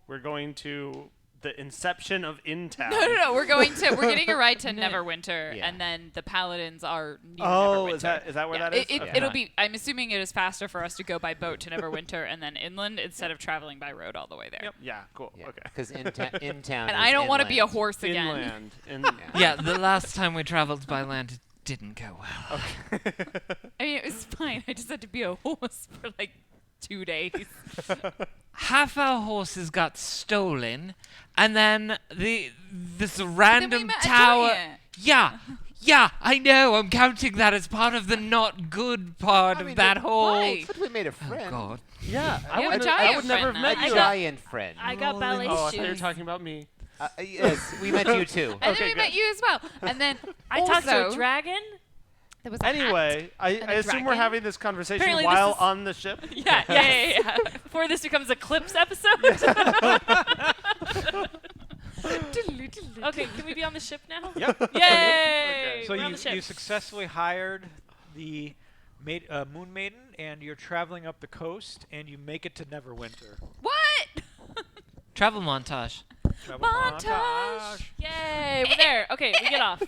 we're going to the inception of In Town. No. We're getting a ride to No. Neverwinter, Yeah. and then the Paladins are near Oh, Neverwinter. is that where Yeah, that is? It'll Okay. be. I'm assuming it is faster for us to go by boat to Neverwinter and then inland instead of traveling by road all the way there. Yeah, cool. Yeah, Okay. because in town. And is I don't want to be a inland. horse again. Inland. Yeah, the last time we traveled by land, it didn't go well. I mean, it was fine. I just had to be a horse for like 2 days. Half our horses got stolen, and then this Then we random met a tower. giant. Yeah, I know. I'm counting that as part of the not good part I of mean, that whole. why? But we made a Oh friend. God. Yeah, You I have a would giant never have friend met now. A you. giant friend. I got ballet Oh, I thought you were shoes. talking about me. Yes, we met you too. And Okay, then we good. met you as well. And then I talked to a also, dragon. there was a hat. Anyway, I And a assume we're dragon. having this conversation Apparently this while is- on the ship. Yeah. Before this becomes a clips episode. Okay, can we be on the ship now? Yep. Yay! Okay. So We're on the ship. you successfully hired the Moon Maiden, and you're traveling up the coast, and you make it to Neverwinter. What? Travel montage. Travel Montage. Yay! We're there. Okay, we get off.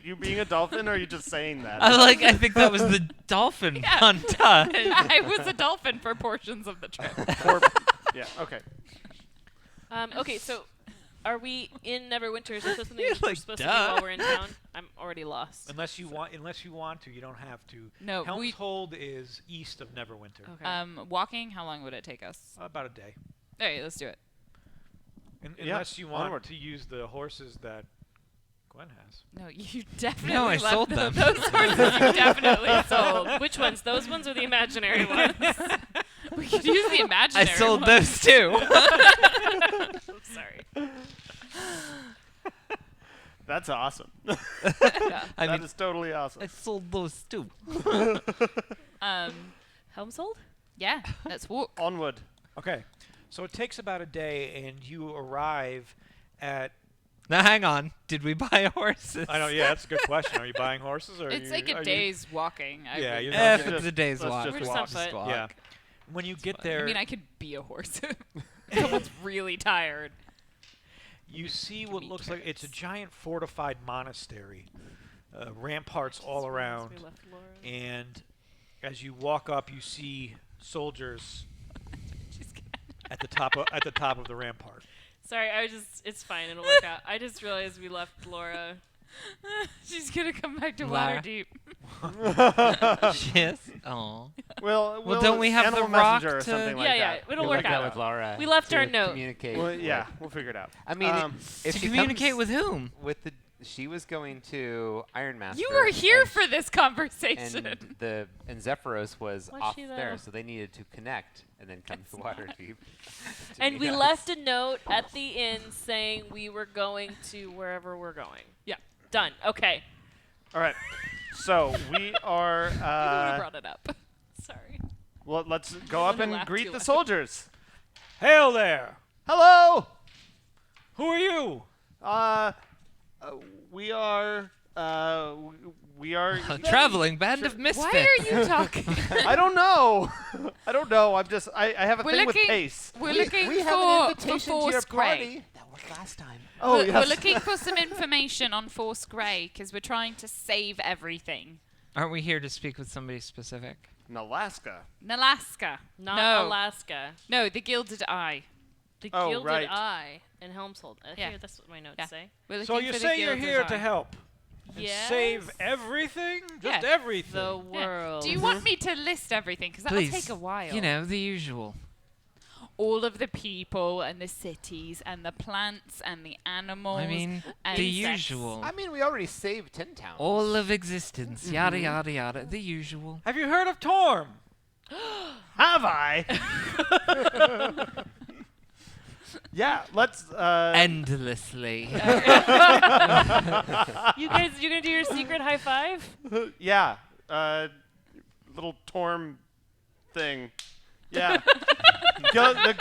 You being a dolphin, or are you just saying that? I think that was the dolphin Yeah. montage. I was a dolphin for portions of the trip. Yeah. Okay. Okay, so are we in Neverwinter? Is this something You're we're like, supposed to do duh. while we're in town? I'm already lost. Unless you want to, you don't have to. No, Helm's we. Hold is east of Neverwinter. Okay. Walking. How long would it take us? About a day. All right, let's do it. Yeah, Unless you want onward. to use the horses that Gwen has. No, you definitely. No, I left sold them. Those horses you definitely sold. Which ones? Those ones or the imaginary ones? We could use the I imaginary. sold one. those too. I'm sorry. That's awesome. Yeah. I That mean, is totally awesome. I sold those too. Helm sold? Yeah, let's walk. Onward. Okay. So it takes about a day, and you arrive at. Now hang on. Did we buy horses? I know. Yeah, that's a good question. Are you buying horses, or It's are like you, a are you- day's walking. I Yeah, would- you're Eh, not if it's a day's let's walk. just We're just walk. on foot. walk. Yeah. When you get fine. there, I mean, I could be a horse. Someone's really tired. you see what Meat looks like it's a turds. giant fortified monastery, ramparts all around, We left Laura. and as you walk up, you see soldiers She's gonna- at the top of the rampart. Sorry, it's fine. It'll work out. I just realized we left Laura. She's gonna come back to Lara. Waterdeep. Yes. Oh. Well, don't we have the animal rock messenger or to- something like Yeah, yeah, that? it'll You'll work work out out. with Laura. We left to her a note. Communicate. Well, with- yeah, we'll figure it out. I mean, if To she communicate comes with whom? with the, she was going to Iron Master. You were here and- for this conversation. and Zephyros was Was off she, there, though? so they needed to connect and then come to Waterdeep. to And meet we us. left a note at the inn saying we were going to wherever we're going. Yeah. Done. Okay. All right. So we are. I would have brought it up. Sorry. Well, let's go I up and laughed greet too the loud. soldiers. Hail there! Hello. Who are you? We are. We are. A traveling band of misfits. Why are you talking? I don't know. I don't know. I'm just. I have a We're thing with looking- pace. We're looking We have an for invitation to Force your Grey. party. That was last time. Oh we're, yes. we're looking for some information on Force Grey because we're trying to save everything. Aren't we here to speak with somebody specific? In Alaska. Alaska. Not No. Alaska. No, the Gilded Eye. The Oh, Gilded right. Eye and Helmshold. Yeah. Here, that's what my notes Yeah. say. We're looking So you for say the you're Gilded here Eye. to help and Yes. save everything? Just Yeah. everything. The Yeah. world. Do you want me to list everything? Because that'll Please. take a while. You know, the usual. all of the people and the cities and the plants and the animals. I mean, and the insects. usual. I mean, we already saved 10 towns. All of existence, yada yada yada, the usual. Have you heard of Torm? Have I? Yeah, let's. Endlessly. You gonna do your secret high five? Yeah, little Torm thing. Yeah. The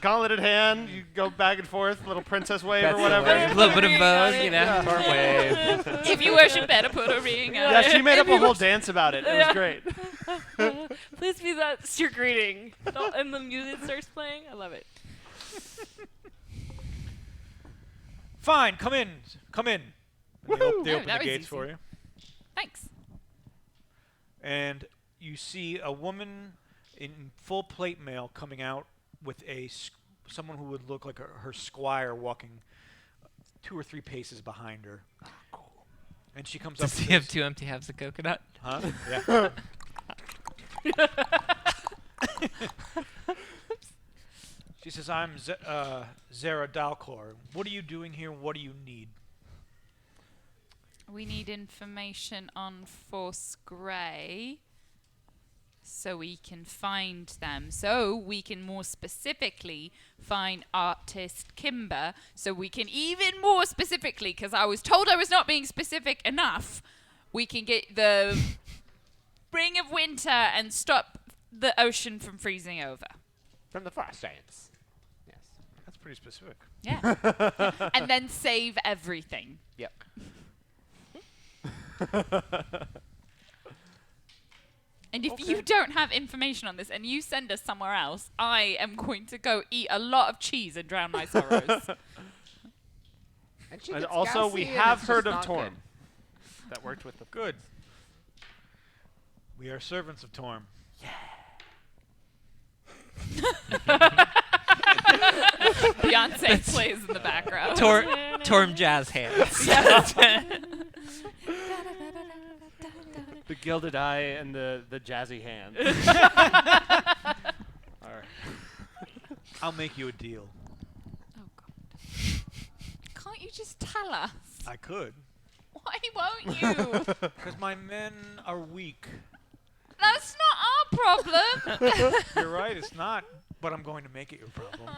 gauntlet at hand. You go back and forth, little princess wave That's or whatever. A little bit of Vogue, you know. Yeah. Torm wave. If you worship better, put a ring. Yeah, she made up a whole dance about it. It was great. Please be that's your greeting. And the music starts playing. I love it. Fine, come in. Come in. And they Oh, open that the was gates easy. for you. Thanks. And you see a woman in full plate mail coming out with someone who would look like her squire walking 2 or 3 paces behind her. Cool. And she comes up. Does he have 2 empty halves of coconut? Huh? Yeah. She says, "I'm Zara Dalcor. What are you doing here? What do you need?" We need information on Force Grey so we can find them. So we can more specifically find artist Kimber. So we can even more specifically, because I was told I was not being specific enough, we can get the Spring of Winter and stop the ocean from freezing over. From the Farce Giants. Yes. That's pretty specific. Yeah. And then save everything. Yep. And if you don't have information on this and you send us somewhere else, I am going to go eat a lot of cheese and drown my sorrows. And, she And gets also, we gassy and have it's heard just of not Torm. good. That worked with the. Good. We are servants of Torm. Beyonce plays in the background. Torm jazz hands. The gilded eye and the jazzy hand. All right. I'll make you a deal. Oh, God. Can't you just tell us? I could. Why won't you? Because my men are weak. That's not our problem. You're right, it's not. But I'm going to make it your problem.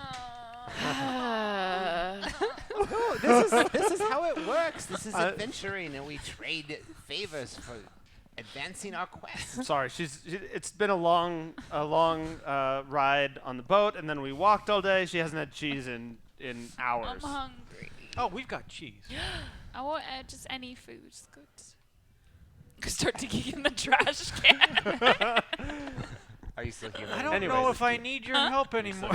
No, this is how it works. This is adventuring, and we trade favors for advancing our quest. Sorry, it's been a long ride on the boat, and then we walked all day. She hasn't had cheese in I'm hours. hungry. Oh, we've got cheese. I want just any food. It's good. Start digging in the trash can. Are you still here? I don't Anyways, know if I need your help anymore.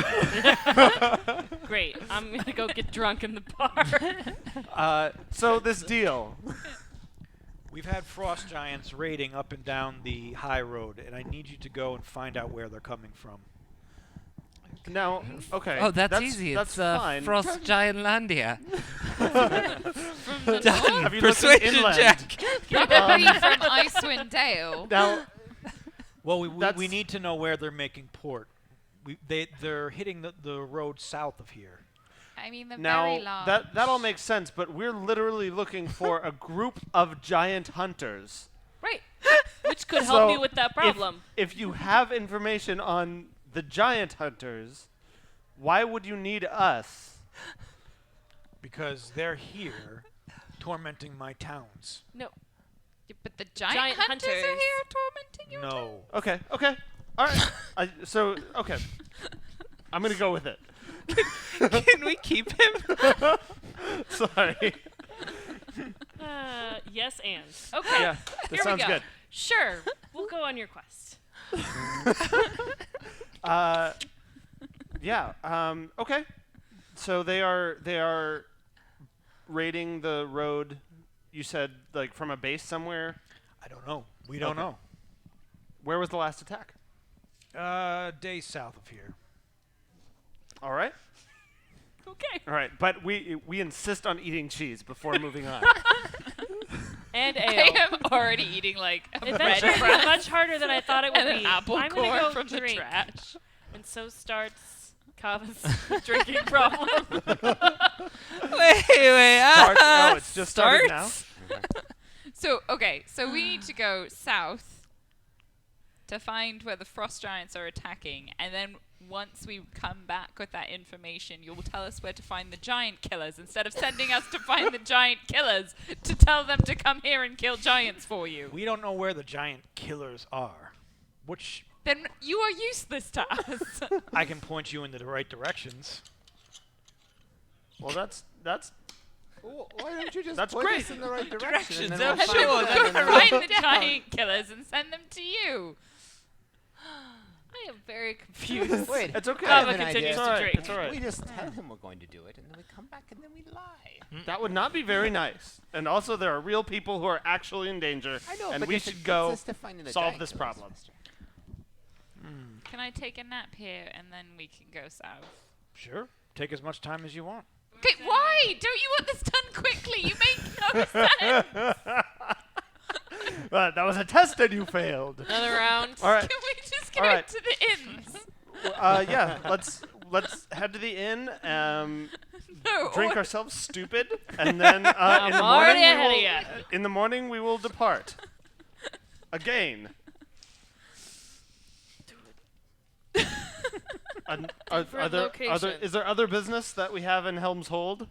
Great. I'm gonna go get drunk in the bar. So this deal. We've had frost giants raiding up and down the high road, and I need you to go and find out where they're coming from. Now, okay. Oh, that's easy. That's It's fine. Frost Giantlandia. Have you looked Persuasion inland? check. Probably from Icewind Dale. Now, Well, we That's- need to know where they're making port. They're hitting the road south of here. I mean, they're now very large. that all makes sense, but we're literally looking for a group of giant hunters. Right. Which could help me with that problem. If you have information on the giant hunters, why would you need us? Because they're here tormenting my towns. No. Yeah, but the giant Giant hunters are hunters. here tormenting you. No. Okay. All right. Okay. I'm going to go with it. Can we keep him? Sorry. Yes, and. Okay. Yeah, that Here sounds we go. good. Sure. We'll go on your quest. Yeah. Okay. So they are raiding the road. You said like from a base somewhere. I don't know. We don't know. Where was the last attack? Days south of here. All right. Okay. All right. But we insist on eating cheese before moving on. And I ale. am already eating like a bread Adventure is crust much harder than I thought it would and be. an apple I'm gonna core go from drink. the trash. And so starts Kava's drinking problem. Wait. Oh, it's just started now. So we need to go south to find where the frost giants are attacking, and then once we come back with that information, you'll tell us where to find the giant killers instead of sending us to find the giant killers to tell them to come here and kill giants for you. We don't know where the giant killers are. Which Then you are useless to us. I can point you in the right directions. Well, that's Why don't you just That's point great. us in the right Directions, direction? and then I'm we'll find sure them, and then Find we'll- the giant killers and send them to you. I am very confused. Wait, It's okay. I have Kava an continues idea. to It's drink. It's all right. We just tell him we're going to do it, and then we come back and then we lie. That would not be very nice. And also, there are real people who are actually in danger, I know, and but we if it should gets go us to finding the solve giant this killers problem. faster. Can I take a nap here and then we can go south? Sure. Take as much time as you want. Okay, why? Don't you want this done quickly? You make no sense. That was a test and you failed. Another round. All right. Can we just go All right. to the inns? Yeah. Let's head to the inn. No. Drink ourselves stupid, and then in the I'm morning already we ahead of will, ya. in the morning we will depart. Again. Is there other business that we have in Helm's Hold?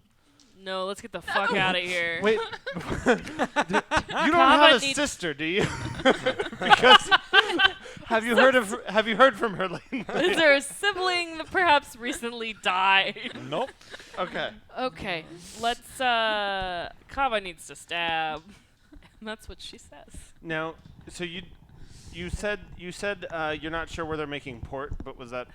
No, let's get the fuck out of here. Wait, you don't Kava have a needs- sister, do you? Because have you heard from her lately? Is there a sibling that perhaps recently died? Nope. Okay. Okay, let's. Kava needs to stab. And that's what she says. Now, so you said you're not sure where they're making port, but was that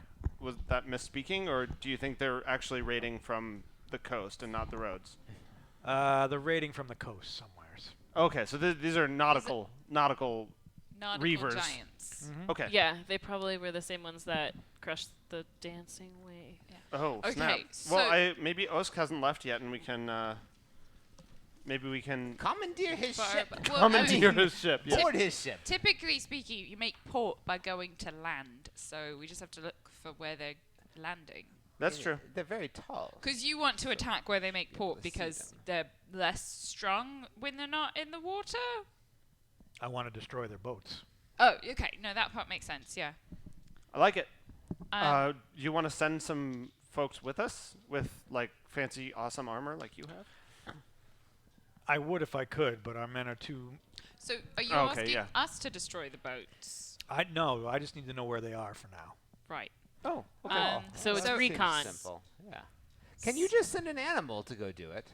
misspeaking, or do you think they're actually raiding from the coast and not the roads? The raiding from the coast somewheres. Okay, so these are nautical. Nautical Reavers. giants. Okay. Yeah, they probably were the same ones that crushed the dancing way. Oh, Okay, snap. so- Well, maybe Osk hasn't left yet, and we can Commandeer his But- ship. but- well, commandeer his ship. Yeah. Board his ship. Typically speaking, you make port by going to land, so we just have to look for where they're landing. That's true. They're very tall. Because you want to attack where they make port Let's see because them. they're less strong when they're not in the water. I want to destroy their boats. Oh, okay. No, that part makes sense. Yeah. I like it. Um, You want to send some folks with us with like fancy, awesome armor like you have? I would if I could, but our men are too. so are you okay, asking yeah. us to destroy the boats? No, I just need to know where they are for now. Right. Oh, okay. So it's So- recon. Simple. Yeah. Can you just send an animal to go do it?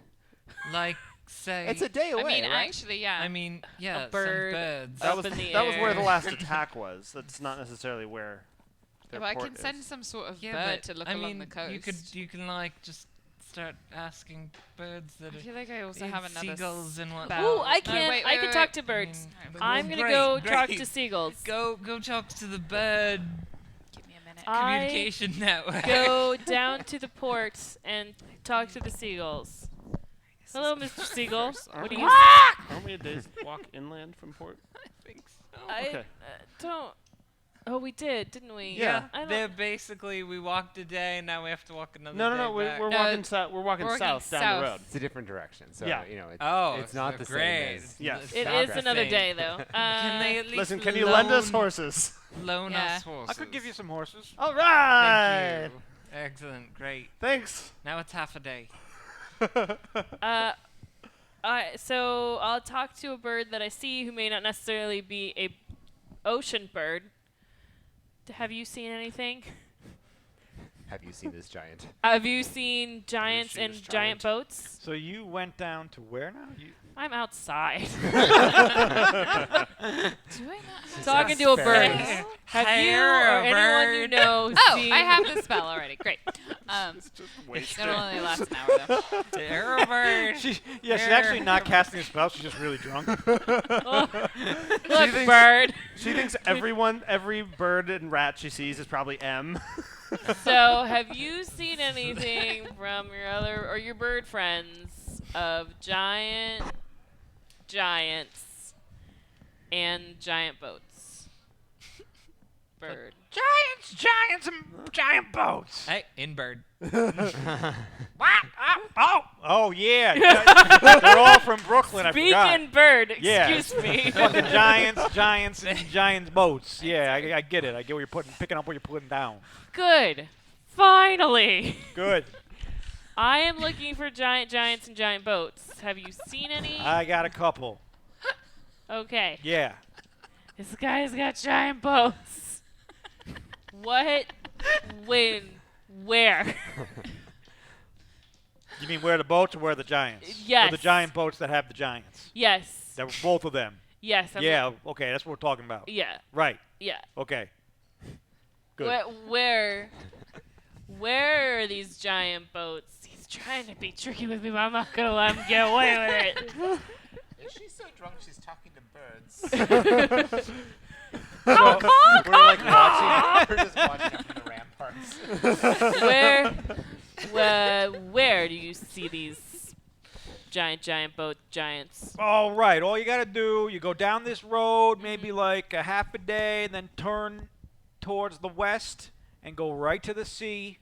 Like, say. It's a day away, I mean, right? actually, yeah. I mean, yeah, some bird. birds. that up was in the that was where the air. last attack was. That's not necessarily where their Well, I port can is. send some sort of Yeah, bird but to look I along mean, the coast. you can like just start asking birds that I are feel like I also have another seagulls and what. spell. Ooh, I No, can. wait, I wait, can wait, talk wait. to birds. Well, I'm gonna great, go talk great. to seagulls. Go talk to the bird Give me a minute. communication network. Go down to the port and talk to the seagulls. Hello, Mr. Seagull. What do you? Aren't we a day's walk inland from port? I think so. I Okay. don't. Oh, we did, didn't we? Yeah. I don't. They're basically we walked a day and now we have to walk another No, day we're back. walking south. We're walking walking south down south. the road. It's a different direction. So, Yeah. you know, it's not the great. same as... Yes. It's It not is the another same. day, though. Can they at least Listen, can you lend us loan- horses? Loan Yeah. us horses. I could give you some horses. All right. Thank you. Excellent, great. Thanks. Now it's half a day. So I'll talk to a bird that I see who may not necessarily be a ocean bird. Have you seen anything? Have you seen this giant? Have you seen giants seen in this giant giant? boats? So you went down to where now? I'm outside. Do I not? Talking to a bird. Sparrows. Have you Here, or a anyone you bird. know Oh, seen? I have the spell already. Great. Wasted. It'll only last an hour though. They're bird. She's actually not casting a spell. She's just really drunk. Look, thinks- bird. She thinks every bird and rat she sees is probably M. So, have you seen anything from your bird friends of giants and giant boats? bird. Giants, and giant boats. Hey, in bird. Oh yeah. They're all from Brooklyn. Speak I forgot. in bird. Yeah. Excuse me. Fucking giants, and giants boats. Yeah, I get it. I get what you're picking up what you're putting down. Good. Finally. Good. I am looking for giants and giant boats. Have you seen any? I got a couple. Okay. Yeah. This guy's got giant boats. What? When? Where? You mean where the boats or where the giants? Yes. Or the giant boats that have the giants. Yes. That were both of them. Yes. Yeah. Okay, that's what we're talking about. Yeah. Right. Yeah. Okay. Good. Where are these giant boats? He's trying to be tricky with me, but I'm not gonna let him get away with it. Is she so drunk she's talking to birds? Honk, honk, We're like honk, watching. We're just watching it from the ramparts. Where do you see these giant boat giants? All right. All you got to do, you go down this road maybe like a half a day, and then turn towards the west and go right to the sea.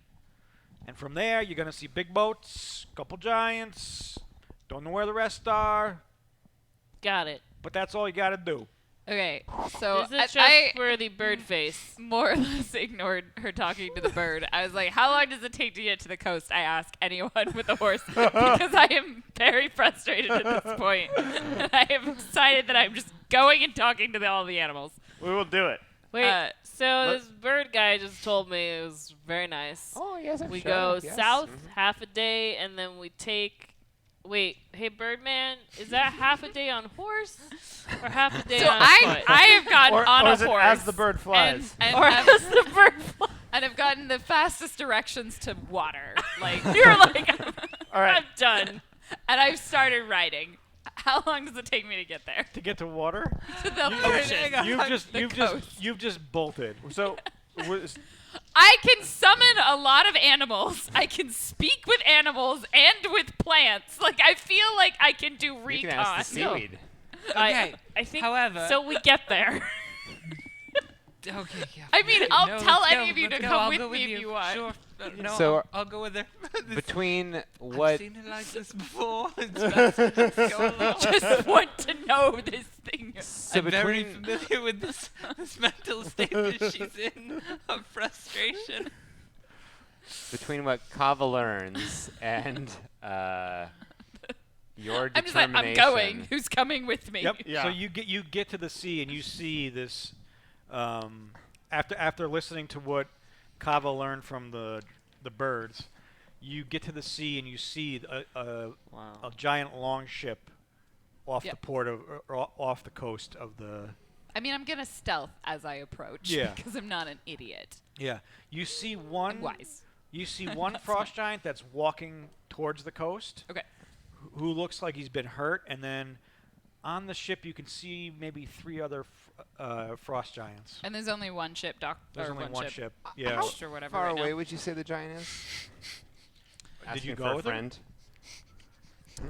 And from there, you're going to see big boats, couple giants. Don't know where the rest are, Got it. but that's all you got to do. Okay, so This is just I for the bird face. more or less ignored her talking to the bird. I was like, how long does it take to get to the coast? I ask anyone with a horse because I am very frustrated at this point. And I have decided that I'm just going and talking to all the animals. We will do it. Wait, so let's- this bird guy just told me it was very nice. Oh yes, I'm We sure. go Yes. south half a day, and then we take. Wait, hey Birdman, is that half a day on horse or half a day So on I foot? have gotten on or a is it horse as the bird flies? and or have, as the bird flies. and have gotten the fastest directions to water. Like You're like, All right. I'm done. and I've started riding. How long does it take me to get there? To get to water, To the ocean. you've just bolted. So, was- I can summon a lot of animals. I can speak with animals and with plants. Like I feel like I can do You recon. can ask the seaweed. Okay. I think. However- so we get there. Okay, yeah. I mean, I'll No, tell let's any go, of you let's to go, come I'll with go me if you want. Sure. No, So- I'll go with her. Between I've what? seen it like this before. It's best to just go along. Just want to know this thing. So I'm very between familiar with this mental state that she's in of frustration. between what Kava learns and your I'm just like, determination. I'm going. Who's coming with me? Yep. Yeah. So you get to the sea and you see this. After listening to what Kava learned from the birds, you get to the sea and you see a giant longship off Yep. the port of or off the coast of the. I mean, I'm gonna stealth as I approach. Yeah. Because I'm not an idiot. Yeah. You see one. I'm wise. You see one That's frost giant that's walking towards the coast. Okay. Who looks like he's been hurt, and then on the ship you can see maybe 3 other frost giants. And there's only one ship, There's or only one ship. How Yeah. or whatever. Far right away now. would you say the giant is? Did Asking you for go a with him? friend?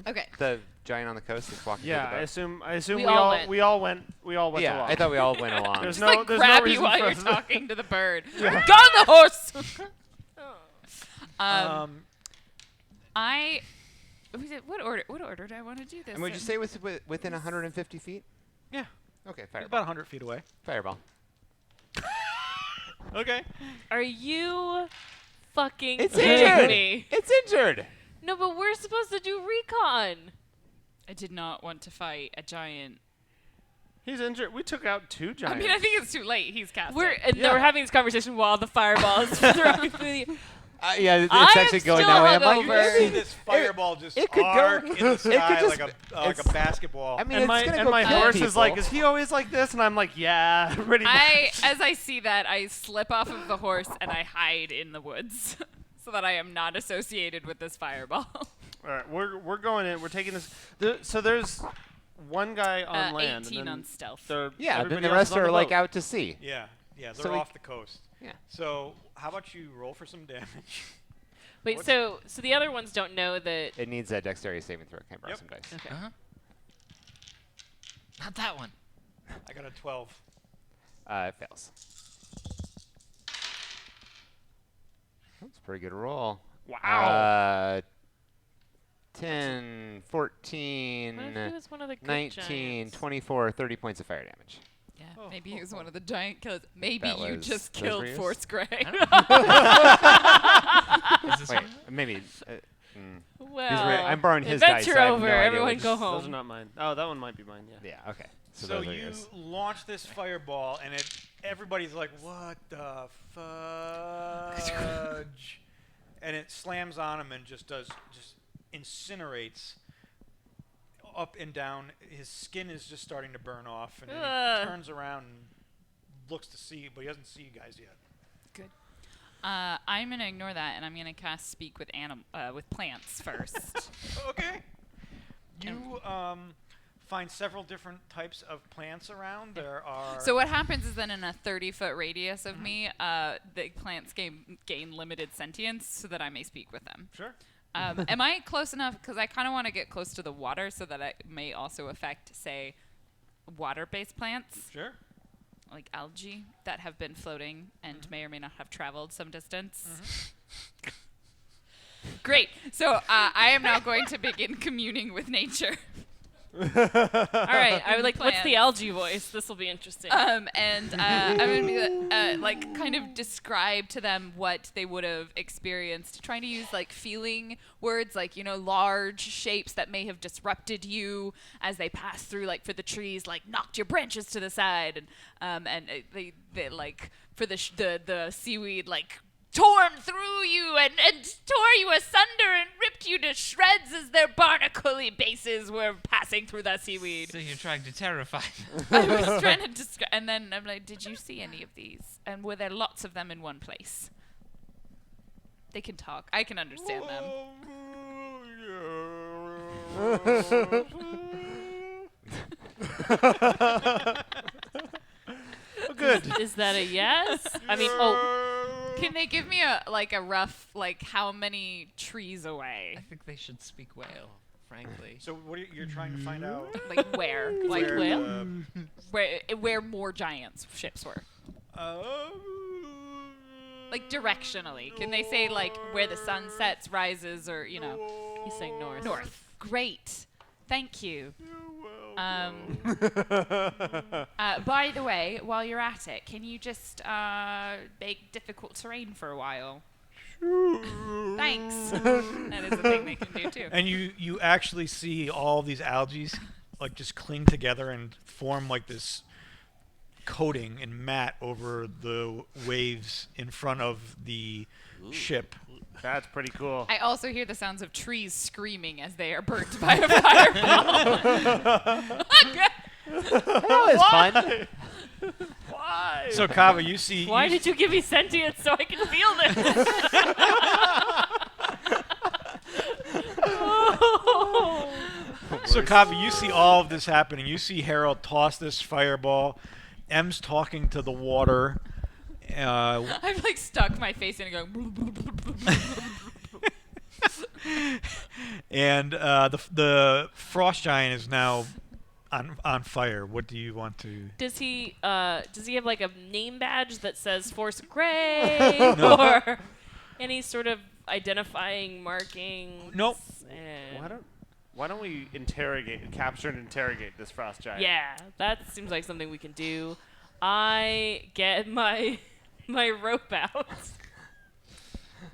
Okay. The giant on the coast that's walking. yeah, through I the assume We we all all went. we all went yeah, along. I thought we all went along. There's Just, no grab you reason while for you're us to- talking to the bird. Go on the horse. What order do I want to do this? And would you in? say within 150 feet? Yeah. Okay, It's fireball. about 100 feet away. Fireball. Okay. Are you fucking It's kidding injured. me? It's injured. No, but we're supposed to do recon. I did not want to fight a giant. He's injured. We took out 2 giants. I mean, I think it's too late. He's casting. We're Yeah. we're having this conversation while the fireball is thrown through the. Yeah, it's I am actually going still that way. I'm like, hungover. You see this fireball just it could go- arc in the sky just- like a it's- basketball. I mean, and it's my gonna and go my kill horse is like, people. is he always like this? And I'm like, yeah, pretty much. As I see that, I slip off of the horse and I hide in the woods, so that I am not associated with this fireball. All right, we're going in. We're taking this. So there's one guy on land. 18 and then on stealth. Yeah, then everybody the else rest is on are the like boat. out to sea. Yeah. They're So we- off the coast. Yeah. So how about you roll for some damage? Wait, What's- so the other ones don't know that. It needs a dexterity saving throw. Can't borrow Yep. some dice. Okay. Uh-huh. Not that one. I got a 12. It fails. That's a pretty good roll. Wow. 10, 14, What if he was one of the good 19, giants? 24, 30 points of fire damage. Yeah, maybe he was one of the giant killers. Maybe That you was- just those killed were yours? Force Grey. Is this Wait, one? maybe. Well, I'm borrowing his dice. adventure so I have over. no idea Everyone which- go Those are home. not mine. Oh, that one might be mine. Yeah. Yeah. Okay. So, So those are you yours. launch this fireball, and everybody's like, "What the fudge?" And it slams on him and just incinerates up and down. His skin is just starting to burn off, and then he turns around and looks to see, but he doesn't see you guys yet. Good. I'm gonna ignore that, and I'm gonna cast Speak with with plants first. Okay. You find several different types of plants around. There are. So what happens is then in a 30-foot radius of me, the plants gain limited sentience so that I may speak with them. Sure. Am I close enough? Because I kind of want to get close to the water so that it may also affect, say, water-based plants, Sure. like algae that have been floating and may or may not have traveled some distance. Great. So I am now going to begin communing with nature. All right, I would like. What's the Plants. algae voice? This will be interesting. And I'm going to be like kind of describe to them what they would have experienced, trying to use like feeling words, like, you know, large shapes that may have disrupted you as they pass through, like for the trees, like knocked your branches to the side, and they like for the seaweed, like torn through you and tore you asunder and ripped you to shreds as their barnacle-y bases were passing through that seaweed. So you're trying to terrify them. I was trying to describe, and then I'm like, did you see any of these? And were there lots of them in one place? They can talk. I can understand them. Good. Is that a yes? I mean, Can they give me a rough, like, how many trees away? I think they should speak whale, frankly. So what you're trying to find out? Like where? Like where whale? the- where more giants ships were? Like directionally. Can they say like where the sun sets, rises, or you know? he's saying north. North. Great. Thank you. By the way, while you're at it, can you just make difficult terrain for a while? Thanks. That is a thing they can do too. And you actually see all these algae like just cling together and form like this coating and mat over the waves in front of the ship. That's pretty cool. I also hear the sounds of trees screaming as they are burnt by a fireball. That was fun. Why? So Kava, you see. Why you did you give me sentience so I can feel this? So Kava, you see all of this happening. You see Harold toss this fireball. M's talking to the water. I've like stuck my face in and going. And the frost giant is now on fire. What do you want to? Does he have like a name badge that says Force Grey or any sort of identifying marking? Nope. Why don't we capture and interrogate this frost giant? Yeah, that seems like something we can do. I get my rope out.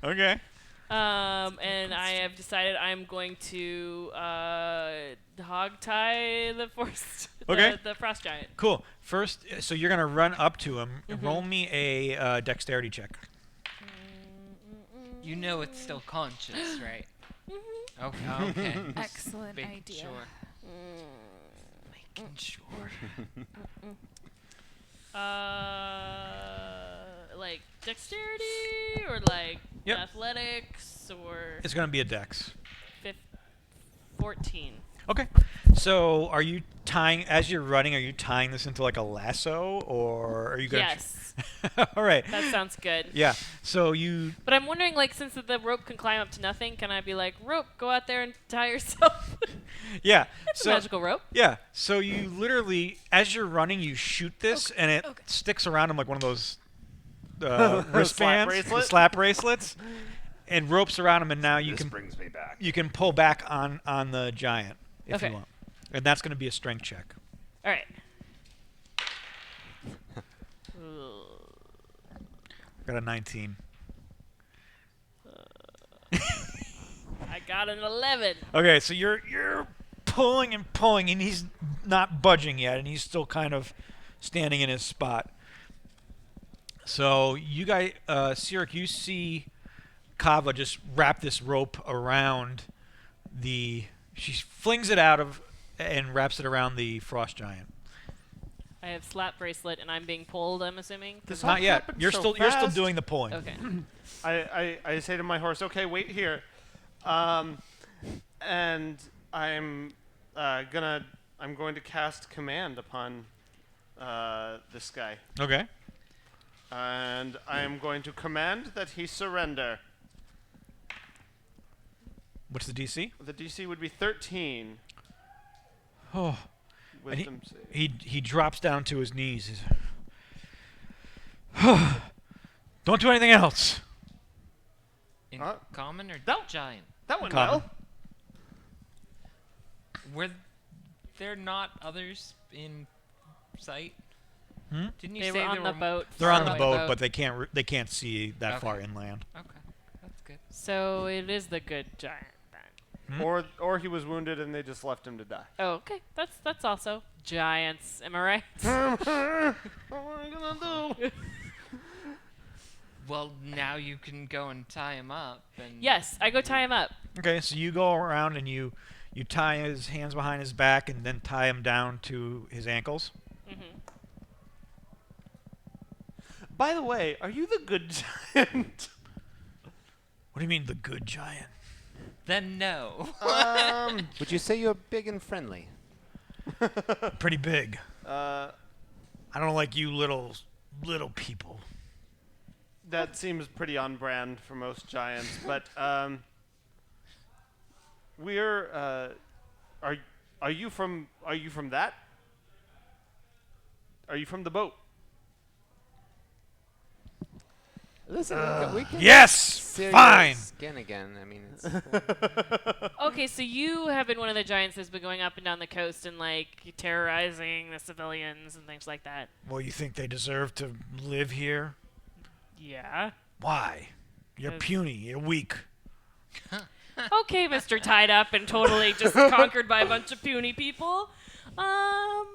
Okay. And I have decided I'm going to hog tie the the frost giant. Cool. First, so you're gonna run up to him. Roll me a dexterity check. You know it's still conscious, right? Okay. Excellent Making idea. sure. Making sure. Like dexterity or like Yep. athletics or It's gonna be a dex. 14. Okay. So are you tying as you're running? Are you tying this into like a lasso, or are you gonna? Yes, All right. that sounds good. Yeah. So you. But I'm wondering, like, since the rope can climb up to nothing, can I be like, rope, go out there and tie yourself? Yeah. That's so a magical rope. Yeah. So you literally, as you're running, you shoot this, and it Okay. sticks around him like one of those wristbands, bracelet? the slap bracelets, and ropes around him, and now you can brings me back. you can pull back on the giant if Okay. you want, and that's going to be a strength check. All right. Got a 19. I got an 11. Okay, so you're pulling and pulling, and he's not budging yet, and he's still kind of standing in his spot. So you guys, Sirik, you see Kava just wrap this rope around the. She flings it out of and wraps it around the frost giant. I have slap bracelet, and I'm being pulled, I'm assuming? This all Not yet. happened You're so still fast. doing the pulling. Okay. I say to my horse, okay, wait here, and I'm going to cast command upon this guy, Okay. and I am going to command that he surrender. What's the DC? The DC would be 13. Oh. Wisdom save. He drops down to his knees. Don't do anything else. In Uh, common or that- giant? That went Common. well. Were there not others in sight? Hmm? Didn't you They say were on there the were boat. They're on far the away. boat, but they can't see that Okay. far inland. Okay, that's good. So it is the good giant then. Hmm? Or he was wounded and they just left him to die. Oh, okay. That's also giants. Am I right? What am I gonna do? Well, now you can go and tie him up. And Yes, I go tie him up. Okay, so you go around and you tie his hands behind his back and then tie him down to his ankles. Mm-hmm. By the way, are you the good giant? What do you mean, the good giant? Then no. Would you say you're big and friendly? Pretty big. Uh, I don't like you little people. that seems pretty on brand for most giants, but we're are you from that? Are you from the boat? Listen, we can Yes! serious Fine! skin again. I mean, it's Okay, so you have been one of the giants that's been going up and down the coast and like terrorizing the civilians and things like that. Well, you think they deserve to live here? Yeah. Why? You're 'Cause- puny. You're weak. Okay, Mr. Tied Up and totally just conquered by a bunch of puny people. I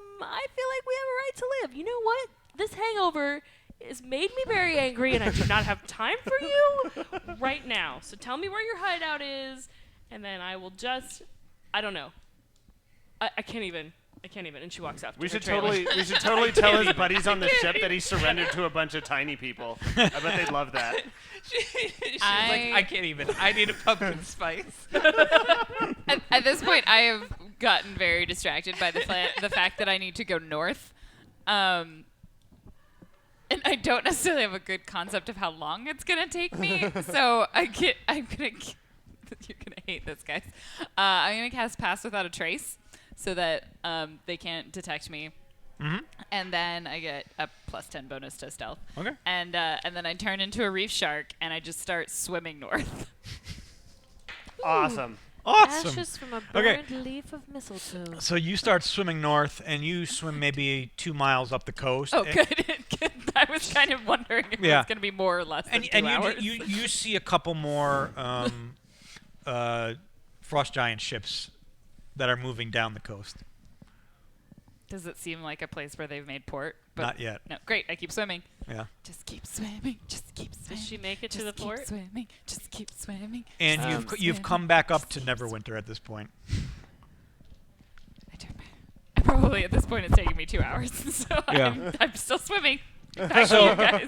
feel like we have a right to live. You know what? This hangover has made me very angry, and I do not have time for you right now. So tell me where your hideout is, and then I will just. I don't know. I can't even. And she walks out. We to her should trailer. totally tell his buddies on the ship that he surrendered to a bunch of tiny people. I bet they'd love that. She's like, I can't even. I need a pumpkin spice. At this point, I have gotten very distracted by the fact that I need to go north. And I don't necessarily have a good concept of how long it's going to take me. So I'm going to... You're going to hate this, guys. I'm going to cast Pass Without a Trace so that they can't detect me. Mm-hmm. And then I get a +10 bonus to stealth. Okay. And then I turn into a reef shark, and I just start swimming north. Awesome. Awesome. Ashes from a Okay. burned leaf of mistletoe. So you start swimming north, and you swim maybe 2 miles up the coast. Oh, and, good. Good. I was kind of wondering if it Yeah. was going to be more or less than 2 And hours. you see a couple more frost giant ships that are moving down the coast. Does it seem like a place where they've made port? But Not yet. No, great. I keep swimming. Yeah. Just keep swimming. Just keep swimming. Does she make it to Just the keep port? swimming. Just keep swimming. And just you've keep you've swimming, come back up just to keep Neverwinter at this point. I don't. I probably at this point it's taking me 2 hours, so Yeah. I'm still swimming. Back to So, you guys.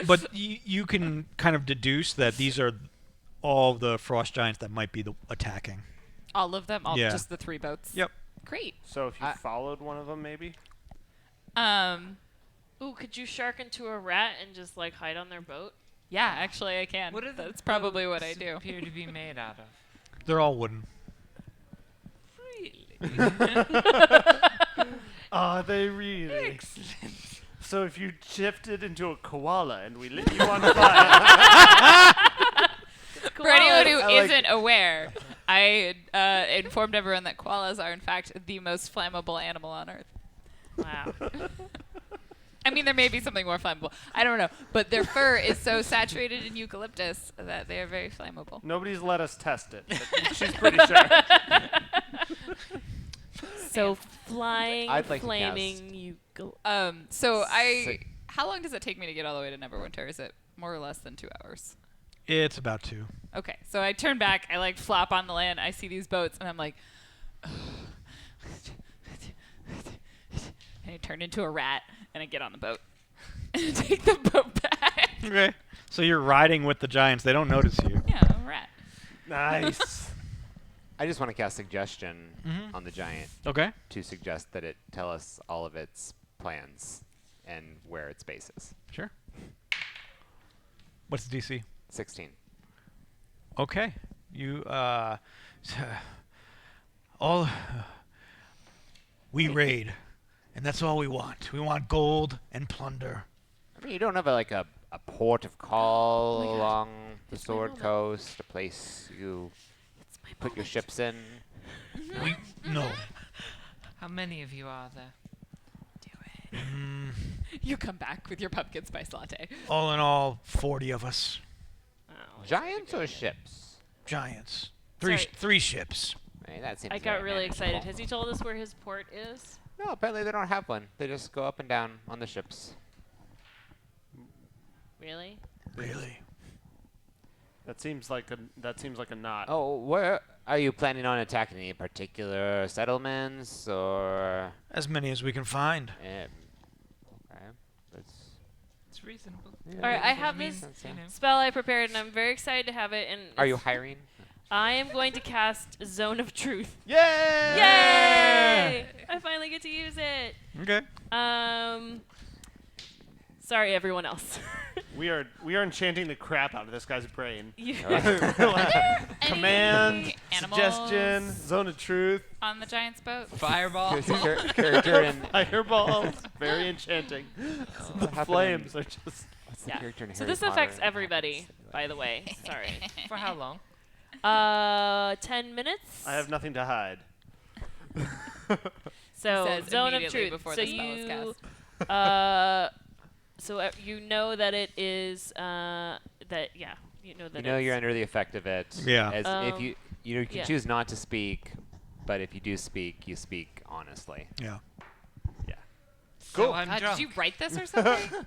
but you can kind of deduce that these are all the frost giants that might be attacking. all of them, all Yeah. just the 3 boats. Yep. Great. So if you followed one of them, maybe? Ooh, could you shark into a rat and just like hide on their boat? Yeah, actually I can. What are the That's probably what I boats do. appear to be made out of? They're all wooden. Really? Are they really? Excellent. So if you shifted into a koala and we lit you on fire. For anyone who I like isn't aware, I informed everyone that koalas are, in fact, the most flammable animal on Earth. Wow. I mean, there may be something more flammable. I don't know. But their fur is so saturated in eucalyptus that they are very flammable. Nobody's let us test it, but she's pretty sure. So flying, I'd like to flaming, you go. How long does it take me to get all the way to Neverwinter? Is it more or less than 2 hours? It's about 2. Okay, so I turn back, I like flop on the land, I see these boats, and I'm like, and I turn into a rat, and I get on the boat, and I take the boat back. Okay. So you're riding with the giants. They don't notice you. Yeah, I'm a rat. Nice. I just want to cast suggestion on the giant Okay. to suggest that it tell us all of its plans and where its base is. Sure. What's the DC? 16. Okay. You, all, we raid, and that's all we want. We want gold and plunder. I mean, you don't have a port of call along the Sword Coast, a place you put your ships in. We, no. How many of you are there? You come back with your pumpkin spice latte. All in all, 40 of us. Giants or ships? Giants. Sorry. Three ships. I mean, that seems I got very really excited. manageable. Has he told us where his port is? No, apparently they don't have one. They just go up and down on the ships. Really? Really? That seems like a knot. Oh, where are you planning on attacking? Any particular settlements or? As many as we can find. Okay. That's, It's reasonable. yeah, All right, I that have makes this sense, yeah. spell I prepared, and I'm very excited to have it. And Are you it's- hiring? I am going to cast Zone of Truth. Yay! Yay! I finally get to use it. Okay. Sorry, everyone else. We are enchanting the crap out of this guy's brain. You- Command, animals suggestion, zone of truth, on the giant's boat. Fireball. Character in fireballs. Very enchanting. The happened flames are just. what's the Yeah. character in So Harry this Potter affects and what everybody, happens? by the way. Sorry. For how long? 10 minutes. I have nothing to hide. So Says Zone of immediately Truth. before So the spell is you, you know that it is that you know that You know it's you're under the effect of it. Yeah. As if you can yeah. choose not to speak, but if you do speak, you speak honestly. Yeah. So I'm God, drunk. did you write this or something?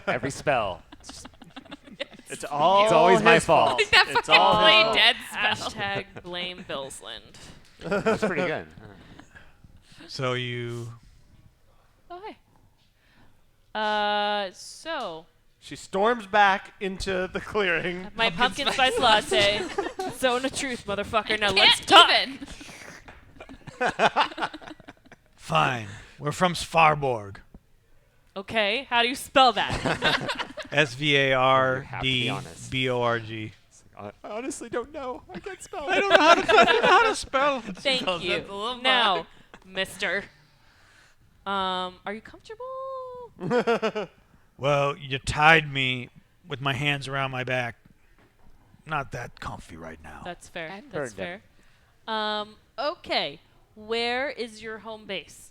Every spell. It's all. It's always my his fault. That It's fucking all plain his dead spell. hashtag blame Billsland. That's pretty good. So you. Oh hey. So She storms back into the clearing. my pumpkin spice latte. Zone of Truth, motherfucker. Now let's Can't talk. even. Fine. We're from Svarborg. Okay, how do you spell that? SVARDBORG. I honestly don't know. I can't spell. I don't know how to spell. Thank Because you. that's a little Now, Mister. Are you comfortable? Well, you tied me with my hands around my back. Not that comfy right now. That's fair. And That's heard fair. Okay. Where is your home base?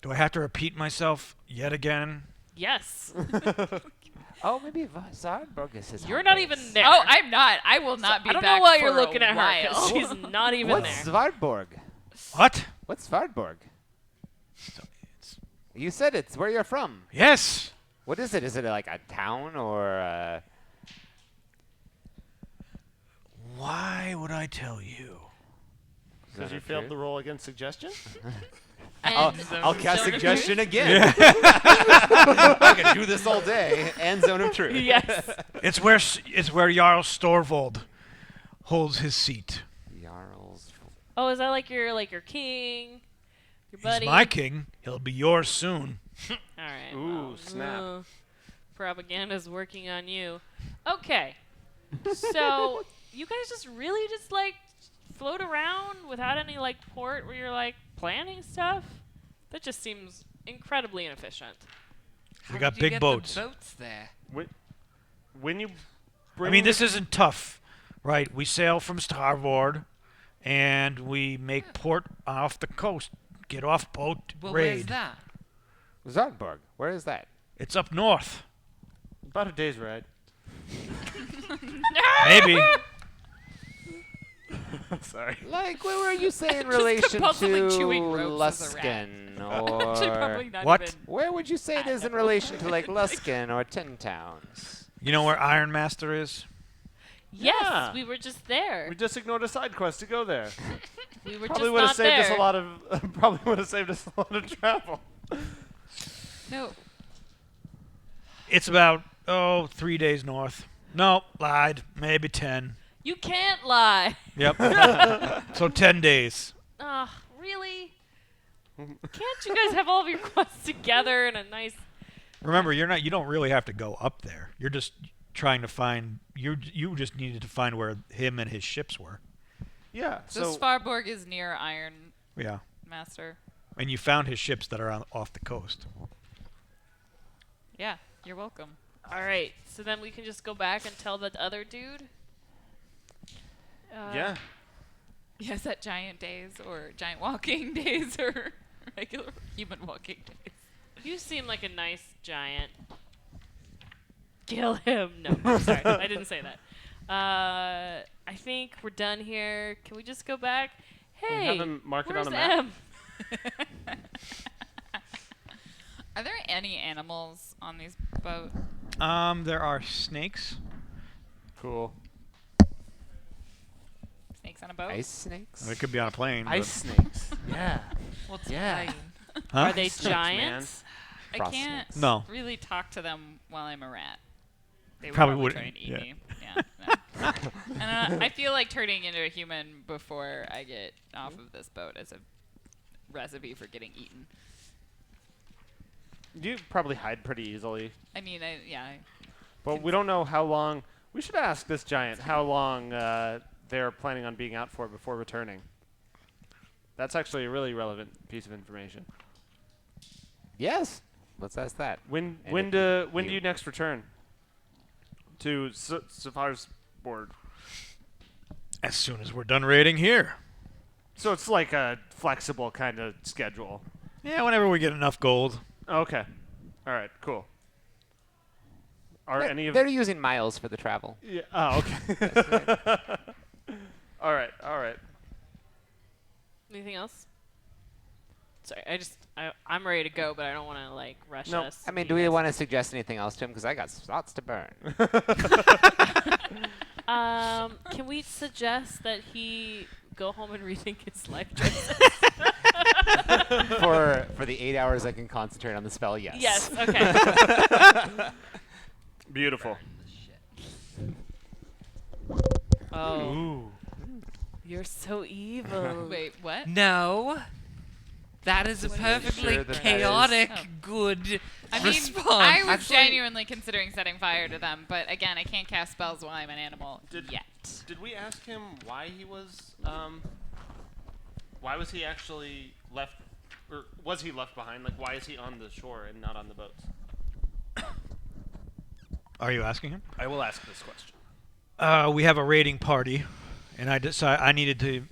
Do I have to repeat myself yet again? Yes. Oh, maybe Zardberg is his You're home not base. even there. Oh, I'm not. I will not be I don't back know why for you're looking a at her 'cause while. she's not even What's there. Svarborg? What? What's Svarborg? You said it's where you're from. Yes. What is it? Is it like a town or? Why would I tell you? Because you failed the roll against suggestion? I'll And cast Zone of suggestion again. I can do this all day. And Zone of Truth. Yes. It's where Jarl Storvold holds his seat. Jarl's. Oh, is that like your king? Your buddy? He's my king. He'll be yours soon. All right. Ooh, snap. Propaganda's working on you. Okay. So, you guys just really like float around without any like port where you're like planning stuff? That just seems incredibly inefficient. We How got did you big get boats. The boats there. When you I bring mean, this isn't tough, right? We sail from starboard, and we make port off the coast. Get off boat, Well, where's raid. that? Zartborg, where is that? It's up north. about a day's ride. Maybe. Sorry. Like, what were you saying in Just relation to compulsively chewing ropes as a rat. Luskin? Actually, Or probably not what? even. Where would you say it is in relation to like Luskin or Tin Towns? You know where Iron Master is? Yes, Yeah. we were just there. We just ignored a side quest to go there. We were Probably just would have not saved there. us a lot of. Probably would have saved us a lot of travel. No. It's about 3 days north. No, lied. Maybe 10. You can't lie. Yep. So 10 days. Ugh, really? Can't you guys have all of your quests together in a nice... Remember, you don't really have to go up there. You're just trying to find you just needed to find where him and his ships were. Yeah. So Svarborg is near Iron Yeah. Master. And you found his ships that are off the coast. Yeah, you're welcome. All right, so then we can just go back and tell that other dude? yeah. Yes, at giant days or giant walking days or regular human walking days. You seem like a nice giant. Kill him. No, I'm sorry. I didn't say that. I think we're done here. Can we just go back? Hey, have him mark it where's on a map? M? Are there any animals on these boats? There are snakes. Cool. Snakes on a boat? Ice snakes? Well, it could be on a plane. but- Ice snakes. Yeah. What's Yeah. flying? Huh? Are they Snakes, man. giants? I Frost can't snakes. No. really talk to them while I'm a rat. They would Probably probably wouldn't, try and eat yeah. me. Yeah. No. And I feel like turning into a human before I get off of this boat is a recipe for getting eaten. You probably hide pretty easily. I mean, But we don't know how long. We should ask this giant how long they're planning on being out for before returning. That's actually a really relevant piece of information. Yes. Let's ask that. When And do you- you next return to Safar's board? As soon as we're done raiding here. So it's like a flexible kind of schedule. Yeah, whenever we get enough gold. Okay. All right. Cool. Are any of They're using miles for the travel. Yeah. Oh, okay. All right. All right. Anything else? Sorry, I'm ready to go, but I don't want to like rush No, us. I mean, You do we guys- want to suggest anything else to him? Because I got spots to burn. Can we suggest that he go home and rethink his life choices? for the 8 hours I can concentrate on the spell, yes. Yes. Okay. Beautiful. Oh, Ooh. you're so evil. wait, what? No. That is a What is it? perfectly Sure that is- chaotic, Oh. good I mean, response. I was Actually- genuinely considering setting fire to them, but again, I can't cast spells while I'm an animal yet. Did we ask him why he was why was he actually left, or was he left behind? Like, why is he on the shore and not on the boats? Are you asking him? I will ask this question. We have a raiding party, and I decided I needed to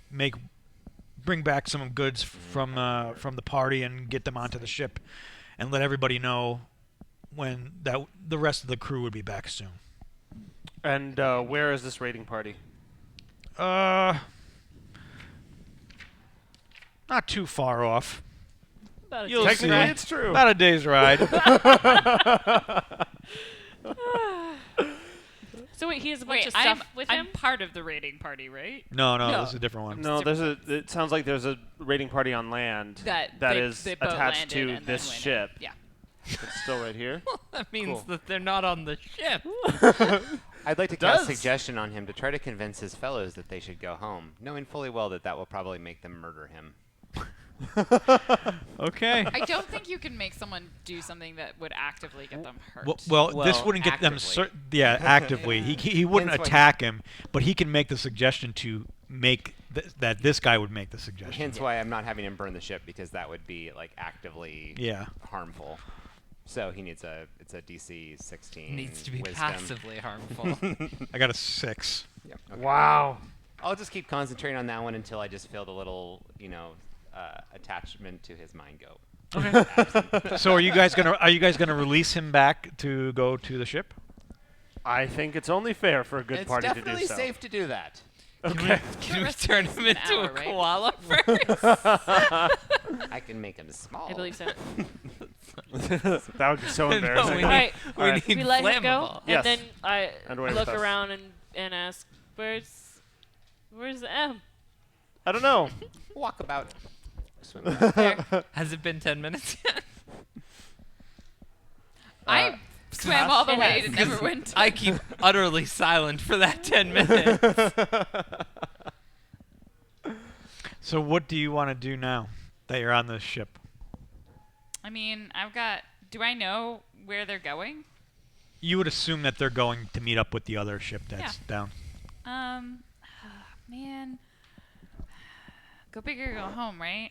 bring back some goods from the party and get them onto the ship, and let everybody know when the rest of the crew would be back soon. And where is this raiding party? Not too far off. About a You'll day's see. Technically, ride. it's true. About a day's ride. So wait, he has a bunch Wait, of stuff with I'm him. part of the raiding party, right? No, No. this is a different one. No, it sounds like there's a raiding party on land That is they boat attached landed to and then this went in. ship. Yeah. It's still right here. That means Cool. that they're not on the ship. I'd like to cast Does. suggestion on him to try to convince his fellows that they should go home, knowing fully well that that will probably make them murder him. Okay. I don't think you can make someone do something that would actively get them hurt. Well, this Well, wouldn't get them. actively. Actively. He wouldn't Hence why- attack him, but he can make the suggestion to that this guy would make the suggestion. Hence why I'm not having him burn the ship, because that would be like actively harmful. So he needs it's a DC 16. Needs to be wisdom. passively harmful. I got a 6. Yep. Okay. Wow. I'll just keep concentrating on that one until I just feel the little, attachment to his mind go. Okay. So are you guys gonna release him back to go to the ship? I think it's only fair for a good It's party to do definitely so. safe to do that. Okay. Can we turn him an into hour, a right? koala first? I can make him small. I believe so. That would be so No, embarrassing. we Alright, need, Alright. we need we let flammable. him go, Yes. and then I And away look with us. around and ask, "Where's M?" I don't know. Walk about. Swim. Has it been 10 minutes yet? I swam all the It way has. to Neverwinter. I keep utterly silent for that 10 minutes. So what do you want to do now that you're on this ship? I mean, do I know where they're going? You would assume that they're going to meet up with the other ship that's down. Man. Go big or go home, right?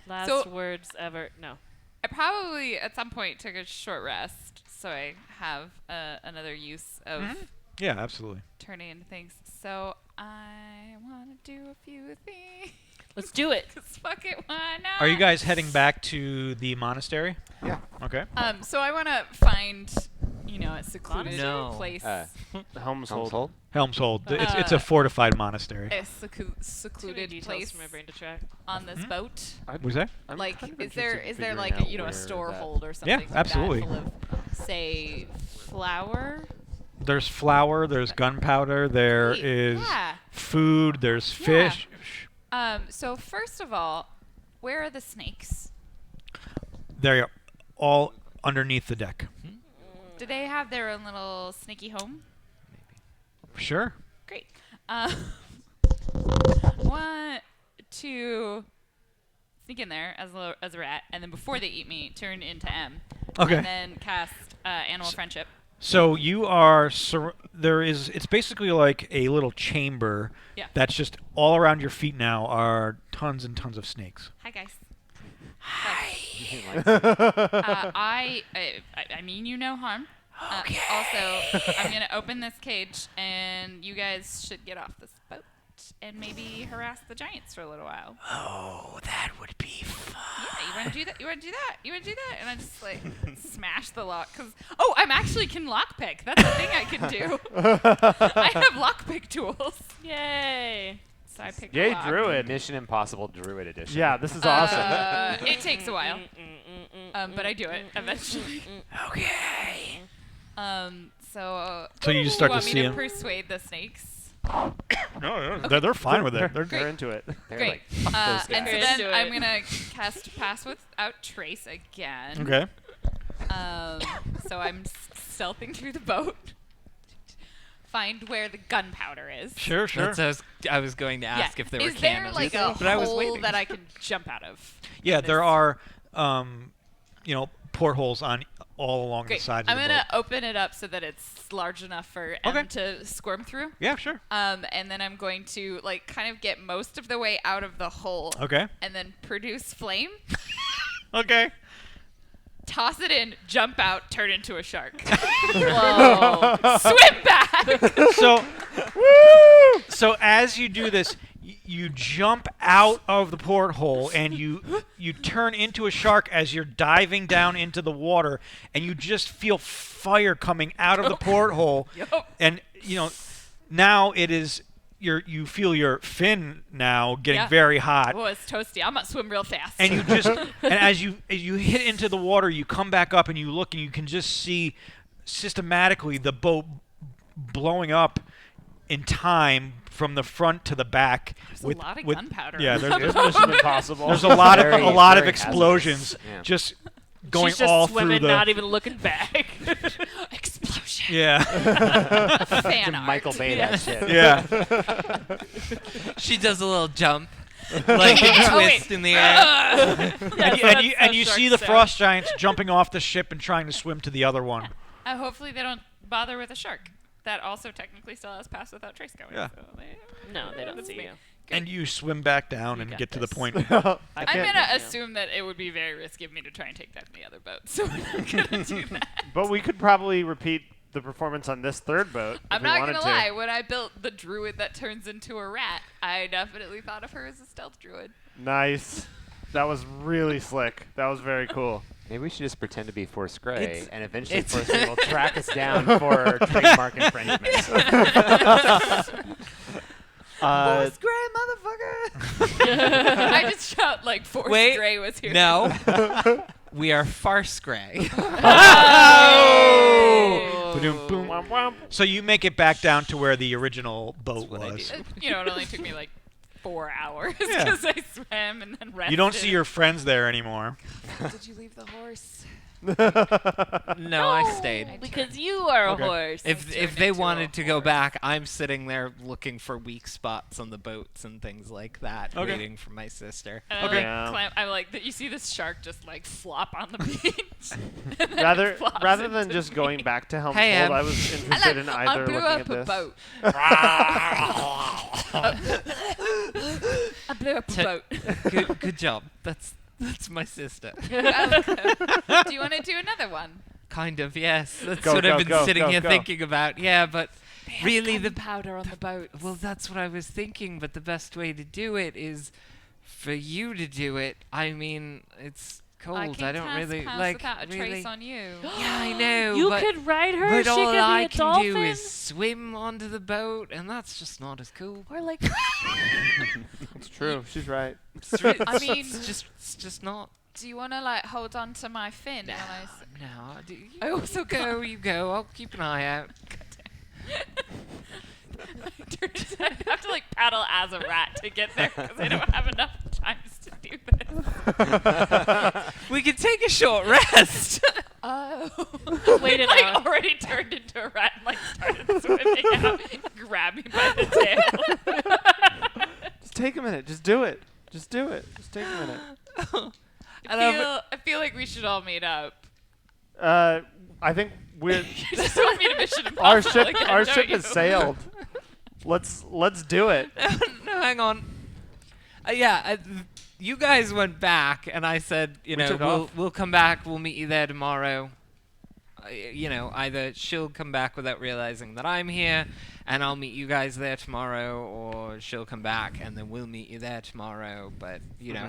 Last So- words ever. No. I probably at some point took a short rest, so I have another use of Yeah, absolutely. turning into things. So I want to do a few things. Let's do it. 'Cause fuck it, why not? Are you guys heading back to the monastery? Yeah. Okay. So I want to find, a secluded No. place. Helm's Helm's hold. hold. Helm's Hold. It's a fortified monastery. A Too many secluded details place for my brain to track. on this boat. Was that? I'm Like, kind of is there interested in like figuring a out where storehold or Yeah, something? like absolutely. That full of, say, flour. There's flour. There's gunpowder. There Great, is yeah. food. There's Yeah. fish. So first of all, where are the snakes? They're all underneath the deck. Do they have their own little snaky home? Sure. Great. One, two, sneak in there as a rat, and then before they eat me, turn into M. Okay. And then cast Animal Friendship. So you are it's basically like a little chamber Yeah. that's just all around your feet now are tons and tons of snakes. Hi, guys. Like, I mean you no harm. Also, I'm going to open this cage, and you guys should get off this boat and maybe harass the giants for a little while. Oh, that would be fun. Yeah, you want to do that? You want to do that? You want to do that? And I just smash the lock because I'm actually can lockpick. That's a thing I can do. I have lockpick tools. Yay! So I pick Yay, a lock. Druid. Mission Impossible Druid Edition. Yeah, this is awesome. It takes a while, but I do it eventually. Okay. So you just start want to me see to 'em? persuade the snakes? No, they're fine with it. They're into it. They're Great. like, fuck those And so guys. then I'm gonna cast Pass Without Trace again. Okay. So I'm stealthing through the boat. Find where the gunpowder is. Sure. That's what I was going to ask if there were Is there cannons. like a but I was hole waiting. that I can jump out of? Yeah, This- there are, portholes on all along Great. the sides I'm of the gonna boat. open it up so that it's large enough for Okay. M to squirm through. Yeah, sure. And then I'm going to kind of get most of the way out of the hole. Okay. And then produce flame, Okay. toss it in, jump out, turn into a shark. Whoa! Swim back. So as you do this, you jump out of the porthole and you turn into a shark as you're diving down into the water, and you just feel fire coming out of the porthole. Yup. And now it is you feel your fin now getting Yeah. very hot. Oh, it's toasty. I'm gonna swim real fast. And you just and as you hit into the water, you come back up and you look and you can just see systematically the boat blowing up in time from the front to the back. There's a lot of gunpowder. Yeah, on there's Mission Impossible. a lot of Very, a lot of very explosions hazardous. Yeah. just going She's just all swimming, through the not even looking back. Explosion. yeah Fan art. Michael Bay that shit. yeah. She does a little jump, like a Oh, wait. twist in the air. and you see the frost giants jumping off the ship and trying to swim to the other one. Hopefully they don't bother with a shark. that also technically still has pass without trace going. Yeah. So No, they don't That's see me. you. And you swim back down You and got get to the this. point. I I'm can't- gonna assume that it would be very risky of me to try and take that in the other boat, so we're not gonna do that. But we could probably repeat the performance on this third boat. I'm if we not wanted gonna to. lie. When I built the druid that turns into a rat, I definitely thought of her as a stealth druid. Nice. That was really slick. That was very cool. Maybe we should just pretend to be Force Grey, It's- and eventually it's- Force Grey will track us down for trademark infringement. Force Grey, motherfucker! I just shout like Force Wait, Grey was here. No. We are Farce Grey. Oh! Ba-doom, boom. Womp womp. So you make it back down to where the original boat what I was. do. You know, it only took me like 4 hours Yeah. because I swam and then rested. You don't see your friends there anymore. Did you leave the horse? No, I stayed. Because you are a Okay. horse. If turned they into a wanted to go horse. back, I'm sitting there looking for weak spots on the boats and things like that, Okay. waiting for my sister. And Okay. I'm like that. You see this shark just like flop on the beach. and then rather it flops rather than into just me. going back to Helm's Hey, Hold, Em. I was interested in I either blew looking up at a this. boat. I blew up a Te- boat. Good job. That's my sister. Do you want to do another one? Kind of, yes. That's Go, what go, I've been go, sitting go, here go. thinking about. Yeah, but really the powder on the boat. well, that's what I was thinking. But the best way to do it is for you to do it. I mean, it's cold. I can don't cast really pass like without a really. trace on you. Yeah, I know. you but could ride her. but She all could be I a can dolphin. do is swim onto the boat, and that's just not as cool. Or like, It's true. She's right. I mean, It's just not. do you want to like hold on to my fin? No, While I s- no. I also Go, you go. I'll keep an eye out. I have to like paddle as a rat to get there because I don't have enough times to do this. We can take a short rest. Oh. Wait it like out. already turned into a rat and like started swimming out. Grab me by the tail. Just take a minute. Just do it. Just do it. Just take a minute. I feel like we should all meet up. I think we're You just want me to Mission Impossible our ship. again, Our don't ship you? has sailed. Let's do it. No, hang on. You guys went back, and I said, We took off. we'll come back. We'll meet you there tomorrow. Either she'll come back without realizing that I'm here, and I'll meet you guys there tomorrow, or she'll come back and then we'll meet you there tomorrow. But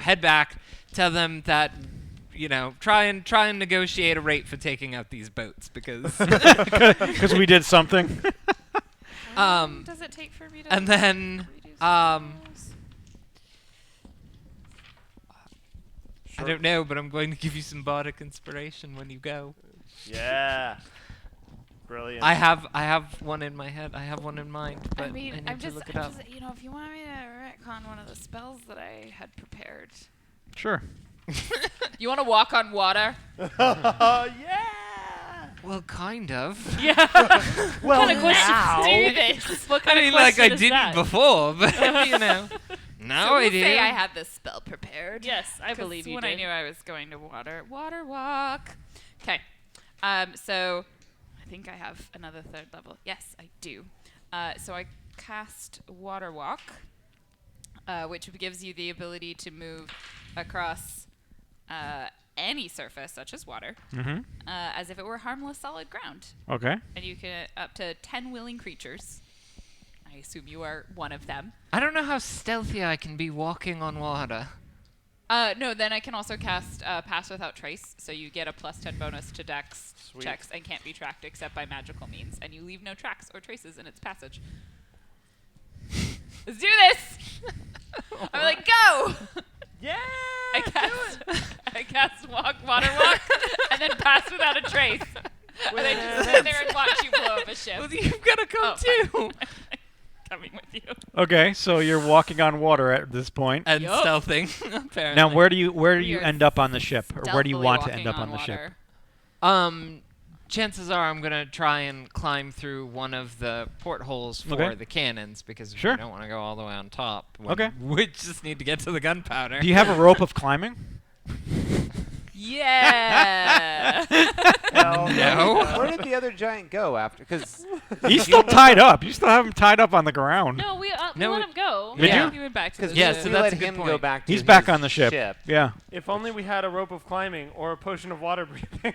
head back, tell them that. Try and negotiate a rate for taking out these boats because. Because we did something. How long does it take for me to And then redo spells? I don't know, but I'm going to give you some bardic inspiration when you go. Yeah. Brilliant. I have one in my head. I have one in mind, but I mean, need I'm to just, look it up. if you want me to retcon one of the spells that I had prepared. Sure. You want to walk on water? Oh yeah. Well, kind of. yeah. Well, What kind of question now. Do this. What I kind mean, of like question I is didn't that? before, but now So I we'll do. say I had this spell prepared. Yes, I 'Cause believe you when did. I knew I was going to water walk. Okay. So I think I have another third level. Yes, I do. So I cast water walk, which gives you the ability to move across any surface, such as water, Mm-hmm. as if it were harmless solid ground. Okay. And you can up to 10 willing creatures. I assume you are one of them. I don't know how stealthy I can be walking on water. No, then I can also cast Pass Without Trace, so you get a +10 bonus to Dex Sweet. checks and can't be tracked except by magical means, and you leave no tracks or traces in its passage. Let's do this! I'm like, go! Yeah. I cast water walk, and then Pass Without a Trace. And I just sit there and watch you blow up a ship. Well, you've got to come Oh, too. Coming with you. Okay, so you're walking on water at this point. And Yup. stealthing, apparently. Now, where do you You're end up on the ship, or where do you Stealthily want to walking end up on the ship? water. Chances are I'm gonna try and climb through one of the portholes for Okay. the cannons because Sure. we don't want to go all the way on top. Okay. We just need to get to the gunpowder. Do you have a rope of climbing? Yeah. No. Where did the other giant go after? Because He's still tied up. You still have him tied up on the ground. No, we No, let we- him go. Did Yeah. you? He went back to the Yeah, ship. so we that's let a good him go point. back to He's back his on the ship. Yeah. If only we had a rope of climbing or a potion of water breathing.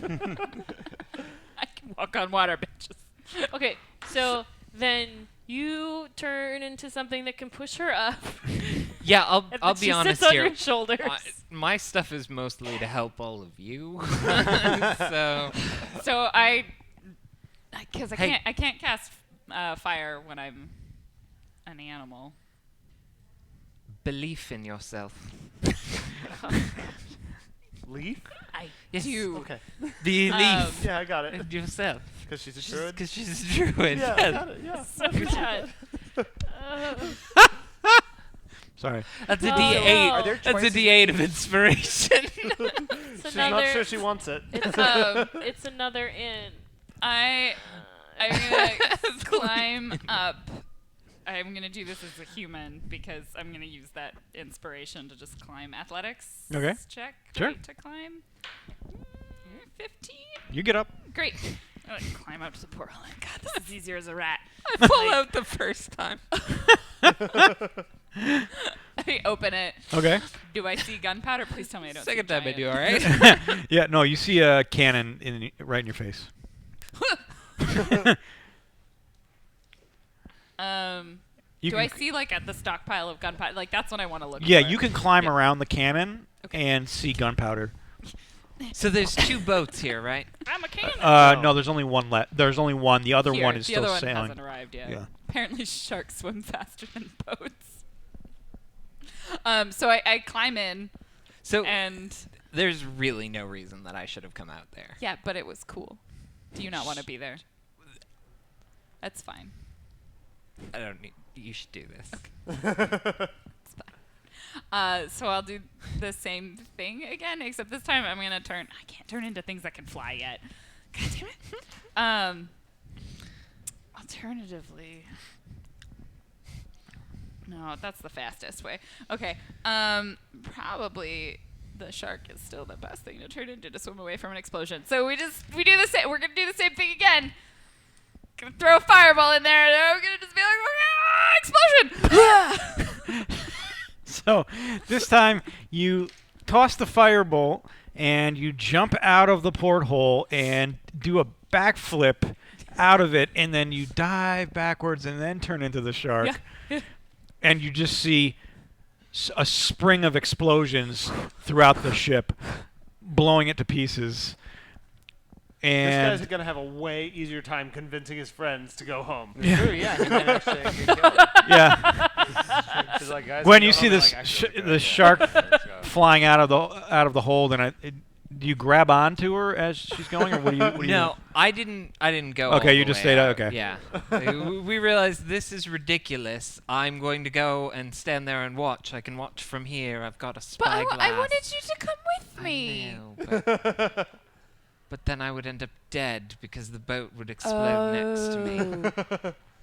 I can walk on water, bitches. Okay, so then you turn into something that can push her up. Yeah, and I'll then be she honest sits on here. your shoulders. My stuff is mostly to help all of you. So So because Hey. I can't cast fire when I'm an animal. belief in yourself. Leaf? I Yes. do. Okay. Belief Yeah, I got it. in yourself. Because she's a druid. Because she's a druid. Yeah, I got it. Yeah. So bad. Sorry. That's a Oh, D8. no. Are there That's a choices? D8 of inspiration. It's She's another. not sure she wants it. It's another in. I'm gonna climb up. I'm gonna do this as a human because I'm gonna use that inspiration to just climb athletics. Okay. Check. Sure. Right, to climb. 15. You get up. Great. I like climb up to the portal. And God, this is easier as a rat. I pull out the first time. I open it. Okay. Do I see gunpowder? Please tell me I don't. Second see time I giant. do, all right? Yeah. No, you see a cannon right in your face. You Do can I see like at the stockpile of gunpowder? Like that's what I want to look. Yeah, for. you can climb Yeah. around the cannon Okay. and see gunpowder. So there's 2 boats here, right? I'm a cannon. No, there's only one left. There's only one. The other Here, one is the still other one sailing. hasn't arrived yet. Yeah. Apparently, sharks swim faster than boats. So I climb in, So and there's really no reason that I should have come out there. yeah, but it was cool. Do you not want to be there? That's fine. I don't need. You should do this. It's fine. So I'll do the same thing again, except this time I'm gonna turn. I can't turn into things that can fly yet. God damn it. Alternatively. No, that's the fastest way. Okay. Probably the shark is still the best thing to turn into to swim away from an explosion. So we do the same. We're gonna do the same thing again. Gonna throw a fireball in there, and we're gonna just be like, explosion! So this time you toss the firebolt and you jump out of the porthole and do a backflip out of it, and then you dive backwards and then turn into the shark. Yeah. And you just see a spring of explosions throughout the ship, blowing it to pieces. This And guy's gonna have a way easier time convincing his friends to go home. True, yeah, he might actually get killed. yeah, She's like, guys, when go you home see and this like, actually, the okay, shark let's go. flying out of the hold, and do you grab onto her as she's going, or what do you? What do you No, I didn't go. Okay, all you the just way stayed out. out, okay. Yeah. We realized this is ridiculous. I'm going to go and stand there and watch. I can watch from here. I've got a spyglass. But I wanted you to come with me. I know, but then I would end up dead because the boat would explode next to me.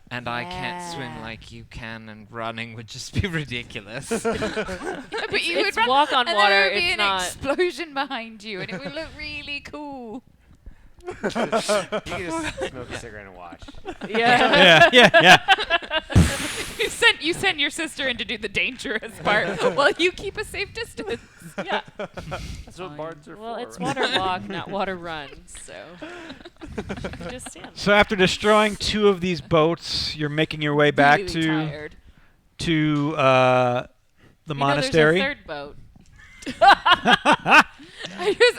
And I can't swim Yeah. like you can, and running would just be ridiculous. But you It's would run, walk on and water, there would be it's an not- explosion behind you, and it would look really cool. You can just smoke a cigarette and watch. Yeah. yeah. You sent your sister in to do the dangerous part while you keep a safe distance. Yeah. That's what bards are Well, for. it's water walk, not water run. So just stand. So after destroying 2 of these boats, you're making your way back Really to tired. the monastery. There's a third boat.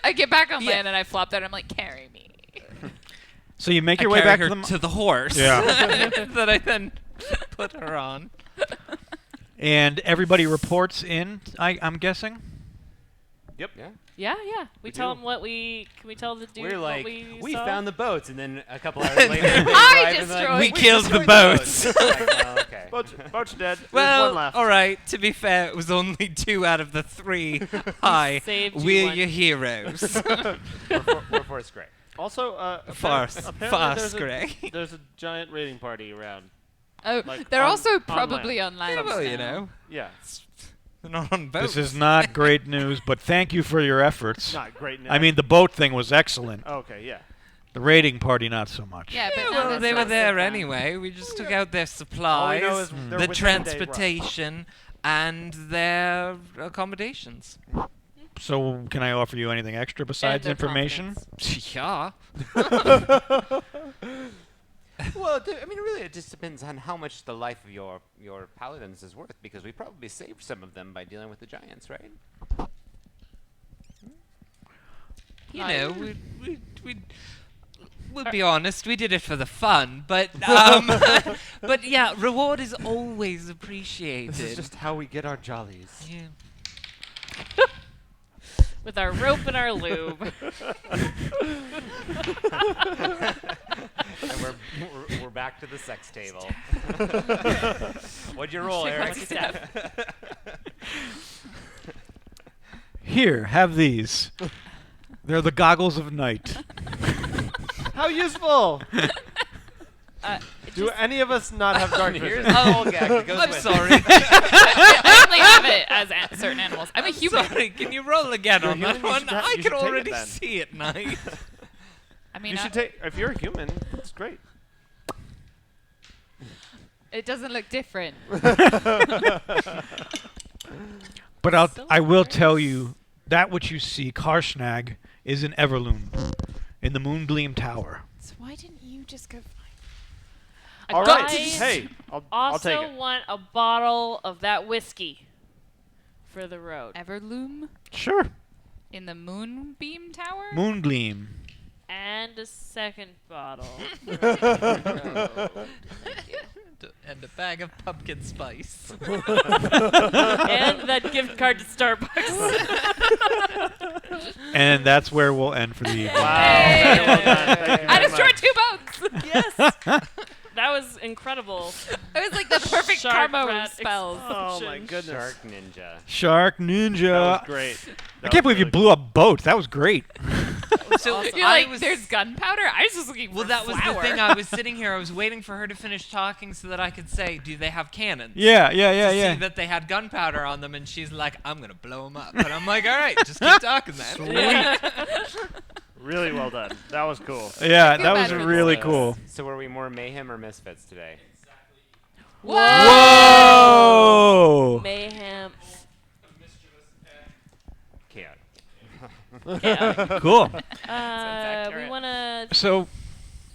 I get back on Yeah. land and I flop that. I'm like, carry me. So you make I your way carry back her to the horse. Yeah. That I then put her on. and everybody reports in. I'm guessing. Yeah. Yeah. We tell do. them what we. Can we tell the dude We're like, what we saw? found the boats, and then a couple hours later, they I arrive and destroyed- like, We killed the destroyed boats. Like, oh, okay. Boat's dead. There's Well, one left. all right. To be fair, it was only 2 out of the 3. Hi, saved you we're one. your heroes. We're Force Grey. Also, Farce, apparently Farce, there's a, Grey. there's a giant raiding party around. Oh, Like, they're on- also on probably land. on land. Yeah, well, now. you know. Yeah. They're not on boats. This is not great news, but thank you for your efforts. Not great. I mean, the boat thing was excellent. Okay, yeah. The raiding party, not so much. Yeah, but Yeah, none well, of they us were are there fun. anyway. We just took out their All we supplies, know is they're the within a day run. transportation, and their accommodations. So, can I offer you anything extra besides their information? confidence. Yeah. Well, I mean, really, it just depends on how much the life of your paladins is worth, because we probably saved some of them by dealing with the giants, right? You know, we'll be honest, we did it for the fun, but but yeah, reward is always appreciated. This is just how we get our jollies. Yeah. With our rope and our lube. And we're back to the sex table. What'd you roll, Shake Eric? my step. Here, have these. They're the goggles of night. How useful! Do any of us not have dark Here's vision? the whole gag that goes I'm with sorry. I only have it as certain animals. I'm a human. Sorry, can you roll again You're on that human, you one? should ha- I you can should take it already then. see it now. I mean, You should take. If you're a human, it's great. it doesn't look different. But So I will nice. tell you, that which you see, Karshnag, is in Everloom, in the Moongleam Tower. So why didn't you just go find? All got right. to Hey, I'll take Also it. want a bottle of that whiskey for the road. Everloom Sure. in the Moonbeam Tower. Moongleam. And a second bottle. And a bag of pumpkin spice. And that gift card to Starbucks. And that's where we'll end for the evening. Wow. Hey. Very well done. Thank you I very destroyed much. 2 boats. Yes. That was incredible. It was like the perfect Shark karma rat spells. Oh my goodness. Shark Ninja. Shark That Ninja. was great. I can't believe you blew up boats. That was great. So You're like, there's gunpowder? I was just looking Well, for that was flour. the thing. I was sitting here. I was waiting for her to finish talking so that I could say, "Do they have cannons?" Yeah. See that they had gunpowder on them, and she's like, "I'm gonna blow them up." And I'm like, "All right, just keep talking then." Really well done. That was cool. Yeah, feel that bad was for the really boys. cool. So were we more Mayhem or Misfits today? Whoa! Mayhem. Chaotic. Yeah. Cool. We accurate. want to So,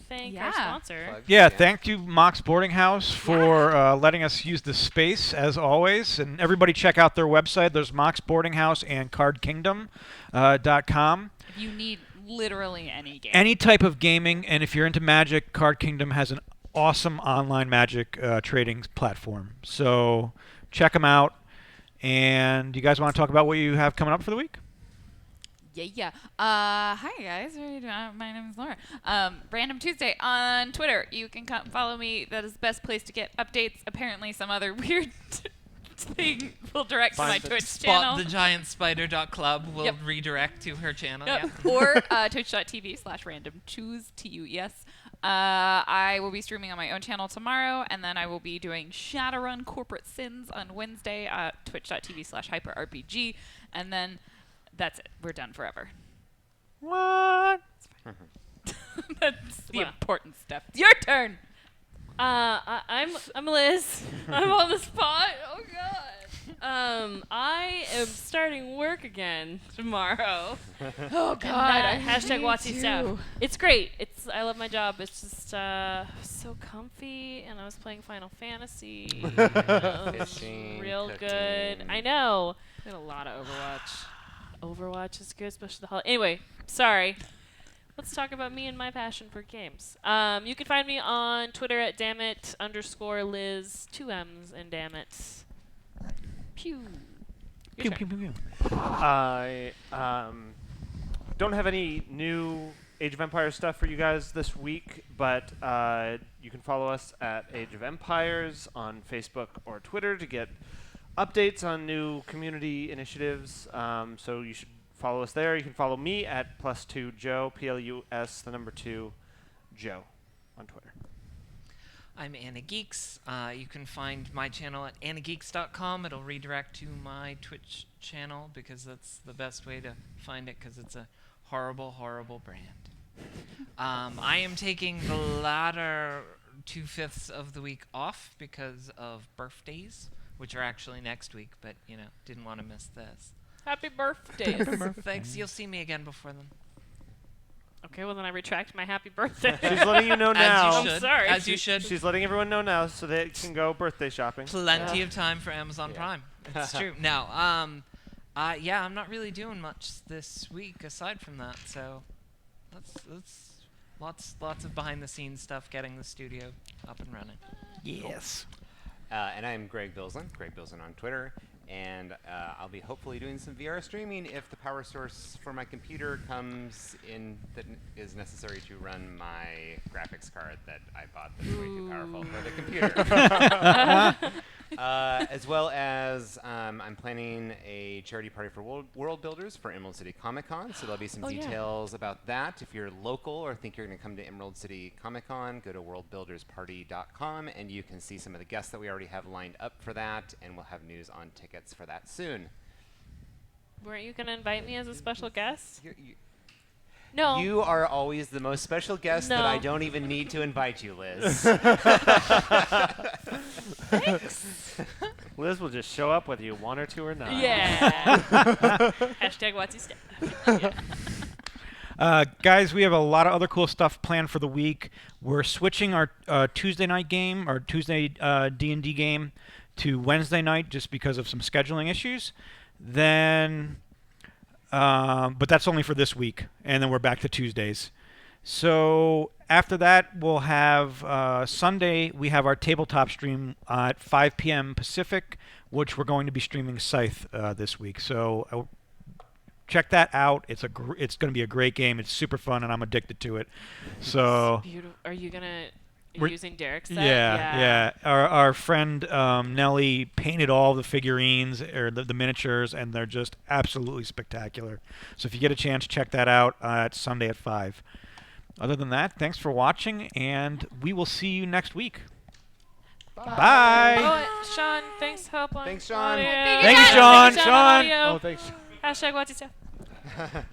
thank Yeah. our sponsor. Plug. yeah, thank you, Mox Boarding House, for letting us use the space, as always. And everybody check out their website. There's Mox Boarding House and CardKingdom.com. If you need literally any game. Any type of gaming, and if you're into Magic, Card Kingdom has an awesome online Magic trading platform. So check them out. And you guys want to talk about what you have coming up for the week? Yeah. Hi guys. How are you doing? My name is Laura. Random Tuesday on Twitter. You can come follow me. That is the best place to get updates. Apparently, some other weird thing will direct to my Twitch channel. SpotTheGiantSpider.club will Yep. redirect to her channel. Yep. Yeah. Or twitch.tv/randomchoose, TUES. I will be streaming on my own channel tomorrow, and then I will be doing Shadowrun Corporate Sins on Wednesday at twitch.tv/hyperrpg, and then that's it. We're done forever. What? That's the Wow. important stuff. It's your turn. I'm Liz. I'm on the spot. Oh God. I am starting work again tomorrow. Oh And hashtag Watsy staff. It's great. I love my job. It's just so comfy, and I was playing Final Fantasy. And it was Fishing, real cooking. good. I know. Did a lot of Overwatch. Overwatch is good, especially the holiday. Anyway, sorry. Let's talk about me and my passion for games. You can find me on Twitter at dammit_Liz, 2 M's and dammit. Pew. Your turn. Pew, pew, pew, pew. I don't have any new Age of Empires stuff for you guys this week, but you can follow us at Age of Empires on Facebook or Twitter to get updates on new community initiatives. So you should follow us there. You can follow me at +2Joe, PLUS, 2 Joe on Twitter. I'm Anna Geeks. You can find my channel at annageeks.com. It'll redirect to my Twitch channel because that's the best way to find it because it's a horrible, horrible brand. I am taking the latter 2/5 of the week off because of birthdays, which are actually next week, but, didn't want to miss this. Happy birthday. Thanks. You'll see me again before then. Okay, well then I retract my happy birthday. She's letting you know now. As you should. I'm sorry. As you should. She's letting everyone know now so they can go birthday shopping. Plenty of time for Amazon Prime. It's true. No, I'm not really doing much this week aside from that. So, that's lots of behind the scenes stuff, getting the studio up and running. Yes. And I'm Greg Bilson on Twitter. And I'll be hopefully doing some VR streaming if the power source for my computer comes in that is necessary to run my graphics card that I bought that's way too powerful for the computer. As well as I'm planning a charity party for World Builders for Emerald City Comic Con, so there'll be some details about that. If you're local or think you're going to come to Emerald City Comic Con, go to worldbuildersparty.com and you can see some of the guests that we already have lined up for that, and we'll have news on tickets for that soon. Weren't you going to invite me as a special guest? You No. You are always the most special guest that No. I don't even need to invite you, Liz. Thanks. Liz will just show up whether you want her to or not. Yeah. Hashtag what's his step. Guys, we have a lot of other cool stuff planned for the week. We're switching our Tuesday night game, our Tuesday D&D game, to Wednesday night just because of some scheduling issues. Then, but that's only for this week, and then we're back to Tuesdays. So after that, we'll have Sunday. We have our tabletop stream at 5 p.m. Pacific, which we're going to be streaming Scythe this week. So check that out. It's going to be a great game. It's super fun, and I'm addicted to it. So Beautiful. Are you gonna We're- using Derek's set? yeah. Our friend Nelly painted all the figurines or the miniatures, and they're just absolutely spectacular. So if you get a chance, check that out. It's Sunday at 5. Other than that, thanks for watching, and we will see you next week. Bye. Oh, Sean, thanks for help on Thanks, Sean. audio. Thank you, Sean. Thanks, Sean. audio. Oh, thanks. Hashtag what's his step.